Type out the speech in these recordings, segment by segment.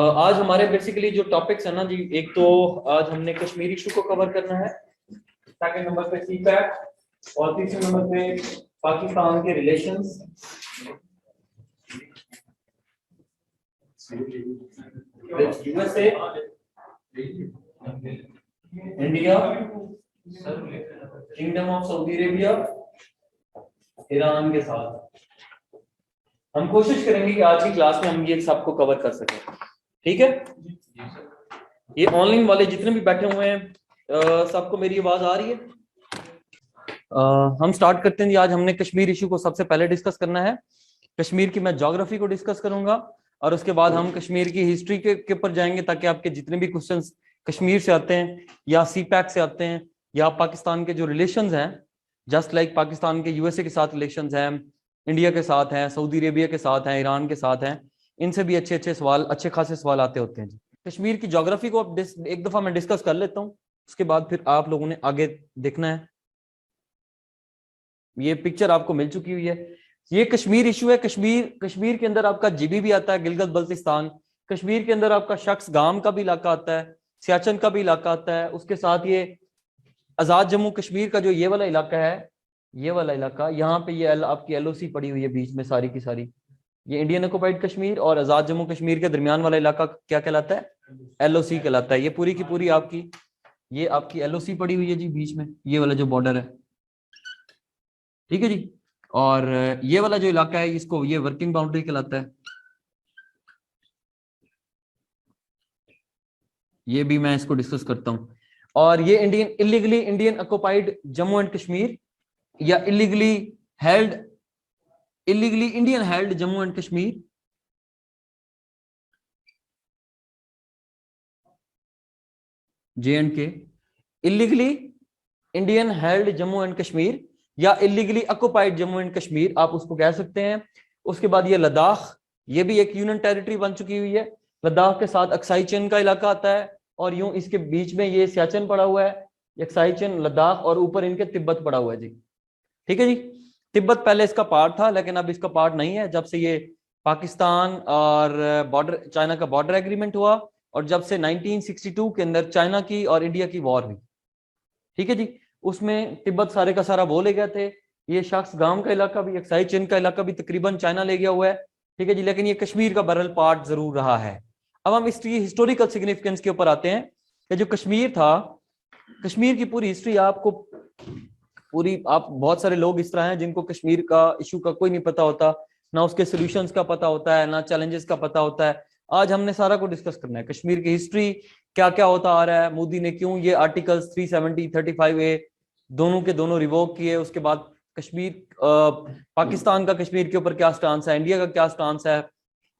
आज हमारे बेसिकली जो टॉपिक्स है ना जी, एक तो आज हमने कश्मीर इशू को कवर करना है, सेकंड नंबर पे सीपैक और तीसरे नंबर पे पाकिस्तान के relations, USA, India, kingdom of Saudi Arabia, Iran के साथ। हम कोशिश करेंगे कि आज की क्लास में हम ये सबको कवर कर सकें। ठीक है, ये ऑनलाइन वाले जितने भी बैठे हुए हैं सबको मेरी आवाज आ रही है? हम स्टार्ट करते हैं जी। आज हमने कश्मीर इशू को सबसे पहले डिस्कस करना है। कश्मीर की मैं ज्योग्राफी को डिस्कस करूंगा और उसके बाद हम कश्मीर की हिस्ट्री के ऊपर जाएंगे, ताकि आपके जितने भी क्वेश्चंस कश्मीर से आते हैं या सीपैक से आते हैं या पाकिस्तान के जो रिलेशंस हैं, जस्ट लाइक पाकिस्तान के यूएसए के साथ रिलेशंस हैं, इंडिया के साथ हैं, सऊदी अरेबिया के साथ हैं, ईरान के साथ हैं, इनसे भी अच्छे अच्छे सवाल, अच्छे खासे सवाल आते होते हैं जी। कश्मीर की ज्योग्राफी को एक दफा मैं डिस्कस कर लेता हूँ, उसके बाद फिर आप लोगों ने आगे देखना है। ये पिक्चर आपको मिल चुकी हुई है। ये कश्मीर इशू है। कश्मीर के अंदर आपका जीबी भी आता है, गिलगित बल्तिस्तान। कश्मीर के अंदर आपका शख्स गाम का भी इलाका आता है, सियाचन का भी इलाका आता है। उसके साथ ये आजाद जम्मू कश्मीर का जो ये वाला इलाका है, ये वाला इलाका, यहाँ पे ये आपकी एलओसी पड़ी हुई है बीच में सारी की सारी। ये इंडियन ऑक्युपाइड कश्मीर और आजाद जम्मू कश्मीर के दरमियान वाला इलाका क्या कहलाता है? एलओसी कहलाता है। ये पूरी की पूरी आपकी, ये आपकी एलओसी पड़ी हुई है जी बीच में, ये वाला जो बॉर्डर है। ठीक है जी। और ये वाला जो इलाका है, इसको ये वर्किंग बाउंड्री कहलाता है। ये भी मैं इसको डिस्कस करता हूं। और ये Indian occupied Jammu and Kashmir या illegally Indian held Jammu and Kashmir, JNK, illegally Indian held Jammu and Kashmir या illegally occupied Jammu and Kashmir, आप उसको कह सकते हैं। उसके बाद ये लद्दाख, ये भी एक यूनियन टेरिटरी बन चुकी हुई है। लद्दाख के साथ अक्साई चीन का इलाका आता है और यूं इसके बीच में ये सियाचिन पड़ा हुआ है, अक्साई चीन, लद्दाख, और ऊपर इनके तिब्बत पड़ा हुआ है जी। ठीक है जी। तिब्बत पहले इसका पार्ट था, लेकिन अब इसका पार्ट नहीं है, जब से ये पाकिस्तान और बॉर्डर, चाइना का बॉर्डर एग्रीमेंट हुआ और जब से 1962 के अंदर चाइना की और इंडिया की वॉर हुई। ठीक है जी। उसमें तिब्बत सारे का सारा वो ले गए थे। ये शख्स गांव का इलाका भी, अक्साई चीन का इलाका भी तकरीबन चाइना ले गया हुआ है। ठीक है जी। लेकिन ये कश्मीर का बहरहाल पार्ट जरूर रहा है। अब हम इसकी हिस्टोरिकल सिग्निफिकेंस के ऊपर आते हैं कि जो कश्मीर था, कश्मीर की पूरी हिस्ट्री आपको पूरी, आप बहुत सारे लोग इस तरह हैं जिनको कश्मीर का इशू का कोई नहीं पता होता, ना उसके सोल्यूशंस का पता होता है, ना चैलेंजेस का पता होता है। आज हमने सारा को डिस्कस करना है, कश्मीर की हिस्ट्री, क्या क्या होता आ रहा है, मोदी ने क्यों ये आर्टिकल्स 370 35A दोनों के दोनों रिवोक किए, उसके बाद कश्मीर, पाकिस्तान का कश्मीर के ऊपर क्या स्टांस है, इंडिया का क्या स्टांस है,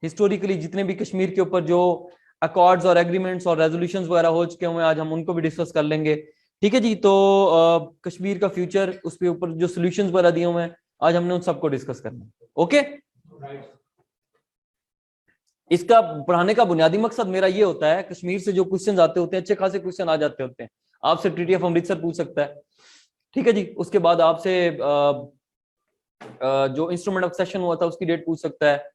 हिस्टोरिकली जितने भी कश्मीर के ऊपर जो अकॉर्ड्स और एग्रीमेंट्स और रेजोल्यूशंस वगैरह हो चुके हुए, आज हम उनको भी डिस्कस कर लेंगे। ठीक है जी। तो कश्मीर का फ्यूचर, उसके ऊपर जो सोल्यूशंस वगैरह दिए हुए हैं, आज हमने उन सबको डिस्कस करना है। ओके। इसका पढ़ाने का बुनियादी मकसद मेरा ये होता है, कश्मीर से जो क्वेश्चन आते होते हैं, अच्छे खासे क्वेश्चन आ जाते होते हैं। आपसे ट्रीटी ऑफ अमृतसर पूछ सकता है। ठीक है जी। उसके बाद आपसे जो इंस्ट्रूमेंट ऑफ सेशन हुआ था उसकी डेट पूछ सकता है,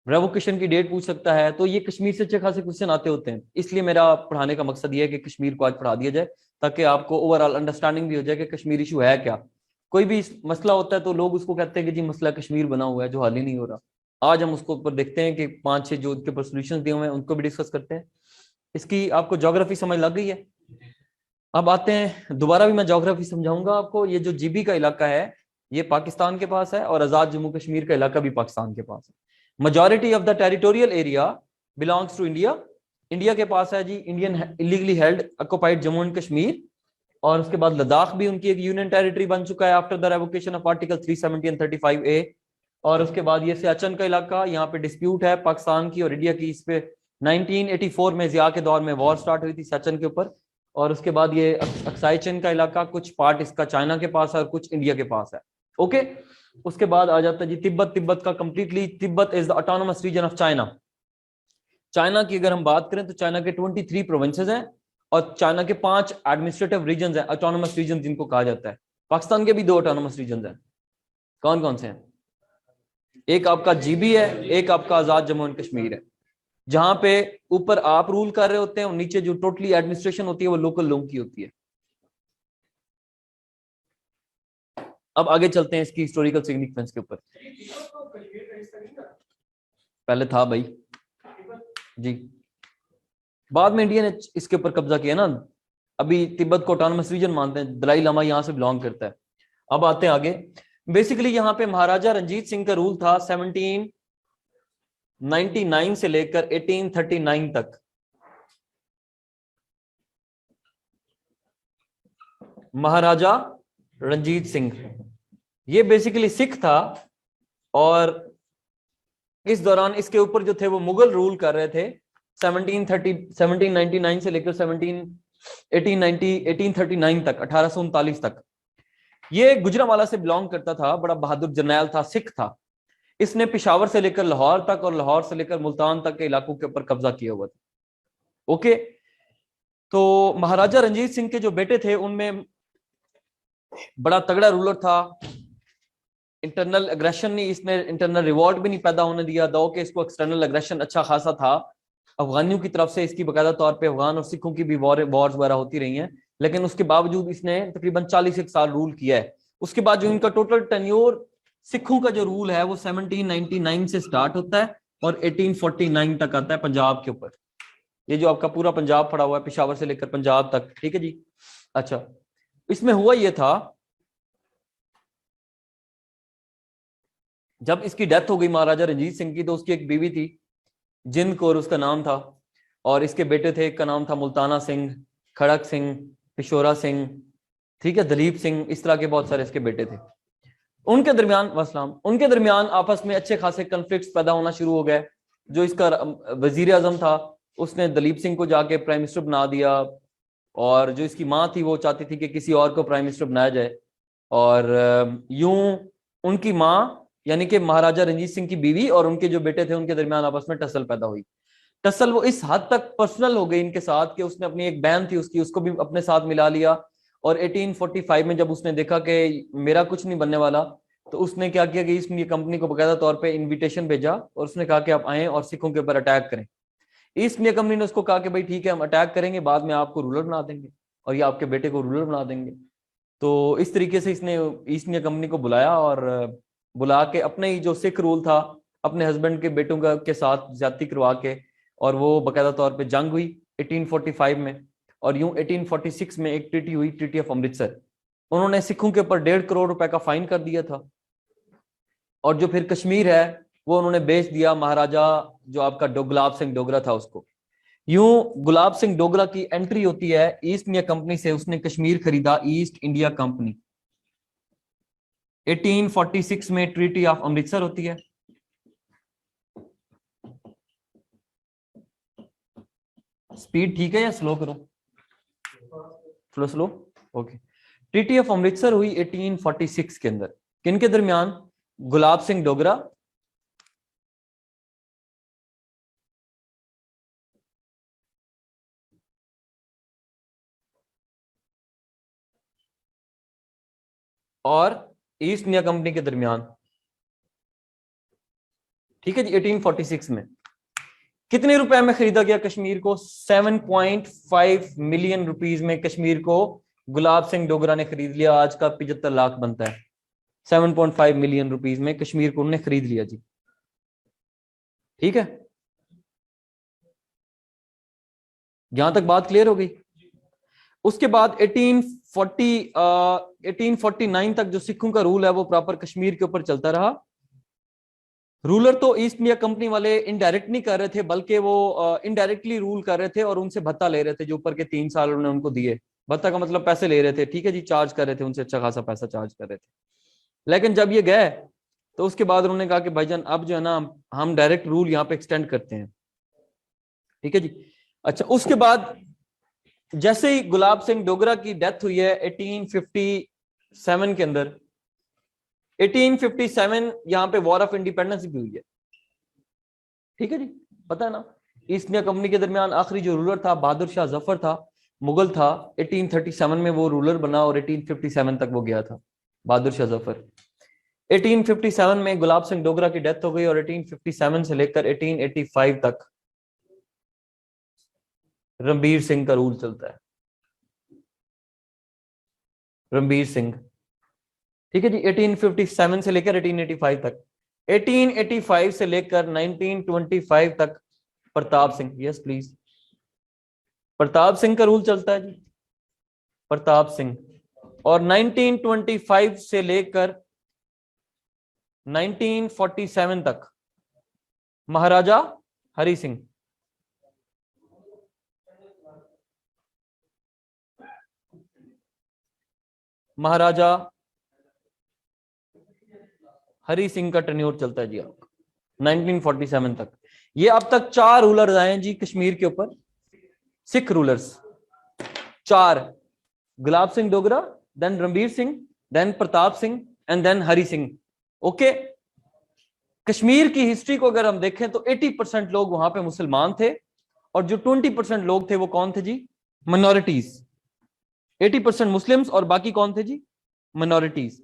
रेवोकेशन की डेट पूछ सकता है। तो ये कश्मीर से अच्छे खासे क्वेश्चन आते होते हैं। इसलिए मेरा पढ़ाने का मकसद ये है कि कश्मीर को आज पढ़ा दिया जाए, ताकि आपको ओवरऑल अंडरस्टैंडिंग भी हो जाए कि कश्मीर इशू है क्या। कोई भी मसला होता है तो लोग उसको कहते हैं कि जी मसला कश्मीर बना हुआ है, जो हल ही नहीं हो रहा। आज हम उसको ऊपर देखते हैं कि 5-6 जो उसके ऊपर सोल्यूशन दिए हुए हैं उनको भी डिस्कस करते हैं। इसकी आपको ज्योग्राफी समझ लग गई है? अब आते हैं, दोबारा भी मैं ज्योग्राफी समझाऊंगा आपको। ये जो जीबी का इलाका है, ये पाकिस्तान के पास है और आजाद जम्मू कश्मीर का इलाका भी पाकिस्तान के पास है। Majority of the territorial area belongs to India, India के पास है जी। Indian illegally held occupied Jammu and Kashmir, और उसके बाद लद्दाख भी उनकी एक यूनियन टेरिटरी बन चुका है after the revocation of article 370 and 35A। और उसके बाद ये सियाचिन का इलाका, यहाँ पे डिस्प्यूट है पाकिस्तान की और इंडिया की। इस पे 1984 में जिया के दौर में वॉर स्टार्ट हुई थी सियाचिन के ऊपर। और उसके बाद ये अक्साई चीन का इलाका, कुछ पार्ट इसका चाइना के पास है और कुछ इंडिया के पास है। ओके। उसके बाद आ जाता है जी तिब्बत। तिब्बत का completely, Tibet is the autonomous region of China. China की अगर हम बात करें तो चाइना के 23 प्रोविंसेस हैं और चाइना के 5 एडमिनिस्ट्रेटिव रीजन हैं, ऑटोनोमस रीजन जिनको कहा जाता है। पाकिस्तान के भी 2 ऑटोनोमस रीजन हैं। कौन कौन से हैं? एक आपका जीबी है, एक आपका आजाद जम्मू एंड कश्मीर है। जहां पे ऊपर आप रूल कर रहे होते हैं और नीचे जो टोटली एडमिनिस्ट्रेशन होती है वो लोकल लोगों की होती है। अब आगे चलते हैं इसकी हिस्टोरिकल सिग्निफिकेंस के ऊपर। पहले था भाई जी, बाद में इंडिया ने इसके ऊपर कब्जा किया ना। अभी तिब्बत को ऑटोनोमस रीजन मानते हैं, दलाई लामा यहां से बिलोंग करता है। अब आते हैं आगे। बेसिकली यहाँ पे महाराजा रंजीत सिंह का रूल था 1799 से लेकर 1839 तक। महाराजा रंजीत सिंह ये बेसिकली सिख था, और इस दौरान इसके ऊपर जो थे वो मुगल रूल कर रहे थे 1799 से लेकर 1839 तक, 1839 तक। ये गुजरांवाला से बिलोंग करता था, बड़ा बहादुर जर्नैल था, सिख था। इसने पिशावर से लेकर लाहौर तक और लाहौर से लेकर मुल्तान तक के इलाकों के ऊपर कब्जा किया हुआ था। ओके, तो महाराजा रंजीत सिंह के जो बेटे थे उनमें बड़ा तगड़ा रूलर था। इंटरनल एग्रेशन नहीं, इसने इंटरनल रिवॉल्ट भी नहीं पैदा होने दिया, दो के इसको एक्सटर्नल एग्रेशन अच्छा खासा था। अफगानियों की तरफ से इसकी बाकायदा तौर पे अफगान और सिखों की भी वॉर्स वगैरह होती रही हैं, लेकिन उसके बावजूद इसने तकरीबन 41 साल रूल किया है। उसके बाद जो इनका टोटल टेन्योर सिखों का जो रूल है वो 1799 से स्टार्ट होता है और 1849 तक आता है पंजाब के ऊपर। ये जो आपका पूरा पंजाब पड़ा हुआ है, पिशावर से लेकर पंजाब तक, ठीक है जी। अच्छा, इसमें हुआ ये था, जब इसकी डेथ हो गई महाराजा रंजीत सिंह की, तो उसकी एक बीवी थी जिंद कौर उसका नाम था, और इसके बेटे थे, एक का नाम था मुल्ताना सिंह, खड़क सिंह, पिशोरा सिंह, ठीक है, दलीप सिंह, इस तरह के बहुत सारे इसके बेटे थे। उनके दरमियान आपस में अच्छे खासे कन्फ्लिक्ट्स पैदा होना शुरू हो गए। जो इसका वजीर आजम था उसने दलीप सिंह को जाके प्राइम मिनिस्टर बना दिया, और जो इसकी माँ थी वो चाहती थी कि किसी और को प्राइम मिनिस्टर बनाया जाए। और यूं उनकी माँ यानी कि महाराजा रंजीत सिंह की बीवी और उनके जो बेटे थे उनके दरमियान आपस में टसल पैदा हुई। टसल वो इस हद तक पर्सनल हो गई इनके साथ कि उसने अपनी एक बहन थी उसकी, उसको भी अपने साथ मिला लिया। और 1845 में जब उसने देखा कि मेरा कुछ नहीं बनने वाला, तो उसने क्या किया कि ईस्ट इंडिया कंपनी को बाकायदा तौर पे इनविटेशन भेजा और उसने कहा कि आप आए और सिखों के ऊपर अटैक करें। ईस्ट इंडिया कंपनी ने उसको कहा कि भाई ठीक है, हम अटैक करेंगे, बाद में आपको रूलर बना देंगे और ये आपके बेटे को रूलर बना देंगे। तो इस तरीके से इसने ईस्ट इंडिया कंपनी को बुलाया और बुला के अपने ही जो सिख रूल था अपने हस्बैंड के बेटों का के साथ ज्यादती करवा के, और वो बाकायदा तौर पे जंग हुई 1845 में। और यूं 1846 में एक ट्रीटी हुई, ट्रीटी ऑफ अमृतसर। उन्होंने सिखों के ऊपर 1.5 करोड़ रुपए का फाइन कर दिया था, और जो फिर कश्मीर है वो उन्होंने बेच दिया महाराजा जो आपका गुलाब सिंह डोगरा था उसको। यूं गुलाब सिंह डोगरा की एंट्री होती है ईस्ट इंडिया कंपनी से, उसने कश्मीर खरीदा ईस्ट इंडिया कंपनी। 1846 में ट्रीटी ऑफ अमृतसर होती है। स्पीड ठीक है या स्लो करो? Slow okay. Treaty of Amritsar हुई 1846 के अंदर, किन के दरमियान? गुलाब सिंह डोगरा और ईस्ट इंडिया कंपनी के दरमियान, ठीक है जी। 1846 में कितने रुपए में खरीदा गया कश्मीर को? 7.5 मिलियन रुपीस में कश्मीर को गुलाब सिंह डोगरा ने खरीद लिया। आज का 75 लाख बनता है। 7.5 मिलियन रुपीस में कश्मीर को उन्होंने खरीद लिया जी, ठीक है। यहां तक बात क्लियर हो गई। उसके बाद 1849 तक जो सिखों का रूल है वो प्रॉपर कश्मीर के ऊपर चलता रहा। रूलर तो ईस्ट इंडिया कंपनी वाले इनडायरेक्ट नहीं कर रहे थे, बल्कि वो इनडायरेक्टली रूल कर रहे थे और उनसे भत्ता ले रहे थे। जो ऊपर के 3 साल उन्होंने उनको दिए, भत्ता का मतलब पैसे ले रहे थे, ठीक है जी, चार्ज कर रहे थे उनसे, अच्छा खासा पैसा चार्ज कर रहे थे। लेकिन जब ये गए तो उसके बाद उन्होंने कहा कि भाईजान अब जो है ना हम डायरेक्ट रूल यहाँ पे एक्सटेंड करते हैं, ठीक है जी। अच्छा, उसके बाद जैसे ही गुलाब सिंह डोगरा की डेथ हुई है 1857 के अंदर, 1857 यहाँ पे वॉर ऑफ इंडिपेंडेंस भी हुई है, ठीक है जी। पता है ना, ईस्ट इंडिया कंपनी के दरमियान आखिरी जो रूलर था बहादुर शाह जफर था, मुगल था। 1837 में वो रूलर बना और 1857 तक वो गया था, बहादुर शाह जफर। 1857 में गुलाब सिंह डोगरा की डेथ हो गई और 1857 से लेकर 1885 तक रणबीर सिंह का रूल चलता है, रणबीर सिंह। ठीक है जी, 1857 से लेकर 1885 तक, 1885 से लेकर 1925 तक प्रताप सिंह। यस प्लीज, प्रताप सिंह का रूल चलता है जी, प्रताप सिंह। और 1925 से लेकर 1947 तक महाराजा हरि सिंह। महाराजा हरि सिंह का टेन्योर चलता है जी आपका 1947 तक। ये अब तक 4 रूलर्स आए हैं जी कश्मीर के ऊपर, Sikh rulers 4, Gulab Singh Dogra, then Ranbir Singh, then Pratap Singh and then Hari Singh. Okay, Kashmir की हिस्ट्री को अगर हम देखें तो 80% लोग वहां पे मुसलमान थे, और जो 20% लोग थे वो कौन थे जी? माइनॉरिटीज। 80% मुस्लिम्स और बाकी कौन थे जी? माइनॉरिटीज।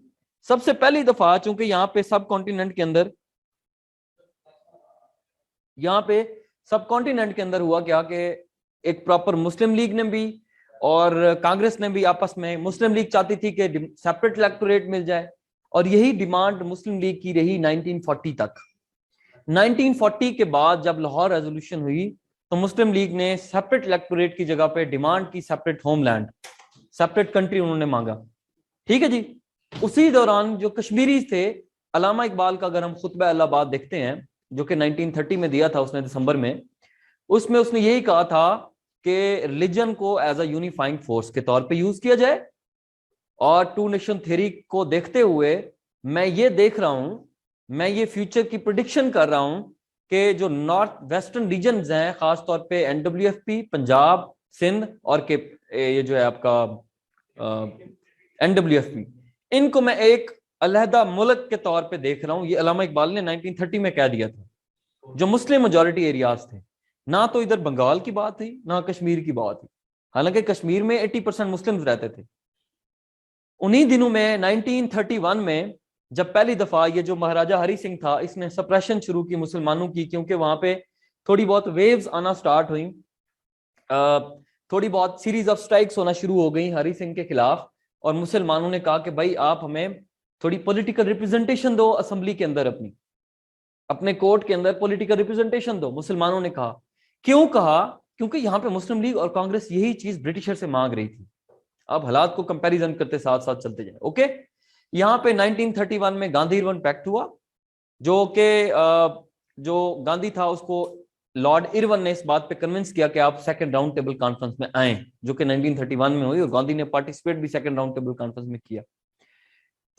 सबसे पहली दफा चूंकि यहाँ पे सब कॉन्टिनेंट के अंदर, यहाँ पे सब कॉन्टिनेंट के अंदर हुआ क्या कि एक प्रॉपर मुस्लिम लीग ने भी और कांग्रेस ने भी आपस में, मुस्लिम लीग चाहती थी कि सेपरेट इलेक्टोरेट मिल जाए, और यही डिमांड मुस्लिम लीग की रही 1940 तक। 1940 के बाद जब लाहौर रेजोल्यूशन हुई तो मुस्लिम लीग ने सेपरेट इलेक्टोरेट की जगह पे डिमांड की सेपरेट होमलैंड, सेपरेट कंट्री उन्होंने मांगा। ठीक है जी। उसी दौरान जो कश्मीरी थे, अलामा इकबाल का अगर हम खुतबा इलाहाबाद देखते हैं जो कि 1930 में दिया था उसने दिसंबर में, उसमें उसने यही कहा था कि रिलीजन को एज अ यूनिफाइंग फोर्स के तौर पे यूज किया जाए, और टू नेशन थ्योरी को देखते हुए मैं ये देख रहा हूं, मैं ये फ्यूचर की प्रिडिक्शन कर रहा हूं कि जो नॉर्थ वेस्टर्न रीजन्स हैं, खासतौर पे एनडब्ल्यूएफपी, पंजाब, सिंध और के ये जो है आपका एनडब्ल्यूएफपी, इनको मैं एक अलहदा मुल्क के तौर पे देख रहा हूं। ये अलामा इकबाल ने 1930 में कह दिया था, जो मुस्लिम मेजॉरिटी एरियाज थे। ना तो इधर बंगाल की बात थी ना कश्मीर की बात थी, हालांकि कश्मीर में 80% मुस्लिम्स रहते थे। उन्हीं दिनों में 1931 में जब पहली दफा ये जो महाराजा हरि सिंह था, इसने सप्रेशन शुरू की मुसलमानों की, क्योंकि वहां पे थोड़ी बहुत वेव्स आना स्टार्ट हुई, थोड़ी बहुत सीरीज ऑफ स्ट्राइक्स होना शुरू हो गई हरि सिंह के खिलाफ, और मुसलमानों ने कहा कि भाई आप हमें थोड़ी पॉलिटिकल रिप्रेजेंटेशन दो, असेंबली के अंदर अपने कोर्ट के अंदर पॉलिटिकल रिप्रेजेंटेशन दो। मुसलमानों ने कहा, क्यों कहा? क्योंकि यहाँ पे मुस्लिम लीग और कांग्रेस यही चीज ब्रिटिशर से मांग रही थी। अब हालात को कंपैरिजन करते साथ साथ चलते जाए। ओके, यहाँ पे 1931 में गांधी इरविन पैक्ट हुआ, जो कि जो गांधी था उसको लॉर्ड इरविन ने इस बात पे कन्विंस किया कि आप सेकंड राउंड टेबल कॉन्फ्रेंस में आए, जो कि 1931 में हुई, और गांधी ने पार्टिसिपेट भी सेकंड राउंड टेबल कॉन्फ्रेंस में किया।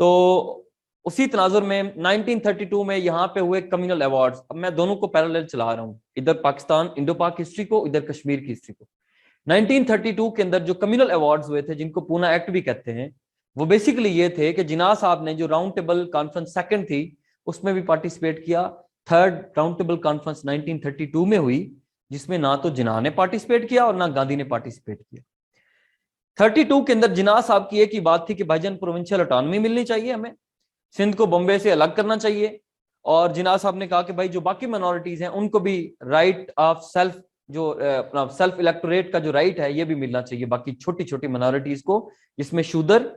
तो उसी तनाजुर में 1932 में यहाँ पे हुए कम्युनल अवार्ड्स। अब मैं दोनों को पैरेलल चला रहा हूँ, इधर पाकिस्तान इंडो पाक हिस्ट्री को, इधर कश्मीर की हिस्ट्री को। 1932 के अंदर जो कम्युनल अवार्ड्स हुए थे, जिनको पूना एक्ट भी कहते हैं, वो बेसिकली ये थे कि जिन्ना साहब ने जो राउंड टेबल कॉन्फ्रेंस सेकंड थी उसमें भी पार्टिसिपेट किया। थर्ड राउंड टेबल कॉन्फ्रेंस 1932 में हुई, जिसमें ना तो जिन्ना ने पार्टिसिपेट किया और ना गांधी ने पार्टिसिपेट किया। 32 के अंदर जिन्ना साहब की एक ही बात थी कि भाईजान प्रोविंशियल ऑटोनॉमी मिलनी चाहिए, हमें सिंध को बॉम्बे से अलग करना चाहिए, और जिन्ना साहब ने कहा कि भाई जो बाकी माइनॉरिटीज हैं उनको भी राइट ऑफ सेल्फ, जो अपना सेल्फ इलेक्टोरेट का जो राइट है ये भी मिलना चाहिए बाकी छोटी छोटी माइनॉरिटीज को, जिसमें शूदर,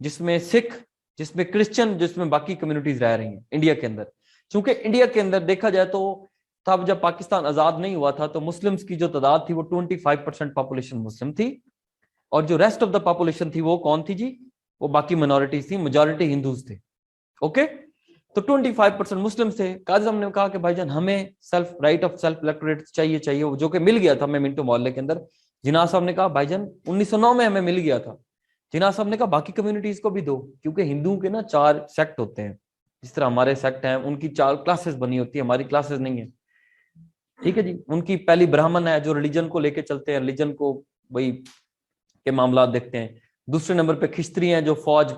जिसमें सिख, जिसमें क्रिश्चियन, जिसमें बाकी कम्युनिटीज रह रही हैं इंडिया के अंदर। क्योंकि इंडिया के अंदर देखा जाए तो तब जब पाकिस्तान आजाद नहीं हुआ था तो मुस्लिम्स की जो तादाद थी वो 25% पॉपुलेशन मुस्लिम थी, और जो रेस्ट ऑफ द पॉपुलेशन थी वो कौन थी जी? वो बाकी माइनॉरिटीज थी, मेजॉरिटी हिंदूज थे। ओके, तो 25% मुस्लिम थे। काजी साहब ने कहा कि भाईजान हमें self right of self electorate चाहिए, जो कि मिल गया था हमें मिंटो मोहल्ले के अंदर। जिन्ना साहब ने कहा भाईजान 1909 में हमें मिल गया था। जिन्ना साहब ने कहा बाकी कम्युनिटीज को भी दो, क्योंकि हिंदुओं के ना 4 सेक्ट होते हैं, जिस तरह हमारे सेक्ट हैं उनकी 4 क्लासेस बनी होती है, हमारी क्लासेस नहीं है। ठीक है जी, उनकी पहली ब्राह्मण है जो रिलीजन को लेके चलते हैं, रिलीजन को वही के मामला देखते हैं। दूसरे नंबर पे खिस्त्री हैं जो फौज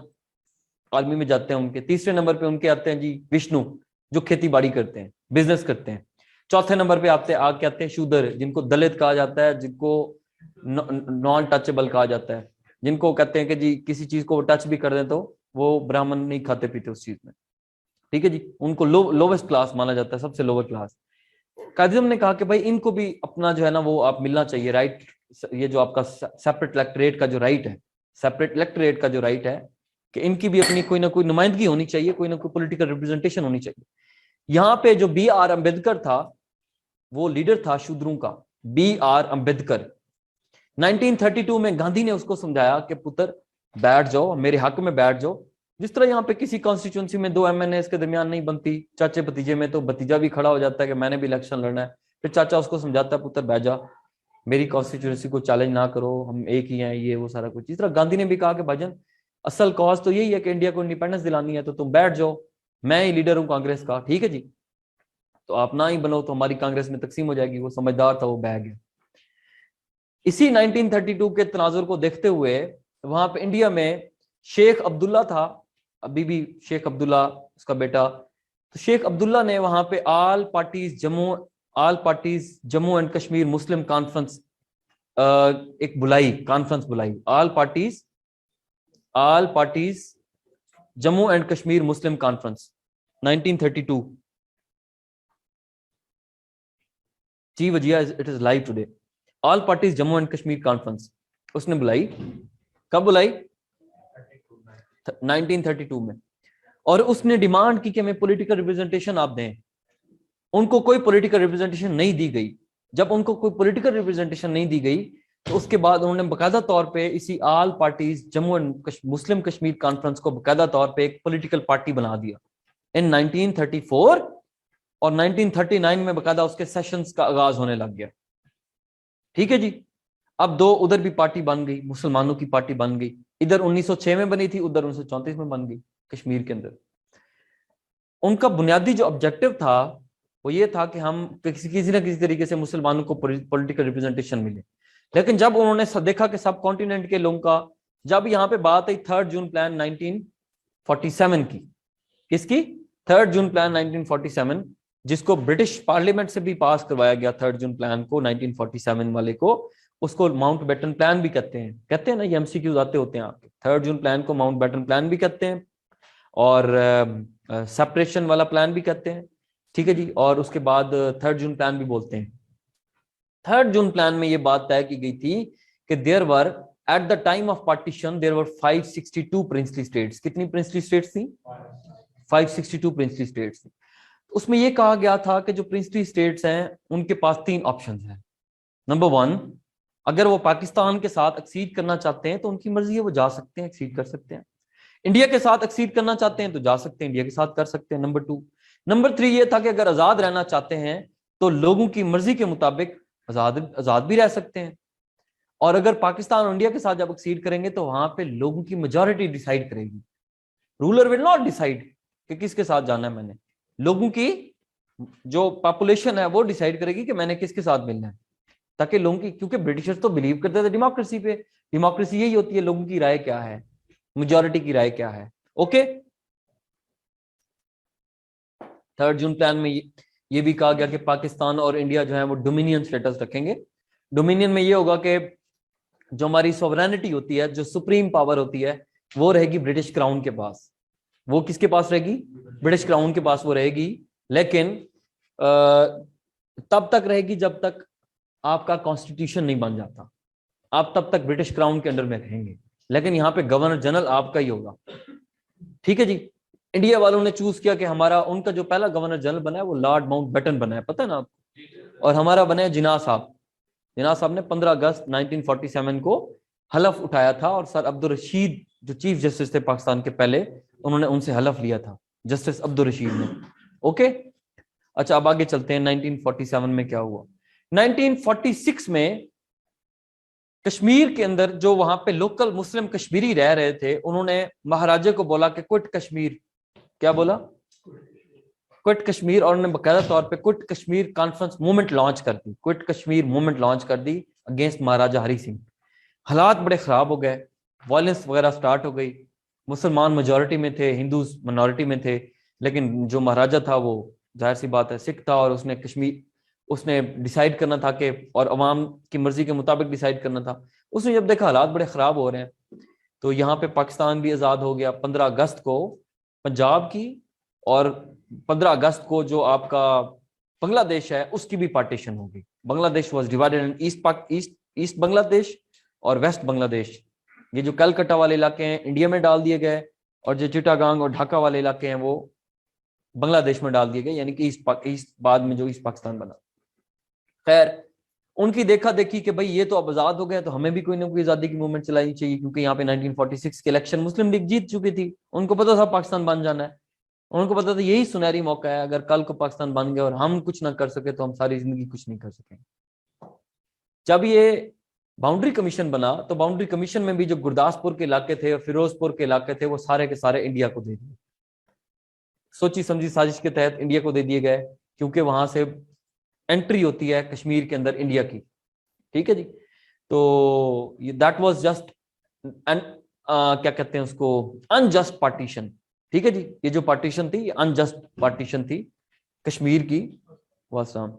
आर्मी में जाते हैं उनके। तीसरे नंबर पे उनके आते हैं जी विष्णु, जो खेती बाड़ी करते हैं, बिजनेस करते हैं। चौथे नंबर पे आते हैं शूदर, जिनको दलित कहा जाता है, जिनको नॉन टचेबल कहा जाता है, जिनको कहते हैं कि जी किसी चीज को टच भी कर दें तो वो ब्राह्मण नहीं खाते पीते उस चीज में। ठीक है जी, उनको लोवेस्ट क्लास माना जाता है, सबसे लोअर क्लास। काजिम ने कहा कि भाई इनको भी अपना जो है ना वो आप मिलना चाहिए, राइट ये जो आपका सेपरेट इलेक्टोरेट का जो राइट है, सेपरेट इलेक्टोरेट का जो राइट है कि इनकी भी अपनी कोई ना कोई नुमाइंदगी होनी चाहिए, कोई ना कोई पॉलिटिकल रिप्रेजेंटेशन होनी चाहिए। यहाँ पे जो B.R. अम्बेडकर था वो लीडर था शूद्रों का, B.R. अम्बेडकर। 1932 में गांधी ने उसको समझाया कि पुत्र बैठ जाओ, मेरे हक में बैठ जाओ। जिस तरह यहाँ पे किसी कॉन्स्टिट्यूंसी में 2 MNA के दरमियान नहीं बनती, चाचे भतीजे में तो भतीजा भी खड़ा हो जाता है कि मैंने भी इलेक्शन लड़ना है, फिर चाचा उसको समझाता है पुत्र बैठ जा, मेरी कॉन्स्टिट्यूंसी को चैलेंज ना करो, हम एक ही हैं, ये वो सारा कुछ। इस तरह गांधी ने भी कहा कि भाईजान असल कॉज तो यही है कि इंडिया को इंडिपेंडेंस दिलानी है, तो तुम बैठ जाओ, मैं ही लीडर हूँ कांग्रेस का, ठीक है जी, तो आप ना ही बनो तो हमारी कांग्रेस में तकसीम हो जाएगी। वो समझदार था, वो बैग है। इसी 1932 के तनाजुर को देखते हुए वहां पे इंडिया में शेख अब्दुल्ला था, अभी भी शेख अब्दुल्ला उसका बेटा, तो शेख अब्दुल्ला ने वहां पे all parties Jammu and Kashmir Muslim conference एक कॉन्फ्रेंस बुलाई, all parties Jammu and Kashmir Muslim conference 1932। जी वजिया, it is live today. All parties Jammu and Kashmir conference उसने बुलाई, कब बुलाई? 1932 में। और उसने डिमांड की कि हमें पॉलिटिकल रिप्रेजेंटेशन आप दें। उनको कोई पॉलिटिकल रिप्रेजेंटेशन नहीं दी गई। जब उनको कोई पॉलिटिकल रिप्रेजेंटेशन नहीं दी गई तो उसके बाद उन्होंने बाकायदा तौर पे इसी all parties Jammu and Muslim Kashmir conference को बाकायदा तौर पे एक पॉलिटिकल पार्टी बना दिया इन 1934, और 1939 में बाकायदा उसके सेशंस का आगाज होने लग गया। ठीक है जी। अब दो उधर भी पार्टी बन गई, मुसलमानों की पार्टी बन गई, इधर 1906 में बनी थी, उधर 1934 में बन गई कश्मीर के अंदर। उनका बुनियादी जो ऑब्जेक्टिव था वो ये था कि हम किसी ना किसी तरीके से मुसलमानों को पॉलिटिकल रिप्रेजेंटेशन मिले। लेकिन जब उन्होंने देखा कि सब कॉन्टिनेंट के लोगों का, जब यहाँ पे बात आई 3 जून प्लान 1947 की, किसकी? 3 जून प्लान 1947, जिसको ब्रिटिश पार्लियामेंट से भी पास करवाया गया 3 जून प्लान को, 1947 वाले को, उसको माउंट बैटन प्लान भी कहते हैं ना, ये MCQs आते होते हैं आपके। 3 जून प्लान को माउंट बैटन प्लान भी कहते हैं और सेपरेशन वाला प्लान भी कहते हैं। ठीक है जी। और उसके बाद 3 जून प्लान भी बोलते हैं। 3 जून प्लान में ये बात तय की गई थी कि there were at the time of partition there were 562 princely states. कितनी प्रिंसली स्टेट्स थी? 562 प्रिंसली स्टेट्स थी। उसमें यह कहा गया था कि जो प्रिंसली स्टेट्स हैं उनके पास 3 ऑप्शन हैं। नंबर 1, अगर वो पाकिस्तान के साथ एक्सीड करना चाहते हैं तो उनकी मर्जी है, वो जा सकते हैं, एक्सीड कर सकते हैं। इंडिया के साथ एक्सीड करना चाहते हैं तो जा सकते हैं, इंडिया के साथ कर सकते हैं। नंबर 2। नंबर 3 ये था कि अगर आजाद रहना चाहते हैं तो लोगों की मर्जी के मुताबिक आजाद भी रह सकते हैं। और अगर पाकिस्तान और इंडिया के साथ जब एक्सीड करेंगे तो वहां पे लोगों की मेजॉरिटी डिसाइड करेगी। रूलर विल नॉट डिसाइड कि किसके साथ जाना है मैंने, लोगों की जो पॉपुलेशन है वो डिसाइड करेगी कि मैंने किसके साथ मिलना है, ताकि लोगों की, क्योंकि ब्रिटिशर्स तो बिलीव करते थे डेमोक्रेसी पे। डेमोक्रेसी यही होती है, लोगों की राय क्या है, मेजॉरिटी की राय क्या है। ओके। 3 जून प्लान में ये भी कहा गया कि पाकिस्तान और इंडिया जो है वो डोमिनियन स्टेटस रखेंगे। डोमिनियन में ये होगा कि जो हमारी सोवरेनिटी होती है, जो सुप्रीम पावर होती है, वो रहेगी ब्रिटिश क्राउन के पास। वो किसके पास रहेगी? ब्रिटिश क्राउन के पास वो रहेगी। लेकिन तब तक रहेगी जब तक आपका कॉन्स्टिट्यूशन नहीं बन जाता, आप तब तक ब्रिटिश क्राउन के अंडर में रहेंगे। लेकिन यहाँ पे गवर्नर जनरल आपका ही होगा। ठीक है जी। इंडिया वालों ने चूज किया कि हमारा, उनका जो पहला गवर्नर जनरल बना है वो लॉर्ड माउंट बैटन बना है, पता है ना आपको। और हमारा बना है जिन्ना साहब। जिन्ना साहब ने 15 अगस्त 1947 को हलफ उठाया था, और सर अब्दुल रशीद जो चीफ जस्टिस थे पाकिस्तान के पहले, उन्होंने उनसे हलफ लिया था, जस्टिस अब्दुल रशीद ने। ओके। अच्छा, अब आगे चलते हैं। 1947 में क्या हुआ? 1946 में कश्मीर के अंदर जो वहां पे लोकल मुस्लिम कश्मीरी रह रहे थे, उन्होंने महाराजा को बोला कि क्विट कश्मीर। क्या बोला? क्विट कश्मीर। और उन्होंने बाकायदा तौर पे quit Kashmir conference movement launch कर दी, क्विट कश्मीर मूवमेंट लॉन्च कर दी अगेंस्ट महाराजा हरि सिंह। हालात बड़े खराब हो गए, वायलेंस वगैरह स्टार्ट हो गई। मुसलमान मेजॉरिटी में थे, हिंदू माइनॉरिटी में थे, लेकिन जो महाराजा था वो जाहिर सी बात है सिख था, और उसने डिसाइड करना था कि, और अवाम की मर्जी के मुताबिक डिसाइड करना था। उसने जब देखा हालात बड़े खराब हो रहे हैं तो यहाँ पे पाकिस्तान भी आज़ाद हो गया। 15 अगस्त को पंजाब की, और 15 अगस्त को जो आपका बांग्लादेश है उसकी भी पार्टीशन हो गई। Bangladesh was divided in east east Bangladesh और वेस्ट बांग्लादेश, ये जो कलकत्ता वाले इलाके हैं इंडिया में डाल दिए गए, और जो चिटागांग और ढाका वाले इलाके हैं वो बांग्लादेश में डाल दिए गए, यानी कि ईस्ट बाद में जो ईस्ट पाकिस्तान बना। खैर उनकी देखा देखी कि भाई ये तो अब आजाद हो गया, तो हमें भी कोई ना कोई आजादी की मूवमेंट चलानी चाहिए, क्योंकि यहाँ पे 1946 के इलेक्शन मुस्लिम लीग जीत चुकी थी, उनको पता था पाकिस्तान बन जाना है, उनको पता था यही सुनहरी मौका है, अगर कल को पाकिस्तान बन गया और हम कुछ ना कर सके तो हम सारी जिंदगी कुछ नहीं कर सकेंगे। जब ये बाउंड्री कमीशन बना तो बाउंड्री कमीशन में भी जो गुरदासपुर के इलाके थे और फिरोजपुर के इलाके थे वो सारे के सारे इंडिया को दे दिए, सोची समझी साजिश के तहत इंडिया को दे दिए गए, क्योंकि वहां से एंट्री होती है कश्मीर के अंदर इंडिया की। ठीक है जी, तो दैट वाज जस्ट क्या कहते हैं उसको, अनजस्ट पार्टीशन। ठीक है जी, ये जो पार्टीशन थी ये अनजस्ट पार्टीशन थी कश्मीर की। वासलाम।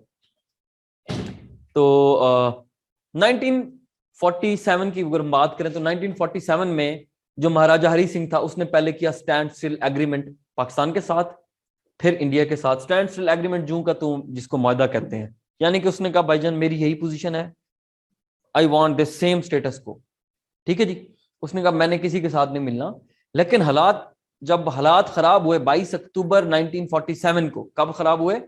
तो 1947 की अगर हम बात करें तो 1947 में जो महाराजा हरी सिंह था उसने पहले किया स्टैंड स्टिल एग्रीमेंट पाकिस्तान के साथ, फिर इंडिया के साथ। स्टैंड स्टिल एग्रीमेंट जूं का तू जिसको मुआहदा कहते हैं, यानी कि उसने कहा भाईजान मेरी यही पोजीशन है, I want the same status को। ठीक है जी, उसने कहा मैंने किसी के साथ नहीं मिलना। लेकिन जब हालात खराब हुए 22 अक्टूबर 1947 को, कब खराब हुए?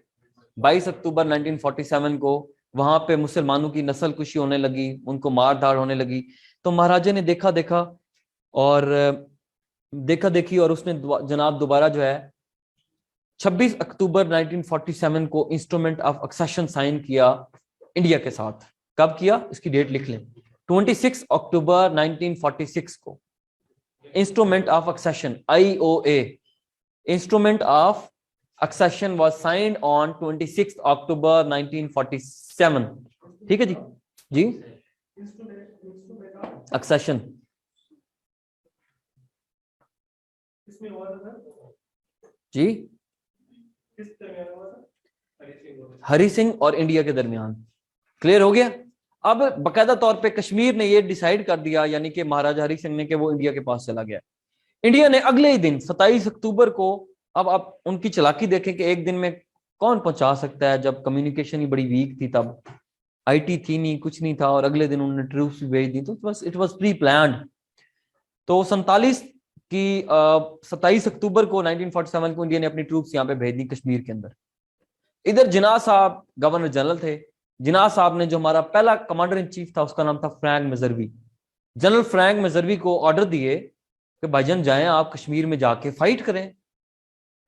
22 अक्टूबर 1947 को वहां पे मुसलमानों की नस्ल कुशी होने लगी, उनको मार धाड़ होने लगी। तो महाराजा ने देखा देखी और उसने जनाब दोबारा जो है 26 अक्टूबर 1947 को इंस्ट्रूमेंट ऑफ एक्सेशन साइन किया इंडिया के साथ। कब किया? इसकी डेट लिख लें, 26 अक्टूबर 1946 को instrument of accession IOA, instrument of accession was signed on 26 October 1947। ठीक है जी, जी accession जी हरी सिंह और इंडिया के दरमियान। क्लियर हो गया? अब बकायदा तौर पे कश्मीर ने ये डिसाइड कर दिया, यानी कि महाराजा हरी सिंह ने, कि वो इंडिया के पास चला गया। इंडिया ने अगले ही दिन 27 अक्टूबर को, अब आप उनकी चालाकी देखें कि एक दिन में कौन पहुंचा सकता है, जब कम्युनिकेशन ही बड़ी वीक थी, तब IT थी नहीं, कुछ नहीं था, और अगले दिन उन्होंने ट्रूप्स भी भेज दी, तो बस इट वाज प्री प्लान्ड। तो 27 अक्टूबर को 1947 को इंडिया ने अपनी ट्रूप्स यहाँ पे भेज दी कश्मीर के अंदर। इधर जिन्ना साहब गवर्नर जनरल थे। जिन्ना साहब ने, जो हमारा पहला कमांडर इन चीफ था, उसका नाम था फ्रैंक मेजरवी। जनरल फ्रैंक मेजरवी को ऑर्डर दिए कि भाईजान जाएं आप कश्मीर में जाके फाइट करें।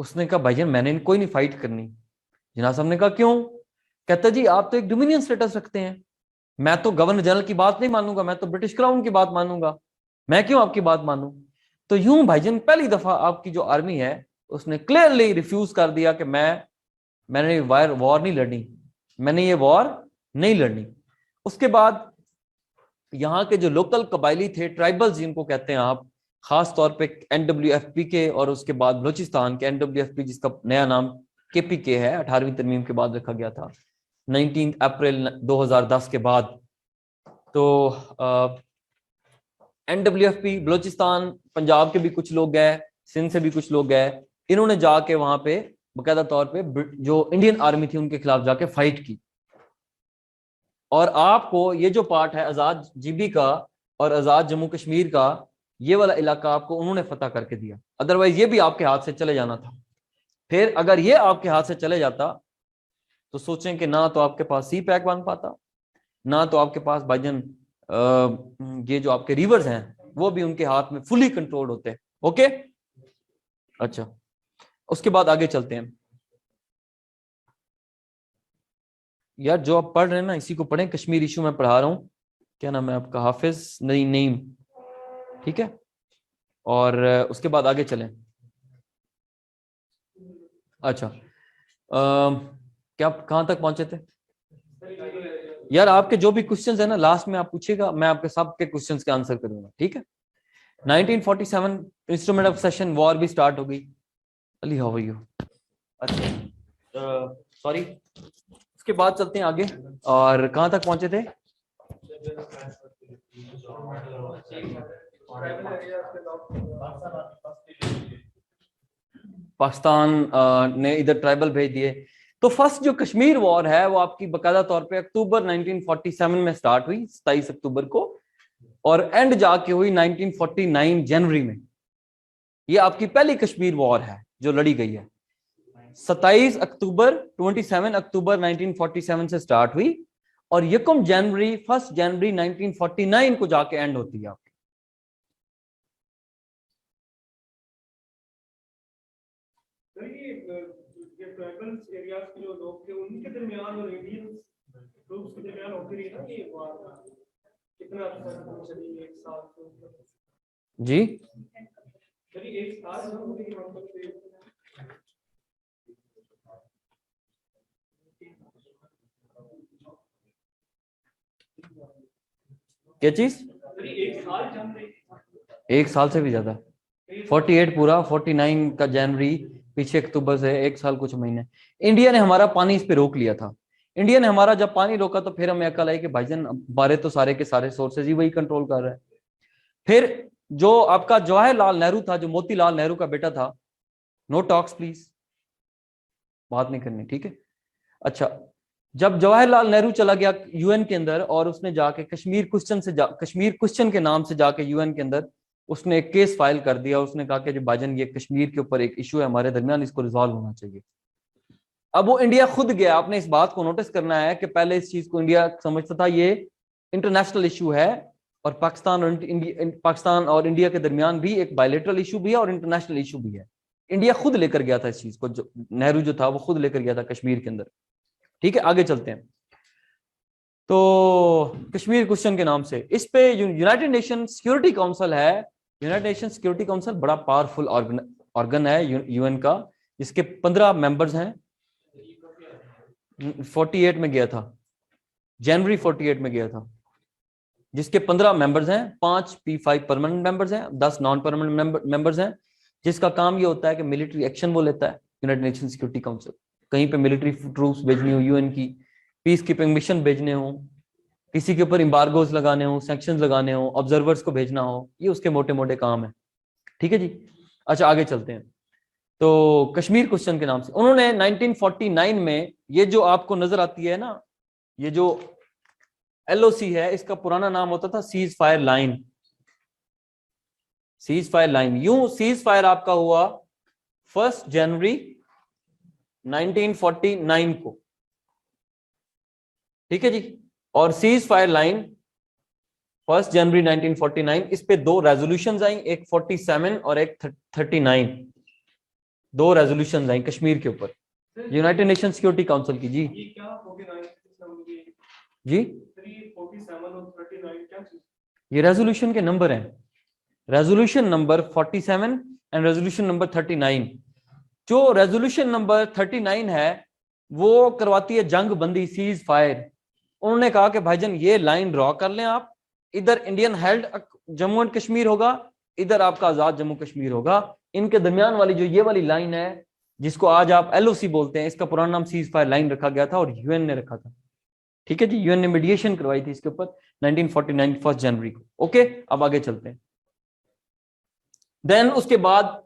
उसने कहा भाईजान मैंने कोई नहीं फाइट करनी। जिन्ना साहब ने कहा क्यों? कहता जी आप तो एक डोमिनियन स्टेटस रखते हैं, मैं तो गवर्नर जनरल की बात नहीं मानूंगा, मैं तो ब्रिटिश क्राउन की बात मानूंगा, मैं क्यों आपकी बात मानूं? तो यूं भाईजान पहली दफा आपकी जो आर्मी है उसने क्लियरली रिफ्यूज कर दिया कि मैंने वॉर नहीं लड़नी, मैंने ये वॉर नहीं लड़नी। उसके बाद यहाँ के जो लोकल कबायली थे, ट्राइबल्स जिनको कहते हैं आप, खास तौर पे NWFP के, और उसके बाद बलोचिस्तान के NWFP, जिसका नया नाम KPK है, 18वीं तरमीम के बाद रखा गया था 19 अप्रैल 2010 के बाद। तो NWFP बलोचिस्तान, पंजाब के भी कुछ लोग गए, सिंध से भी कुछ लोग गए, इन्होंने जाके वहां पे बकायदा तौर पे जो इंडियन आर्मी थी उनके खिलाफ जाके फाइट की। और आपको ये जो पार्ट है आजाद GB का और आजाद जम्मू कश्मीर का, ये वाला इलाका आपको उन्होंने फतह करके दिया, अदरवाइज ये भी आपके हाथ से चले जाना था। फिर अगर ये आपके हाथ से चले जाता तो सोचें कि ना तो आपके पास सी पैक बन पाता, ना तो आपके पास भाईजान ये जो आपके रिवर्स हैं वो भी उनके हाथ में फुली कंट्रोल होते। ओके, अच्छा, उसके बाद आगे चलते हैं। यार जो आप पढ़ रहे हैं ना इसी को पढ़ें, कश्मीर इशू में पढ़ा रहा हूँ, क्या नाम है आपका, हाफिज नईम, ठीक है। और उसके बाद आगे चलें। अच्छा, क्या कहां तक पहुंचे थे? यार आपके जो भी क्वेश्चंस है ना लास्ट में आप पूछिएगा, मैं आपके सब के क्वेश्चंस के आंसर करूंगा, ठीक है। 1947 इंस्ट्रूमेंट ऑफ सेशन, वॉर भी स्टार्ट हो गई। Ali how are you? अच्छा सॉरी, उसके बाद चलते हैं आगे, और कहां तक पहुंचे थे? पाकिस्तान ने इधर ट्राइबल भेज दिए। तो फर्स्ट जो कश्मीर वॉर है वो आपकी बकायदा तौर पे अक्टूबर 1947 में स्टार्ट हुई, 27 अक्टूबर को, और एंड जाके हुई 1949 जनवरी में। ये आपकी पहली कश्मीर वॉर है जो लड़ी गई है। 27 अक्टूबर 27 अक्टूबर 1947 से स्टार्ट हुई और यकम जनवरी 1 जनवरी 1949 को जाके एंड होती है आपकी। ये ट्राइबल एरियाज के जो लोग थे उनके दरमियान और इंडियन ट्रूप्स के दरमियान होती रही ना ये वार, कितना अर्सा चली, एक साल जी चली, एक साल क्या चीज? एक साल से भी ज्यादा, 48 पूरा, 49 का जनवरी, पीछे अक्टूबर से एक साल कुछ महीने। इंडिया ने हमारा पानी इस पे रोक लिया था। इंडिया ने हमारा जब पानी रोका तो फिर हमें अकल आई कि भाईजान हमारे तो सारे के सारे सोर्सेज ही वही कंट्रोल कर रहे हैं। फिर जो आपका जवाहरलाल नेहरू था, जो मोतीलाल नेहरू का बेटा था, नो टॉक्स प्लीज, बात नहीं करनी, ठीक है। अच्छा, जब जवाहरलाल नेहरू चला गया यूएन के अंदर और उसने जाके कश्मीर क्वेश्चन के नाम से जाके यूएन के अंदर उसने एक केस फाइल कर दिया। उसने कहा कि भाईजान ये कश्मीर के ऊपर एक इशू है हमारे दरमियान, इसको रिजॉल्व होना चाहिए। अब वो इंडिया खुद गया। आपने इस बात को नोटिस करना है कि पहले इस चीज को इंडिया समझता था ये इंटरनेशनल इशू है, और पाकिस्तान और इंडिया के दरमियान भी एक बायलेटरल इशू भी है और इंटरनेशनल इशू भी है। इंडिया खुद लेकर गया था इस चीज को, जो नेहरू जो था वो खुद लेकर गया था कश्मीर के अंदर, ठीक है। आगे चलते हैं। तो कश्मीर क्वेश्चन के नाम से इस पे यूनाइटेड नेशन सिक्योरिटी काउंसिल है। यूनाइटेड नेशन सिक्योरिटी काउंसिल बड़ा पावरफुल ऑर्गन है यूएन का, जिसके 15 मेंबर्स हैं। 48 में गया था, जनवरी 48 में गया था, जिसके 15 मेंबर्स हैं। 5 P5 परमानेंट मेंबर्स हैं, 10 नॉन परमानेंट मेंबर्स हैं, जिसका काम ये होता है कि मिलिट्री एक्शन वो लेता है। यूनाइटेड नेशन सिक्योरिटी काउंसिल कहीं पे मिलिट्री ट्रूप्स भेजनी हो यूएन की, पीस कीपिंग मिशन भेजने हो, किसी के ऊपर एम्बार्गोज लगाने हो, सैंक्शंस लगाने हो, ऑब्जर्वर्स को भेजना हो, ये उसके मोटे मोटे काम है, ठीक है जी। अच्छा, आगे चलते हैं। तो कश्मीर क्वेश्चन के नाम से उन्होंने 1949 में, ये जो आपको नजर आती है ना, ये जो एलओसी है, इसका पुराना नाम होता था cease fire line. Cease fire line, यूं सीज फायर आपका हुआ 1 जनवरी 1949 को, ठीक है जी। और सीज फायर लाइन 1 जनवरी 1949, इस पे 2 रेजोल्यूशंस आई, एक 47 और एक 39। 2 रेजोल्यूशंस आई कश्मीर के ऊपर यूनाइटेड नेशन सिक्योरिटी काउंसिल की। जी ये क्या 49 जी, 347 और 39 क्या चीज? ये रेजोल्यूशन के नंबर हैं, resolution number 47 and resolution number 39। जो रेजोल्यूशन नंबर 39 है वो करवाती है जंग बंदी, सीज फायर। उन्होंने कहा कि भाईजान ये लाइन ड्रॉ कर लें आप, इधर Indian held Jammu and Kashmir होगा, इधर आपका आजाद जम्मू कश्मीर होगा। इनके दरमियान वाली जो ये वाली लाइन है, जिसको आज आप एलओसी बोलते हैं, इसका पुराना नाम सीज फायर लाइन रखा गया था और यूएन ने रखा था, ठीक है जी। यूएन ने मीडिएशन करवाई थी इसके ऊपर 1949 1 जनवरी को। ओके, अब आगे चलते हैं। देन उसके बाद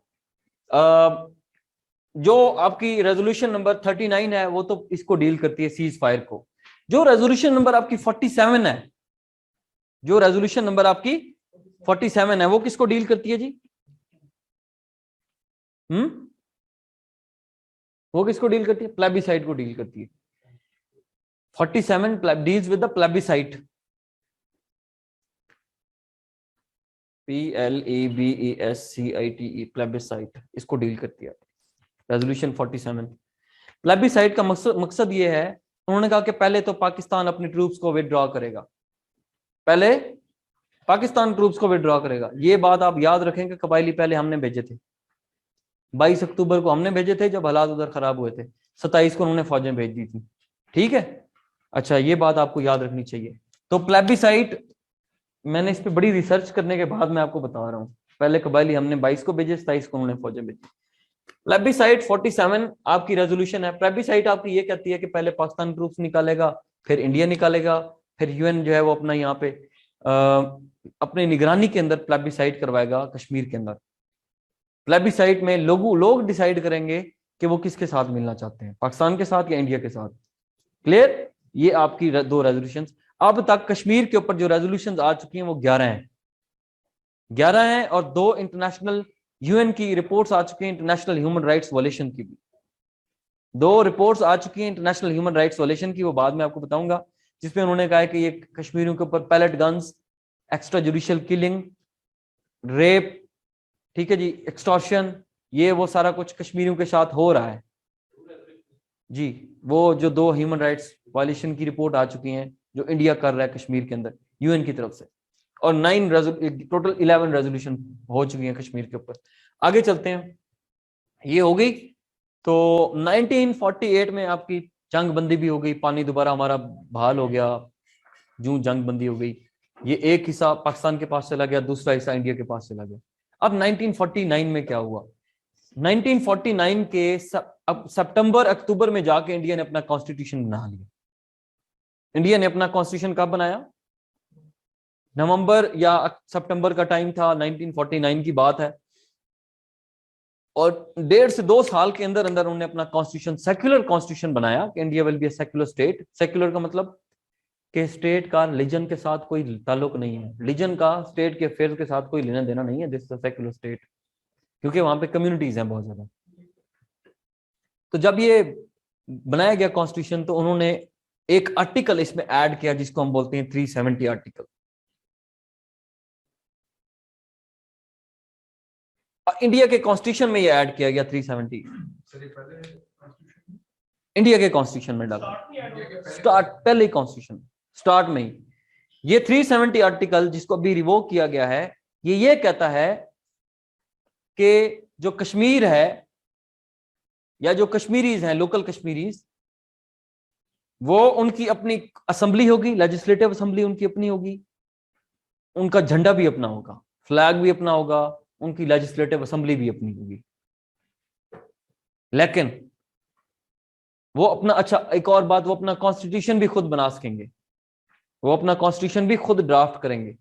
जो आपकी रेजोल्यूशन नंबर 39 है वो तो इसको डील करती है, सीज फायर को। जो रेजोल्यूशन नंबर आपकी 47 है, जो रेजोल्यूशन नंबर आपकी 47 है, वो किसको डील करती है जी? वो किसको डील करती है? प्लेबिसाइट को डील करती है। 47 deals with the plebiscite, PLEBESCITE, plebiscite, इसको डील करती है रेजोल्यूशन 47। प्लेबिसाइट का मकसद ये है, उन्होंने कहा कि पहले तो पाकिस्तान अपनी ट्रूप्स को विदड्रॉ करेगा, पहले पाकिस्तान ट्रूप्स को विदड्रॉ करेगा। ये बात आप याद रखें कि कबायली पहले हमने भेजे थे, 22 अक्टूबर को हमने भेजे थे जब हालात उधर खराब हुए थे, 27 को उन्होंने फौजें भेज दी थी, ठीक है। अच्छा, ये बात आपको याद रखनी चाहिए। तो प्लेबिसाइट, मैंने इस पे बड़ी रिसर्च करने के बाद मैं आपको बता रहा हूँ, पहले कबायली हमने 22 को भेजे, 27 को उन्होंने फौजें भेजी। प्लेबिसाइट 47 आपकी रेजोल्यूशन है। प्लेबिसाइट आपकी ये कहती है कि पहले पाकिस्तान ट्रूप्स निकालेगा, फिर इंडिया निकालेगा, फिर यूएन जो है वो अपना यहाँ पे अपने निगरानी के अंदर प्लेबिसाइट करवाएगा कश्मीर के अंदर। प्लेबिसाइट में लोग डिसाइड करेंगे कि वो किसके साथ मिलना चाहते हैं, पाकिस्तान के साथ या इंडिया के साथ। क्लियर? ये आपकी दो रेजोल्यूशन। अब तक कश्मीर के ऊपर जो रेजोल्यूशन आ चुकी हैं वो 11 हैं, 11 हैं, और 2 इंटरनेशनल यूएन की रिपोर्ट्स आ चुकी हैं, इंटरनेशनल ह्यूमन राइट्स वायलेशन की भी 2 रिपोर्ट्स आ चुकी हैं इंटरनेशनल ह्यूमन राइट्स वायलेशन की, वो बाद में आपको बताऊंगा, जिसमें उन्होंने कहा है कि ये कश्मीरियों के ऊपर pellet guns, extra judicial killing, rape, ठीक है जी, एक्सटॉर्शन, ये वो सारा कुछ कश्मीरियों के साथ हो रहा है जी। वो जो 2 ह्यूमन राइट्स वायलेशन की रिपोर्ट आ चुकी हैं जो इंडिया कर रहा है कश्मीर के अंदर यूएन की तरफ से, और 9 टोटल 11 रेजोल्यूशन हो चुकी हैं कश्मीर के ऊपर। आगे चलते हैं, ये हो गई। तो 1948 में आपकी जंग बंदी भी हो गई, पानी दोबारा हमारा बहाल हो गया, जूं जंग बंदी हो गई। ये एक हिस्सा पाकिस्तान के पास चला गया, दूसरा हिस्सा इंडिया के पास चला गया। अब 1949 में क्या हुआ? 1949 के अब सितंबर अक्टूबर में जाके इंडिया ने अपना कॉन्स्टिट्यूशन बना लिया। इंडिया ने अपना कॉन्स्टिट्यूशन कब बनाया? नवंबर या सितंबर का टाइम था, 1949 की बात है। और 1.5 से 2 साल के अंदर अंदर उन्होंने अपना कॉन्स्टिट्यूशन, सेक्युलर कॉन्स्टिट्यूशन बनाया कि India will be a secular state. Secular का मतलब कि स्टेट का रिलीजन के साथ कोई ताल्लुक नहीं है, रिलीजन का स्टेट के अफेयर्स के साथ कोई लेना देना नहीं है, this is a secular state, क्योंकि वहां पे कम्युनिटीज हैं बहुत ज्यादा। तो जब ये बनाया गया कॉन्स्टिट्यूशन, तो उन्होंने एक आर्टिकल इसमें ऐड किया जिसको हम बोलते हैं 370 आर्टिकल। इंडिया के कॉन्स्टिट्यूशन में ये ऐड किया गया 370, इंडिया के कॉन्स्टिट्यूशन में डाला, स्टार्ट पहले कॉन्स्टिट्यूशन स्टार्ट में ही। ये 370 आर्टिकल जिसको अभी रिवोक किया गया है, ये कहता है कि जो कश्मीर है या जो कश्मीरीज हैं, लोकल कश्मीरीज, वो उनकी अपनी असेंबली होगी, लेजिस्लेटिव असेंबली उनकी अपनी होगी, उनका झंडा भी अपना होगा, फ्लैग भी अपना होगा, उनकी लेजिस्लेटिव असेंबली भी अपनी होगी। लेकिन वो अपना, अच्छा एक और बात, वो अपना कॉन्स्टिट्यूशन भी खुद बना सकेंगे, वो अपना कॉन्स्टिट्यूशन भी खुद ड्राफ्ट करेंगे।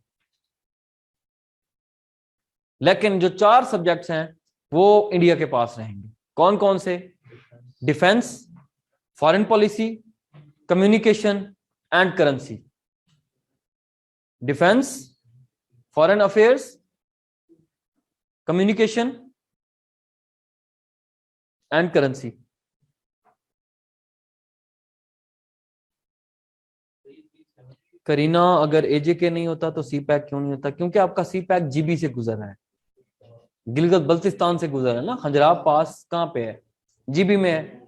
लेकिन जो 4 सब्जेक्ट्स हैं वो इंडिया के पास रहेंगे। कौन कौन से? Defence, foreign policy, communication and currency. Defence, foreign affairs, communication and currency. Kareena, अगर एजेके नहीं होता तो सी पैक क्यों नहीं होता? क्योंकि आपका सी पैक जीबी से गुजर रहा है, गिलगित बल्तिस्तान से गुजर है ना। खंजराब पास कहाँ पे है? जीबी में है।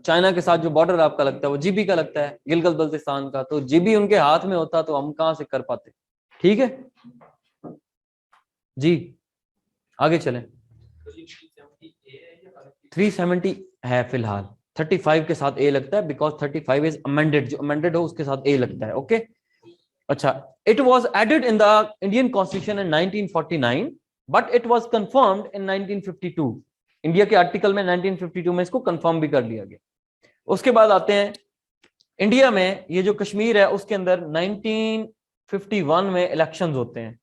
चाइना के साथ जो बॉर्डर आपका लगता है वो जीबी का लगता है, गिलगित बल्तिस्तान का। तो जीबी उनके हाथ में होता तो हम कहां से कर पाते? ठीक है जी, आगे चलें। 370 है फिलहाल, 35 के साथ ए लगता है, बिकॉज 35 इज अमेंडेड, जो अमेंडेड हो उसके साथ ए लगता है। ओके अच्छा, it was added in the Indian constitution in 1949 but it was confirmed in 1952। India के आर्टिकल में 1952 में इसको कंफर्म भी कर लिया गया। उसके बाद आते हैं इंडिया में, ये जो कश्मीर है उसके अंदर 1951 में इलेक्शंस होते हैं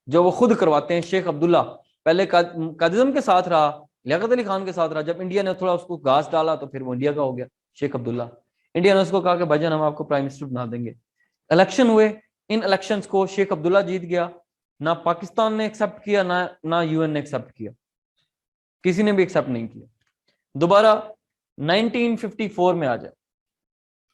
जो वो खुद करवाते हैं। शेख अब्दुल्ला पहले कादिज़म के साथ रहा, लियाकत अली खान के साथ रहा, जब इंडिया ने थोड़ा उसको घास डाला तो फिर वो इंडिया का हो गया शेख अब्दुल्ला। इंडिया ने उसको कहा कि भाईजान हम आपको प्राइम मिनिस्टर बना देंगे। इलेक्शन हुए, इन इलेक्शंस को शेख अब्दुल्ला जीत गया। ना पाकिस्तान ने एक्सेप्ट किया, ना यूएन ने एक्सेप्ट किया, किसी ने भी एक्सेप्ट नहीं किया। दोबारा 1954 में आ जाए।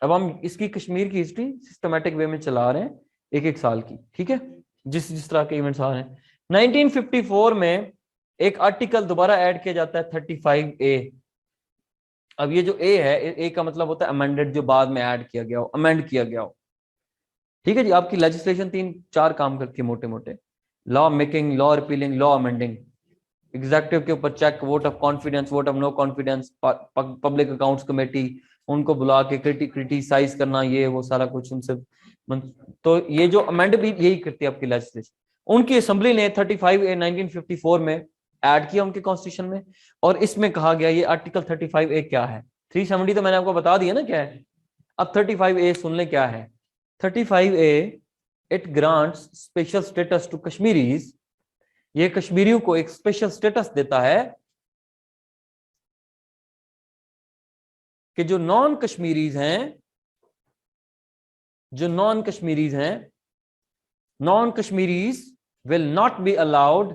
अब हम इसकी कश्मीर की हिस्ट्री सिस्टमैटिक वे में चला रहे हैं, एक एक साल की, ठीक है, जिस जिस तरह के इवेंट्स आ रहे हैं। 1954 में एक आर्टिकल दोबारा ऐड किया जाता है 35A। अब ये जो ए है, ए का मतलब होता है अमेंडेड, जो बाद में ऐड किया गया हो, अमेंड किया गया हो। ठीक है जी, आपकी लेजिस्लेशन 3-4 काम करती है मोटे मोटे: law making, law repealing, law amending. Executive के ऊपर check, vote of confidence, vote of no confidence, public accounts committee, उनको बुला के क्रिटिसाइज करना, ये वो सारा कुछ उनसे। तो ये जो अमेंड भी यही करती है आपकी लेजिस्लेशन। उनकी असेंबली ने 35A 1954 में ऐड किया उनके कॉन्स्टिट्यूशन में, और इसमें कहा गया, ये आर्टिकल 35A क्या है। 370 तो मैंने आपको बता दिया ना क्या है। अब 35A सुन ले क्या है। 35A, it grants special status to Kashmiris. ये कश्मीरियों को एक स्पेशल स्टेटस देता है कि जो नॉन कश्मीरीज हैं, non Kashmiris will not be allowed,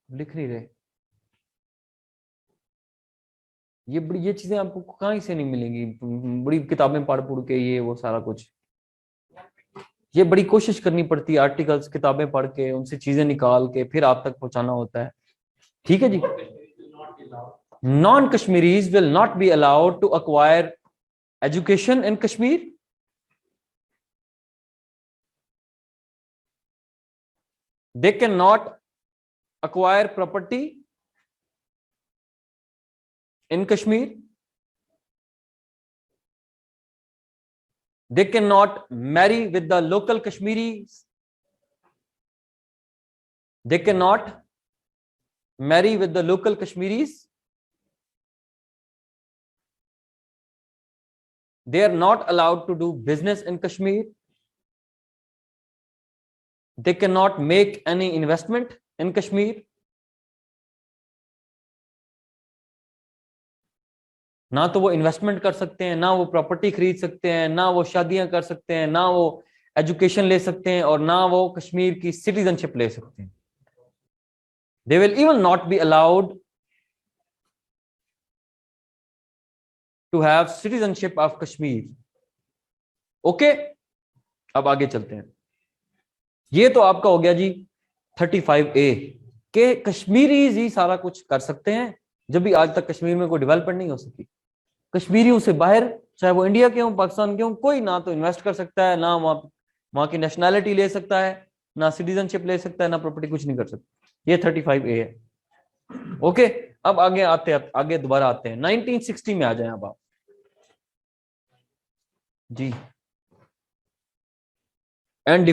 लिख नहीं रहे, ये चीजें आपको कहीं से नहीं मिलेंगी, बड़ी किताबें पढ़ के ये वो सारा कुछ, ये बड़ी कोशिश करनी पड़ती है, आर्टिकल्स किताबें पढ़ के उनसे चीजें निकाल के फिर आप तक पहुंचाना होता है। ठीक है जी। Non Kashmiris will not be allowed to acquire education in Kashmir, they cannot acquire property in Kashmir, they cannot marry with the local Kashmiris, they cannot marry with the local Kashmiris, they are not allowed to do business in Kashmir, they cannot make any investment in Kashmir, ना तो वो investment कर सकते हैं, ना वो property खरीद सकते हैं, ना वो शादियां कर सकते हैं, ना वो एजुकेशन ले सकते हैं, और ना वो कश्मीर की सिटीजनशिप ले सकते हैं। They will even not be allowed to have citizenship of Kashmir. Okay, अब आगे चलते हैं। ये तो आपका हो गया जी 35A के कश्मीरीज ही सारा कुछ कर सकते हैं, जब भी आज तक कश्मीर में कोई डेवलपमेंट नहीं हो सकी। कश्मीरियों से बाहर, चाहे वो इंडिया के हों, पाकिस्तान के हों, कोई ना तो इन्वेस्ट कर सकता है, ना वहां की नेशनैलिटी ले सकता है, ना सिटीजनशिप ले सकता है, ना प्रॉपर्टी, कुछ नहीं कर सकता। ये 35A है। ओके, अब आगे दोबारा आते हैं 1960 में आ जाए अब आप जी। And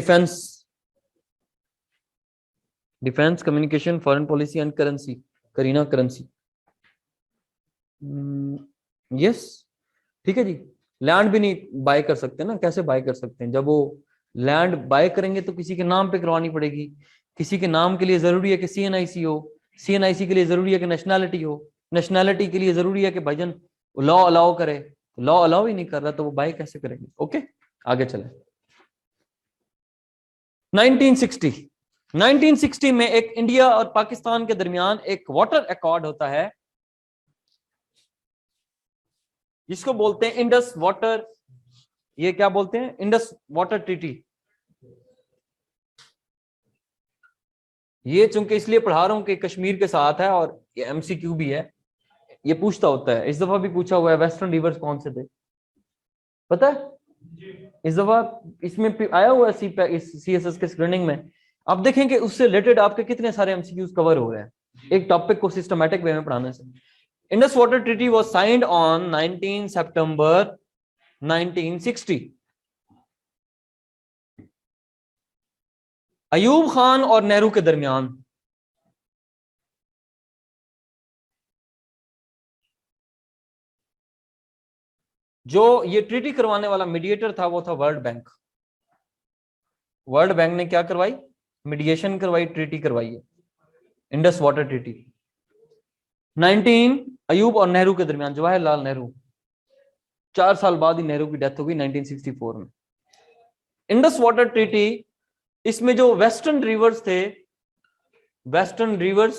defence, communication, foreign policy and currency, करीना करेंसी। यस, ठीक है जी। लैंड भी नहीं बाय कर सकते ना, कैसे बाय कर सकते हैं? जब वो लैंड बाय करेंगे तो किसी के नाम पे करवानी पड़ेगी, किसी के नाम के लिए जरूरी है कि CNIC हो, CNIC के लिए जरूरी है कि नेशनैलिटी हो, नेशनैलिटी के लिए जरूरी है कि भाईजान लॉ अलाउ करे, लॉ अलाउ ही नहीं कर रहा तो वो बाय कैसे करेंगे? ओके, आगे चले। 1960 में एक इंडिया और पाकिस्तान के दरमियान एक वाटर अकॉर्ड होता है, जिसको बोलते हैं इंडस वाटर, ये क्या बोलते हैं? Indus water treaty. ये चूंकि इसलिए पढ़ा रहा हूं कि कश्मीर के साथ है और ये MCQ भी है, ये पूछता होता है, इस दफा भी पूछा हुआ है वेस्टर्न रिवर्स कौन से थे, पता है? इस दफा इसमें आया हुआ है CSS के स्क्रीनिंग में। आप देखें कि उससे रिलेटेड आपके कितने सारे MCQs कवर हो रहे हैं एक टॉपिक को सिस्टमैटिक वे में पढ़ाने से। Indus water treaty was signed on 19 सितंबर 1960। अयूब खान और नेहरू के दरमियान। जो ये ट्रीटी करवाने वाला मीडिएटर था वो था वर्ल्ड बैंक। वर्ल्ड बैंक ने क्या करवाई? मीडिएशन करवाई, ट्रीटी करवाई है, इंडस वाटर ट्रीटी। 19 अयूब और नेहरू के दरमियान, जवाहरलाल नेहरू, 4 साल बाद ही नेहरू की डेथ हो गई 1964 में। इंडस वाटर ट्रीटी, इसमें जो वेस्टर्न रिवर्स थे, वेस्टर्न रिवर्स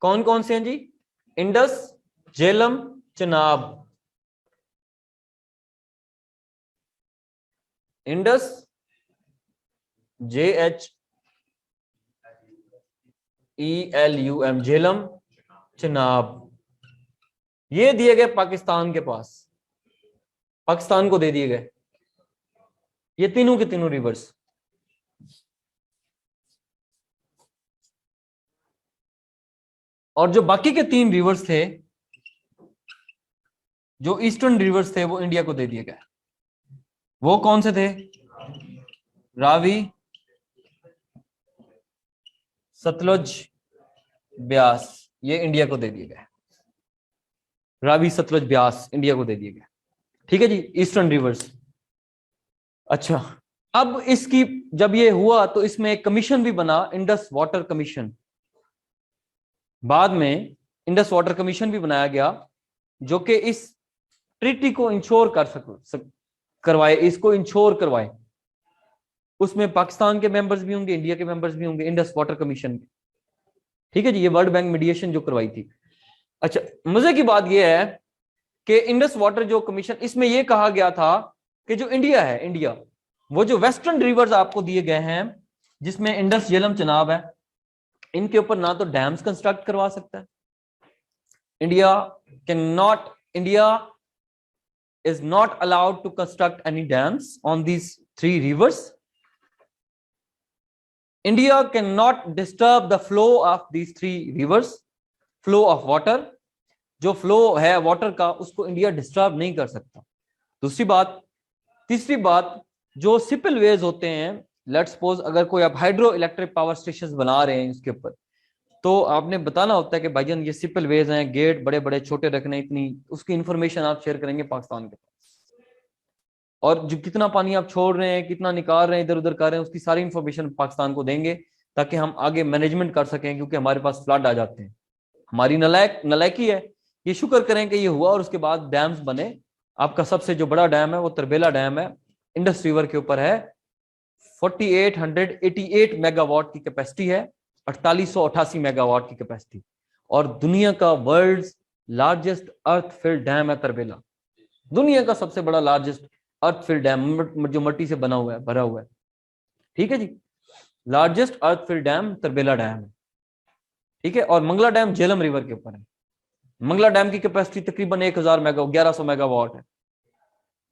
कौन कौन से हैं जी? इंडस, झेलम, चनाब। इंडस, JHELUM, झेलम, चनाब, ये दिए गए पाकिस्तान के पास, पाकिस्तान को दे दिए गए ये तीनों के तीनों रिवर्स। और जो बाकी के 3 रिवर्स थे, जो ईस्टर्न रिवर्स थे, वो इंडिया को दे दिए गए। वो कौन से थे? रावी, सतलुज, ब्यास, ये इंडिया को दे दिए गए। रावी, सतलुज, ब्यास इंडिया को दे दिए गए। ठीक है जी, ईस्टर्न रिवर्स। अच्छा, अब इसकी जब ये हुआ तो इसमें एक कमीशन भी बना, इंडस वाटर कमीशन। बाद में इंडस वाटर कमीशन भी बनाया गया, जो कि इस ट्रीटी को इंश्योर करवाए, इसको इंश्योर करवाए। उसमें पाकिस्तान के मेंबर्स भी होंगे, इंडिया के मेंबर्स भी होंगे, इंडस वाटर कमीशन के। ठीक है जी, ये वर्ल्ड बैंक मीडिएशन जो करवाई थी। अच्छा, मजे की बात यह है कि इंडस वाटर जो कमीशन, इसमें यह कहा गया था कि जो इंडिया है, इंडिया वो जो वेस्टर्न रिवर्स आपको दिए गए हैं, जिसमें इंडस, झेलम, चनाब है, इनके ऊपर ना तो डैम्स कंस्ट्रक्ट करवा सकता है India, India is not allowed to construct any dams on these three rivers. India cannot disturb the flow of these three rivers, flow of water, जो फ्लो है वाटर का उसको इंडिया डिस्टर्ब नहीं कर सकता। दूसरी बात, तीसरी बात, जो सिपल वेज होते हैं, लेट्स सपोज अगर कोई आप हाइड्रो इलेक्ट्रिक पावर स्टेशन बना रहे हैं इसके ऊपर, तो आपने बताना होता है कि भाईजान ये सिपल वेज हैं, गेट बड़े बड़े छोटे रखने, इतनी उसकी इंफॉर्मेशन आप शेयर करेंगे पाकिस्तान के पास, और जो कितना पानी आप छोड़ रहे हैं, कितना निकाल रहे हैं, इधर उधर कर रहे हैं, उसकी सारी इंफॉर्मेशन पाकिस्तान को देंगे ताकि हम आगे मैनेजमेंट कर सकें, क्योंकि हमारे पास फ्लड आ जाते हैं। हमारी नलायकी है, ये शुक्र करें कि ये हुआ और उसके बाद डैम्स बने। आपका सबसे जो बड़ा डैम है वो तरबेला डैम है, इंडस रिवर के ऊपर है, 4888 मेगावाट की कैपेसिटी है, 4888 मेगावाट की कैपेसिटी, और दुनिया का वर्ल्ड लार्जेस्ट अर्थ फिल्ड डैम है तरबेला, दुनिया का सबसे बड़ा लार्जेस्ट अर्थ फिल्ड डैम जो मिट्टी से बना हुआ है, भरा हुआ है। ठीक है जी, लार्जेस्ट अर्थ फिल्ड डैम तरबेला डैम है। ठीक है, और मंगला डैम झेलम रिवर के ऊपर है। मंगला डैम की कैपेसिटी तकरीबन 1100 मेगावाट है।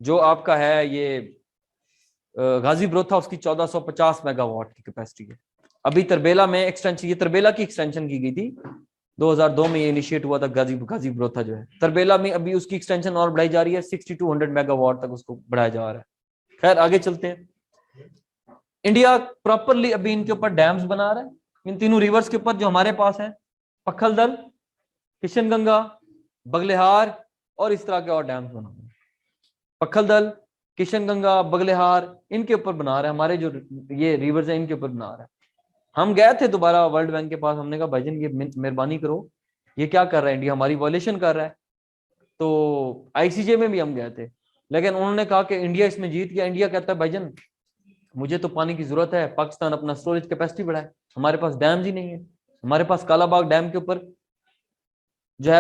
जो आपका है ये गाजी ब्रोथा, उसकी 1450 मेगावाट की कैपेसिटी है। अभी तरबेला में एक्सटेंशन, ये तरबेला की एक्सटेंशन की गई थी 2002 में, ये इनिशिएट हुआ था गाजी ब्रोथा जो है तरबेला में। अभी उसकी एक्सटेंशन और बढ़ाई जा रही है, 6200 मेगावाट तक उसको बढ़ाया जा रहा है। खैर आगे चलते हैं। इंडिया प्रॉपरली अभी इनके ऊपर डैम्स बना रहा है, इन तीनों रिवर्स के ऊपर जो हमारे पास है, पखलदल, किशनगंगा, बगलेहार और इस तरह के और डैम्स बना रहे हैं। पखलदल, किशनगंगा, बगलेहार, इनके ऊपर बना रहे हैं, हमारे जो ये रिवर्स है इनके ऊपर बना रहा है। हम गए थे दोबारा वर्ल्ड बैंक के पास, हमने कहा भाईजान ये मेहरबानी करो, ये क्या कर रहा है इंडिया, हमारी वॉयलेशन कर रहा है। तो आईसीजे में भी हम गए थे, लेकिन उन्होंने कहा कि इंडिया इसमें जीत गया। इंडिया कहता है भाईजान मुझे तो पानी की जरूरत है, पाकिस्तान अपना स्टोरेज कैपेसिटी बढ़ाए, हमारे पास डैम्स ही नहीं है। हमारे पास कालाबाग डैम के ऊपर जो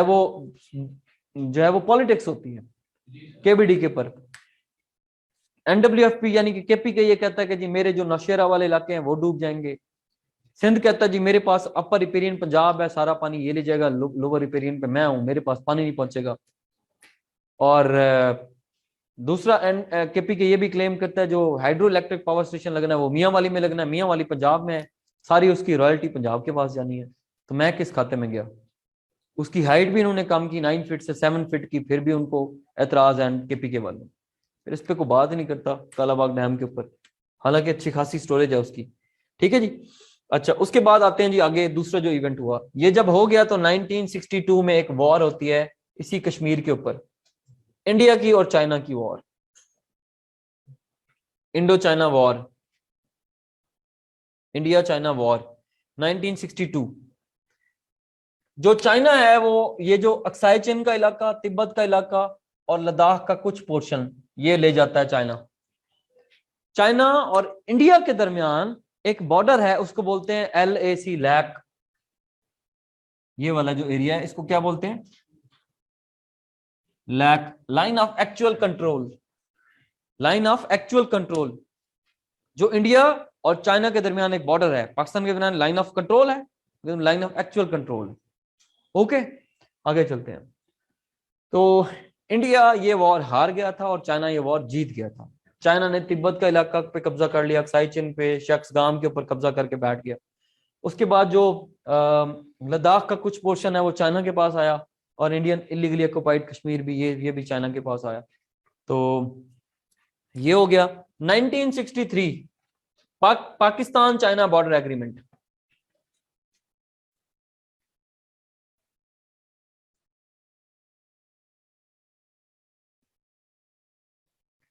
है वो पॉलिटिक्स होती है केबीडी के ऊपर। एनडब्ल्यूएफपी यानी कि केपीके ये कहता है कि जी मेरे जो नौशेरा वाले इलाके हैं वो डूब जाएंगे। सिंध कहता है जी मेरे पास अपर रिपेरियन पंजाब है, सारा पानी ये ले जाएगा, लोअर रिपेरियन पे मैं हूं, मेरे पास पानी नहीं पहुंचेगा। और दूसरा केपीके ये भी क्लेम करता है जो हाइड्रो इलेक्ट्रिक पावर स्टेशन लगना है वो मियां वाली में लगना है, मियां वाली पंजाब में है, सारी उसकी रॉयल्टी पंजाब के पास जानी है। तो मैं किस खाते में गया? उसकी हाइट भी इन्होंने कम की, 9 फीट से 7 फीट की, फिर भी उनको एतराज है केपीके वाले, फिर इस पे कोई बात ही नहीं करता कालाबाग डैम के ऊपर, हालांकि अच्छी खासी स्टोरेज है उसकी। ठीक है जी। अच्छा, उसके बाद आते हैं जी आगे, दूसरा जो इवेंट हुआ, ये जब हो गया तो 1962 में एक वॉर होती है इसी कश्मीर के ऊपर, इंडिया की और चाइना की war, Indo China war, India China war 1962। जो चाइना है वो ये जो अक्साई चीन का इलाका, तिब्बत का इलाका और लद्दाख का कुछ पोर्शन ये ले जाता है चाइना। चाइना और इंडिया के दरमियान एक बॉर्डर है, उसको बोलते हैं LAC लैक। ये वाला जो एरिया है इसको क्या बोलते हैं? LAC, line of actual control, line of actual control. जो इंडिया और चाइना के दरमियान एक बॉर्डर है, पाकिस्तान के दरमियान लाइन ऑफ कंट्रोल है, line of actual control. Okay, आगे चलते हैं। तो इंडिया ये वॉर हार गया था और चाइना ये वॉर जीत गया था। चाइना ने तिब्बत का इलाका पे कब्जा कर लिया, अक्साई चीन पे, शख्सगाम के ऊपर कब्जा करके बैठ गया। उसके बाद जो लद्दाख का कुछ पोर्शन है वो चाइना के पास आया, और इंडियन इलीगली ऑक्युपाइड कश्मीर भी ये भी चाइना के पास आया। तो ये हो गया 1963 Pakistan China border agreement.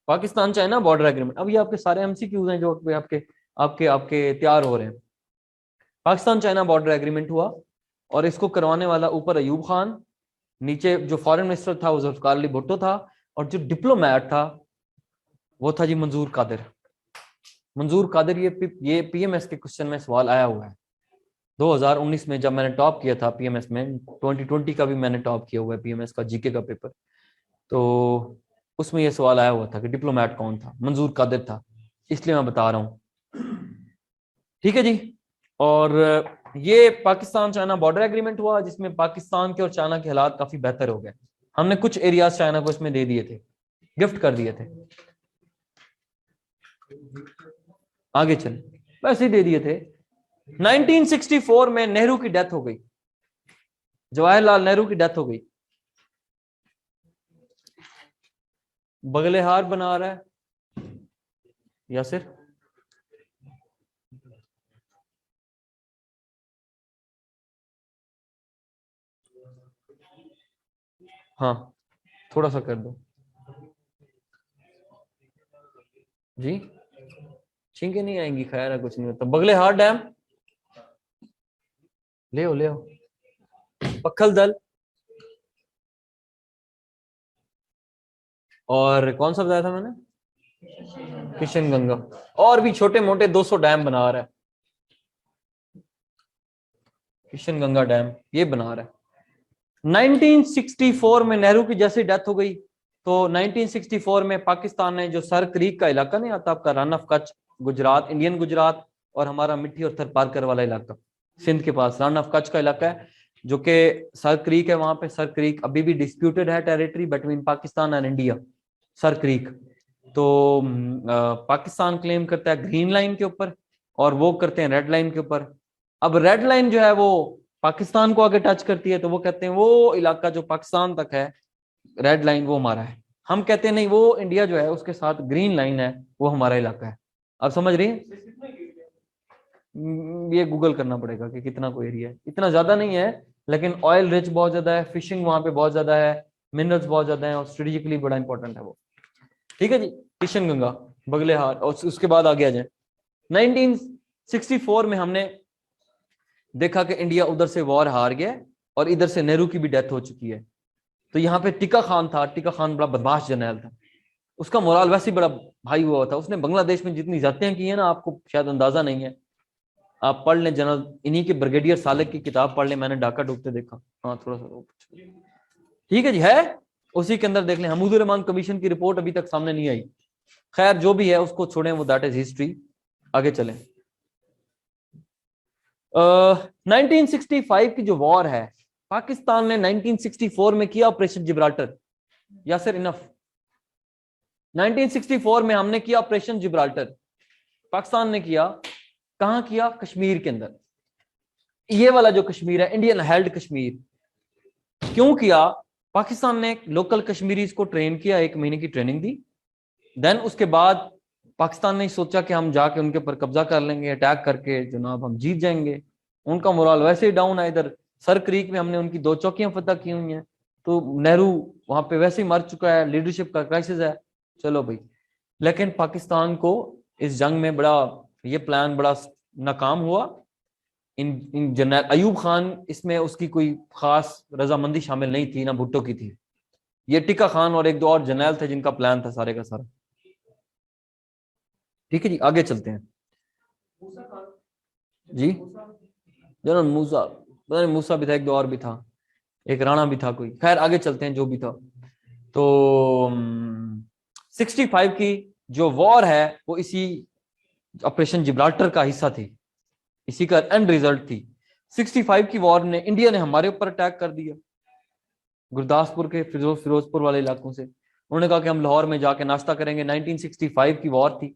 Pakistan China border agreement. अब ये आपके सारे MCQs हैं जो आपके आपके आपके तैयार हो रहे हैं। पाकिस्तान चाइना बॉर्डर एग्रीमेंट हुआ और इसको करवाने वाला ऊपर अयूब खान, नीचे जो फॉरेन मिनिस्टर था वो जुल्फिकार अली भुट्टो था, और जो डिप्लोमैट था वो था जी मंजूर कादिर। मंजूर कादिर, ये पीएमएस के क्वेश्चन में सवाल आया हुआ है 2019 में, जब मैंने टॉप किया था पीएमएस में। 2020 का भी मैंने टॉप किया हुआ है पीएमएस का जीके का पेपर, तो उसमें ये सवाल आया हुआ था कि डिप्लोमैट कौन था, मंजूर कादिर था, इसलिए मैं बता रहा हूं। ठीक है जी। और ये पाकिस्तान चाइना बॉर्डर एग्रीमेंट हुआ जिसमें पाकिस्तान के और चाइना के हालात काफी बेहतर हो गए। हमने कुछ एरियाज चाइना को इसमें दे दिए थे, गिफ्ट कर दिए थे, आगे चले वैसे ही दे दिए थे। 1964 में नेहरू की डेथ हो गई, जवाहरलाल नेहरू की डेथ हो गई। बगले हार बना रहा है यासिर, हाँ थोड़ा सा कर दो जी, छींके नहीं आएंगी, खैर है कुछ नहीं होता। बगले हार डैम ले आओ, पक्खल दल, और कौन सा बताया था मैंने, किशन गंगा, और भी छोटे मोटे 200 डैम बना रहा है किशन गंगा डैम, ये बना रहा है। 1964 में नेहरू की जैसे डेथ हो गई, तो 1964 में पाकिस्तान ने जो सर क्रीक का इलाका नहीं आता आपका, run of Kutch, Gujarat, Indian Gujarat, और हमारा मिट्टी और थरपारकर वाला इलाका सिंध के पास, रन ऑफ कच्छ का इलाका है जो कि सर क्रीक है। वहां पे सर क्रीक अभी भी डिस्प्यूटेड है territory between Pakistan and India, sir creek. तो पाकिस्तान क्लेम करता है ग्रीन लाइन के ऊपर और वो करते हैं रेड लाइन के ऊपर। अब रेड लाइन जो है वो पाकिस्तान को आगे टच करती है, तो वो कहते हैं वो इलाका जो पाकिस्तान तक है, रेड लाइन वो हमारा है। हम कहते हैं नहीं, वो इंडिया जो है उसके साथ ग्रीन लाइन है, वो हमारा इलाका है। आप समझ रही हैं? ये गूगल करना पड़ेगा कि कितना कोई एरिया है, इतना ज्यादा नहीं है, लेकिन ऑयल रिच बहुत ज्यादा है, फिशिंग वहां पे बहुत ज्यादा है, मिनरल्स बहुत ज्यादा है, और स्ट्रेटेजिकली बड़ा इंपॉर्टेंट है वो। ठीक है जी, किशन गंगा, बगले हार, और उसके बाद आगे आ जाए। 1964 में हमने देखा कि इंडिया उधर से वॉर हार गया और इधर से नेहरू की भी डेथ हो चुकी है। तो यहाँ पे टिक्का खान था, टिक्का खान बड़ा बदमाश जर्नैल था, उसका मोराल वैसे ही बड़ा भाई हुआ था। उसने बांग्लादेश में जितनी जातियां की है ना, आपको शायद अंदाजा नहीं है, आप पढ़ लें जनरल, इन्हीं के ब्रिगेडियर सालक की किताब पढ़ लें, मैंने डाका डूबते देखा, हाँ थोड़ा सा, ठीक है जी, है उसी के अंदर देख लें। हमीदुर रहमान कमीशन की रिपोर्ट अभी तक सामने नहीं आई, खैर जो भी है उसको छोड़ें, वो दैट इज हिस्ट्री। आगे चलें। 1965 की जो वॉर है, पाकिस्तान ने 1964 में किया ऑपरेशन जिब्राल्टर, या सर इनफ। 1964 में हमने किया ऑपरेशन जिब्राल्टर, पाकिस्तान ने किया, कहां किया, कश्मीर के अंदर। ये वाला जो कश्मीर है, इंडियन हेल्ड कश्मीर। क्यों किया? पाकिस्तान ने लोकल कश्मीरीज को ट्रेन किया, 1 महीने की ट्रेनिंग दी। देन उसके बाद पाकिस्तान ने सोचा कि हम जाके उनके ऊपर कब्जा कर लेंगे, अटैक करके जनाब हम जीत जाएंगे। उनका मोराल वैसे ही डाउन है। इधर सर क्रीक में हमने उनकी 2 चौकियां फतह की हुई हैं, तो नेहरू वहां पे वैसे ही मर चुका है, लीडरशिप का क्राइसिस है, चलो भाई। लेकिन पाकिस्तान को इस जंग में बड़ा, ये प्लान बड़ा नाकाम हुआ। इन जनरल अयूब खान, इसमें उसकी कोई खास रजामंदी शामिल नहीं थी, ना भुट्टो की थी। ये टिक्का खान और 1-2 और जनरल थे जिनका प्लान था सारे का सारा। ठीक है जी, आगे चलते हैं जी। जनरल मूसा, पता नहीं मूसा भी था, 1-2 और भी था, एक राणा भी था कोई, खैर आगे चलते हैं जो भी था। तो 65 की जो वॉर है वो इसी ऑपरेशन जिब्राल्टर का हिस्सा थी, इसी का एंड रिजल्ट थी। 65 की वॉर ने, इंडिया ने हमारे ऊपर अटैक कर दिया, गुरदासपुर के फिरोजपुर वाले इलाकों से। उन्होंने कहा कि हम लाहौर में जाके नाश्ता करेंगे। 1965 की वॉर थी,